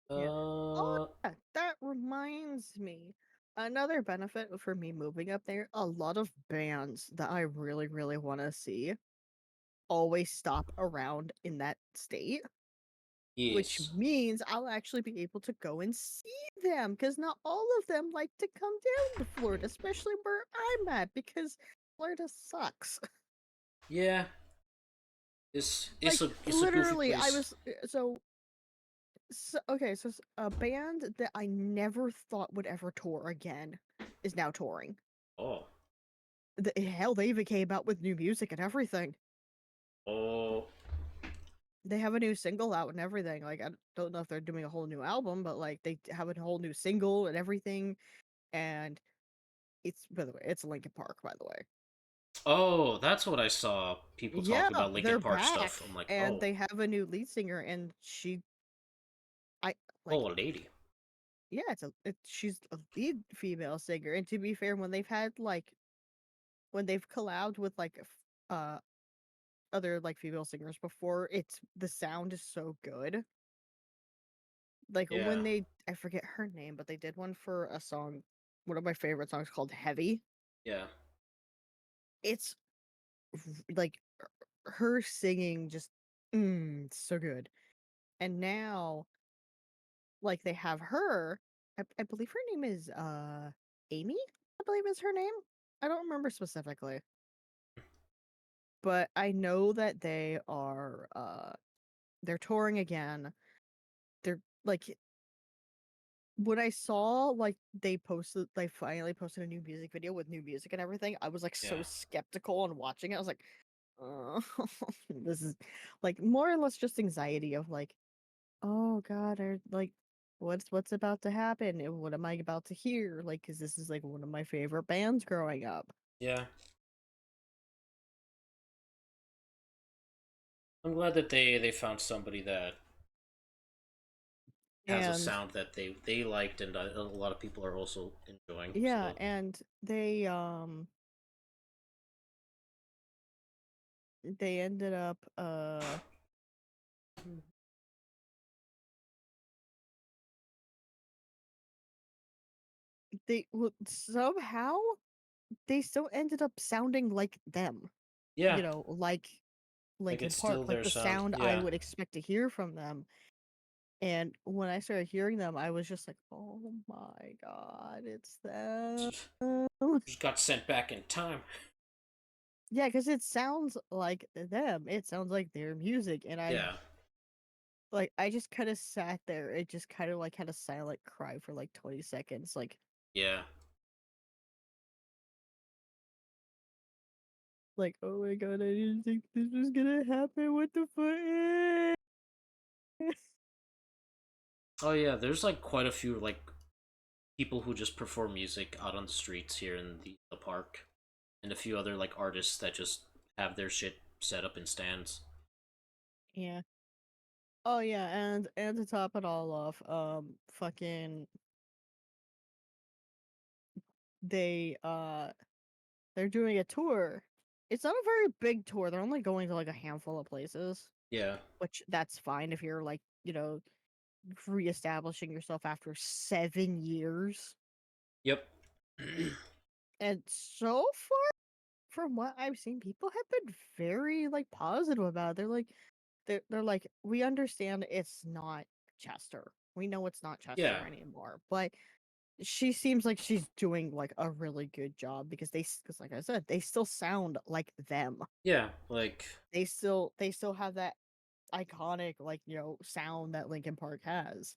Yeah. Oh, Uh, yeah, that reminds me. Another benefit for me moving up there, a lot of bands that I really, really want to see always stop around in that state, which yes. means I'll actually be able to go and see them because not all of them like to come down to Florida, especially where I'm at because Florida sucks. Yeah, it's Like it's a goofy literally, I place. was okay. A band that I never thought would ever tour again is now touring. Oh, Hell, they even came out with new music and everything. oh, They have a new single out and everything. Like, I don't know if they're doing a whole new album, but like they have a whole new single and everything. And by the way, it's Linkin Park, by the way. oh. That's what I saw people Yeah, talking about Linkin they're Park back stuff. I'm like, and oh, they have a new lead singer, and I like, oh, a lady. yeah, she's a lead female singer. And to be fair, when they've collabed with uh other like female singers before, the sound is so good. Like Yeah, when I forget her name, but they did one for a song, one of my favorite songs called Heavy. yeah, It's like her singing just So good. And now, like, they have her. I believe her name is Amy. I believe is her name. I don't remember specifically, but I know that they're touring again. They're like when I saw like they finally posted a new music video with new music and everything, I was like so Yeah. skeptical on watching it. I was like, oh, this is like more or less just anxiety of like, oh god, or like what's about to happen? And what am I about to hear? Like, cause this is like one of my favorite bands growing up. Yeah. I'm glad that they found somebody that has a And sound that they liked and a lot of people are also enjoying. yeah, So and they ended up somehow they still ended up sounding like them. yeah, You know, like like Linkin it's Park, still like their the sound. sound I Yeah, would expect to hear from them. And when I started hearing them, I was just like, "Oh my god, it's them!" just got sent back in time. Yeah, because it sounds like them. It sounds like their music, and Yeah, I just kind of sat there. It just kind of like had a silent cry for like 20 seconds, yeah. like, "Oh my god, I didn't think this was gonna happen. What the fuck?" Oh yeah, there's like quite a few like people who just perform music out on the streets here in the park, and a few other like artists that just have their shit set up in stands. Yeah. Oh yeah, and to top it all off, fucking they they're doing a tour. It's not a very big tour. They're only going to like a handful of places, Yeah. which that's fine if you're like, reestablishing yourself after 7 years. Yep. And so far, from what I've seen, people have been very like positive about it. They're like, we understand it's not Chester. We know it's not Yeah. Chester anymore, but she seems like she's doing like a really good job because like I said, they still sound like them. Yeah. Like They still have that iconic like sound that Linkin Park has.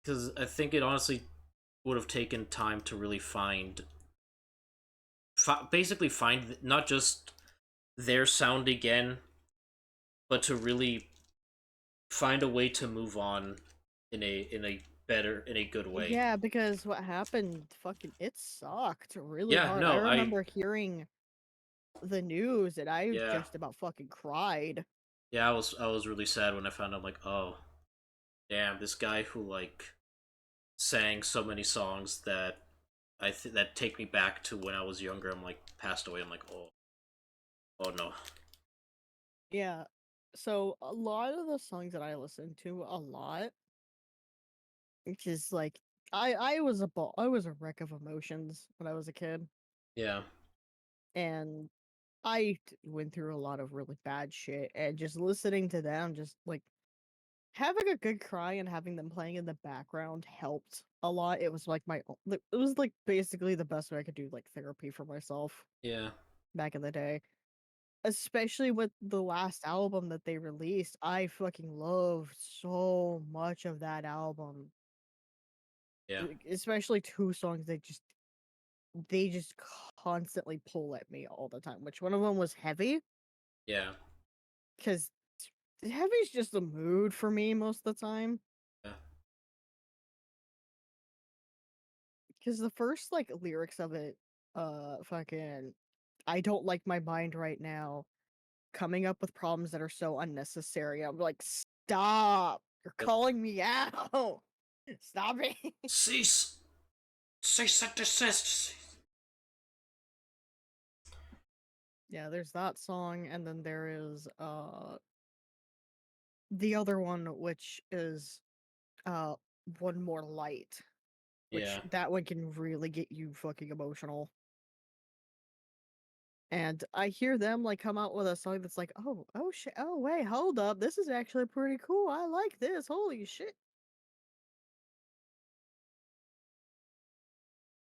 because I think it honestly would have taken time to really basically find not just their sound again, but to really find a way to move on in a good way. Yeah, because what happened, fucking, it sucked really Yeah, hard. I no, remember hearing the news and I yeah. just about fucking cried. Yeah, I was really sad when I found out like, oh, damn, this guy who like sang so many songs that that take me back to when I was younger, I'm like passed away. I'm like, oh no. Yeah. So a lot of the songs that I listened to a lot, which is like I was a wreck of emotions when I was a kid, Yeah. and went through a lot of really bad shit, and just listening to them, just like having a good cry and having them playing in the background helped a lot. It was like it was like basically the best way I could do like therapy for myself Yeah. back in the day. Especially with the last album that they released, I fucking loved so much of that album. Yeah. Especially two songs they just constantly pull at me all the time. Which one of them was Heavy? Yeah. Because Heavy's just a mood for me most of the time. Yeah. Because the first like lyrics of it, fucking, I don't like my mind right now. Coming up with problems that are so unnecessary. I'm like, stop! You're Yep. calling me out. Stop it. Cease. Cease and desist. Yeah, there's that song, and then there is the other one, which is uh One More Light, which Yeah. that one can really get you fucking emotional. And I hear them like come out with a song that's like, oh shit, oh wait, hold up, this is actually pretty cool. I like this. Holy shit.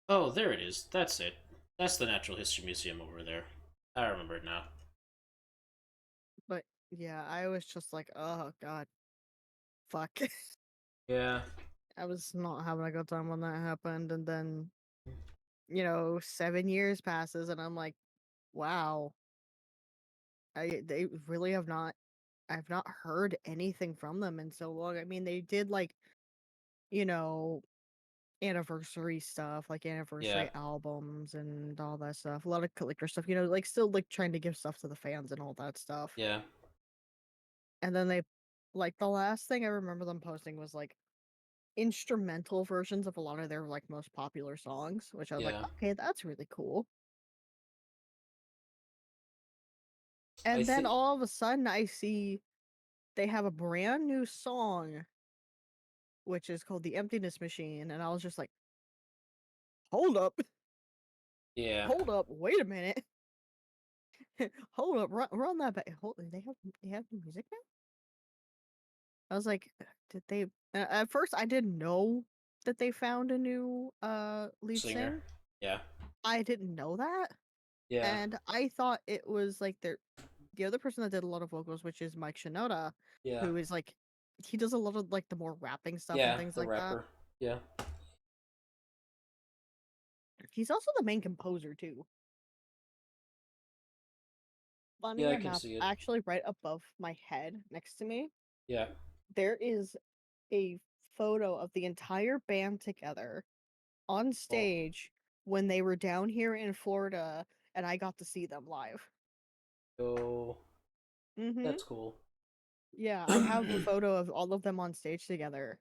Oh, there it is. That's it. That's the Natural History Museum over there. I remember it now. But yeah, I was just like, oh god, fuck. Yeah. I was not having a good time when that happened, and then 7 years passes, and I'm like, wow, they really have not. I've not heard anything from them in so long. I mean, they did like you know anniversary stuff, like Yeah. anniversary albums and all that stuff. A lot of collector stuff, like still like trying to give stuff to the fans and all that stuff. Yeah. And then they, like, the last thing I remember them posting was like instrumental versions of a lot of their like most popular songs, which I was like, Yeah. okay, that's really cool. I And then think. all of a sudden I see they have a brand new song which is called The Emptiness Machine, and I was just like, hold up, Yeah. hold up, wait a minute. Hold up, run that back. They have new music now? I was like, did they at first I didn't know that they found a new lead Singer. singer. Yeah. I didn't know that. Yeah. And I thought it was like the other person that did a lot of vocals, which is Mike Shinoda, Yeah. who is like he does a lot of like the more rapping stuff and Yeah. things The like that. rapper. Yeah. He's also the main composer too. Yeah, Funny I can enough, see it. actually right above my head next to me, Yeah. there is a photo of the entire band together on Oh. stage when they were down here in Florida and I got to see them live. Oh. Mhm. That's cool. Yeah, I have a photo of all of them on stage together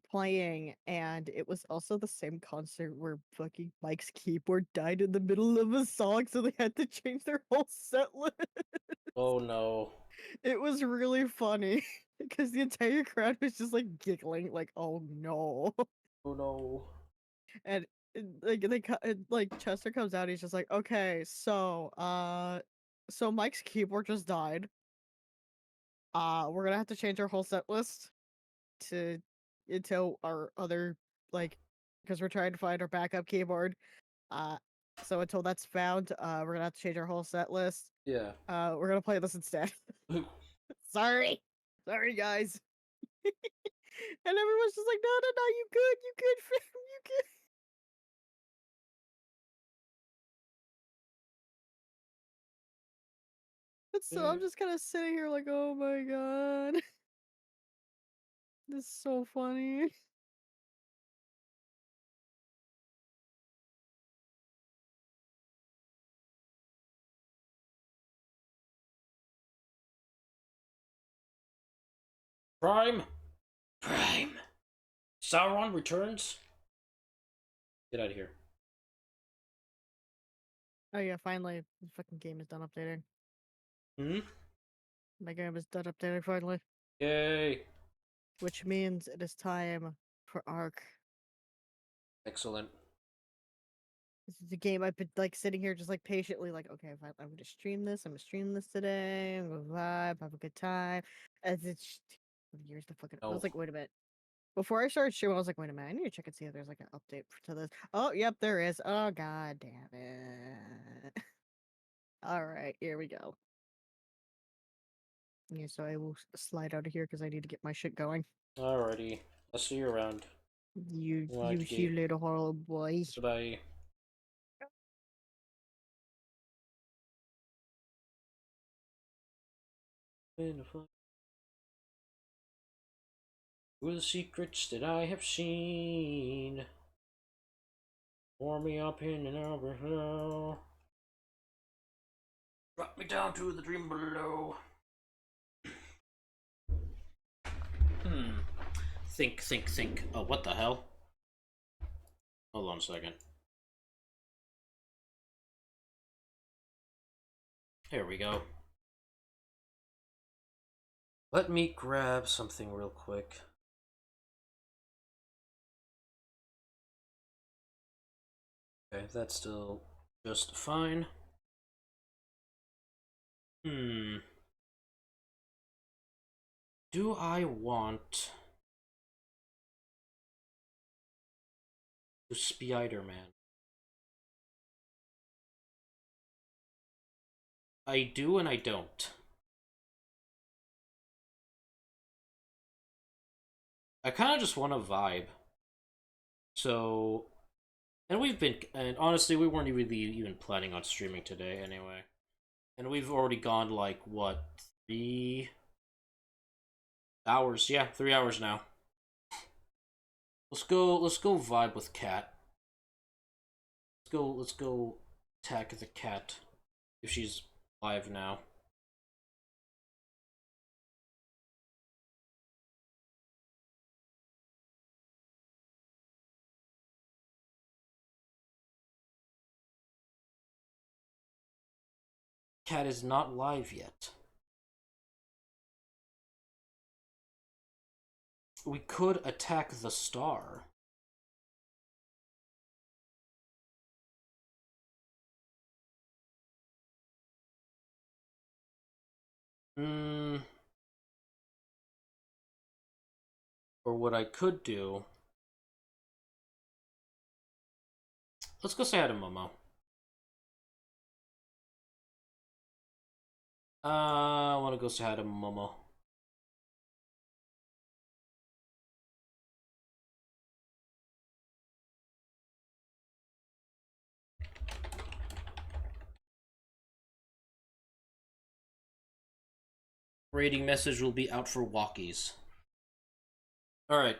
playing, and it was also the same concert where fucking Mike's keyboard died in the middle of a song, so they had to change their whole set list. Oh no. It was really funny because the entire crowd was just like giggling, like, "Oh no!" Oh no. And like Chester comes out, he's just like, "Okay, so Mike's keyboard just died. We're gonna have to change our whole set list to until our other like because we're trying to find our backup keyboard. Uh, so until that's found, we're gonna have to change our whole set list. Yeah. We're gonna play this instead. Sorry, sorry guys." And everyone's just like, "No, no, no, you good, fam, you good." And so I'm just kind of sitting here like, "Oh my god, this is so funny." Prime. Prime. Sauron returns. Get out of here. Oh yeah, finally, the fucking game is done updating. Hmm. My game is done updating finally, Yay. which means it is time for Arc. Excellent. This is a game I've been like sitting here just like patiently like, okay, if I'm gonna stream this, I'm gonna stream this today, I'm gonna vibe, have a good time. As it's years to fucking I No. was like, wait a minute. Before I started streaming, I was like, wait a minute, I need to check and see if there's like an update to this. Oh, yep, there is. Oh god damn it. Alright, here we go. Yeah, so I will slide out of here because I need to get my shit going. Alrighty. I'll see you around. You little horrible boy. Bye. Who are the secrets that I have seen? Pour me up in an hour below. Drop me down to the dream below. Hmm. Think. Oh, what the hell? Hold on a second. Here we go. Let me grab something real quick. Okay, that's still just fine. Hmm. Do I want to Spider-Man? I do and I don't. I kind of just want to vibe. So, and honestly, we weren't really even planning on streaming today anyway. And we've already gone like, what, 3 hours? Yeah, 3 hours now. Let's go vibe with Cat. Let's go attack the cat. If she's live now. Cat is not live yet. We could attack the star. Hmm. Or what I could do. Let's go say hi to Momo. I want to go say hi to Momo. Rating message will be out for walkies. Alright.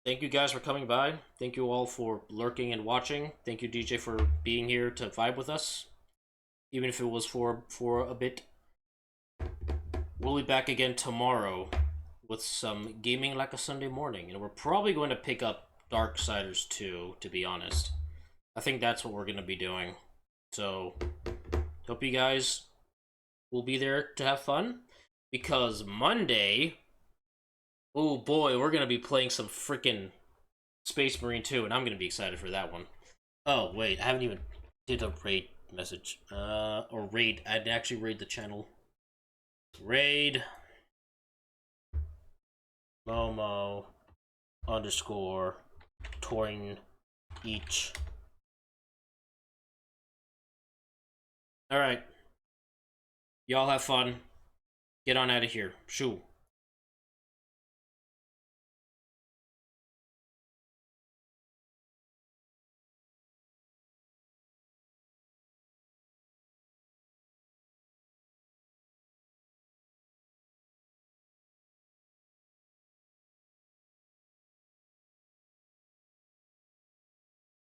Thank you guys for coming by. Thank you all for lurking and watching. Thank you, DJ, for being here to vibe with us. Even if it was for a bit. We'll be back again tomorrow with some gaming like a Sunday morning. And we're probably going to pick up Darksiders 2, to be honest. I think that's what we're going to be doing. So, hope you guys will be there to have fun. Because Monday, oh boy, we're going to be playing some freaking Space Marine 2, and I'm going to be excited for that one. Oh, wait, I haven't even did a raid message. Or raid. I'd actually raid the channel. Raid Momo _ Torin each. Alright. Y'all have fun. Get on out of here. Shoo.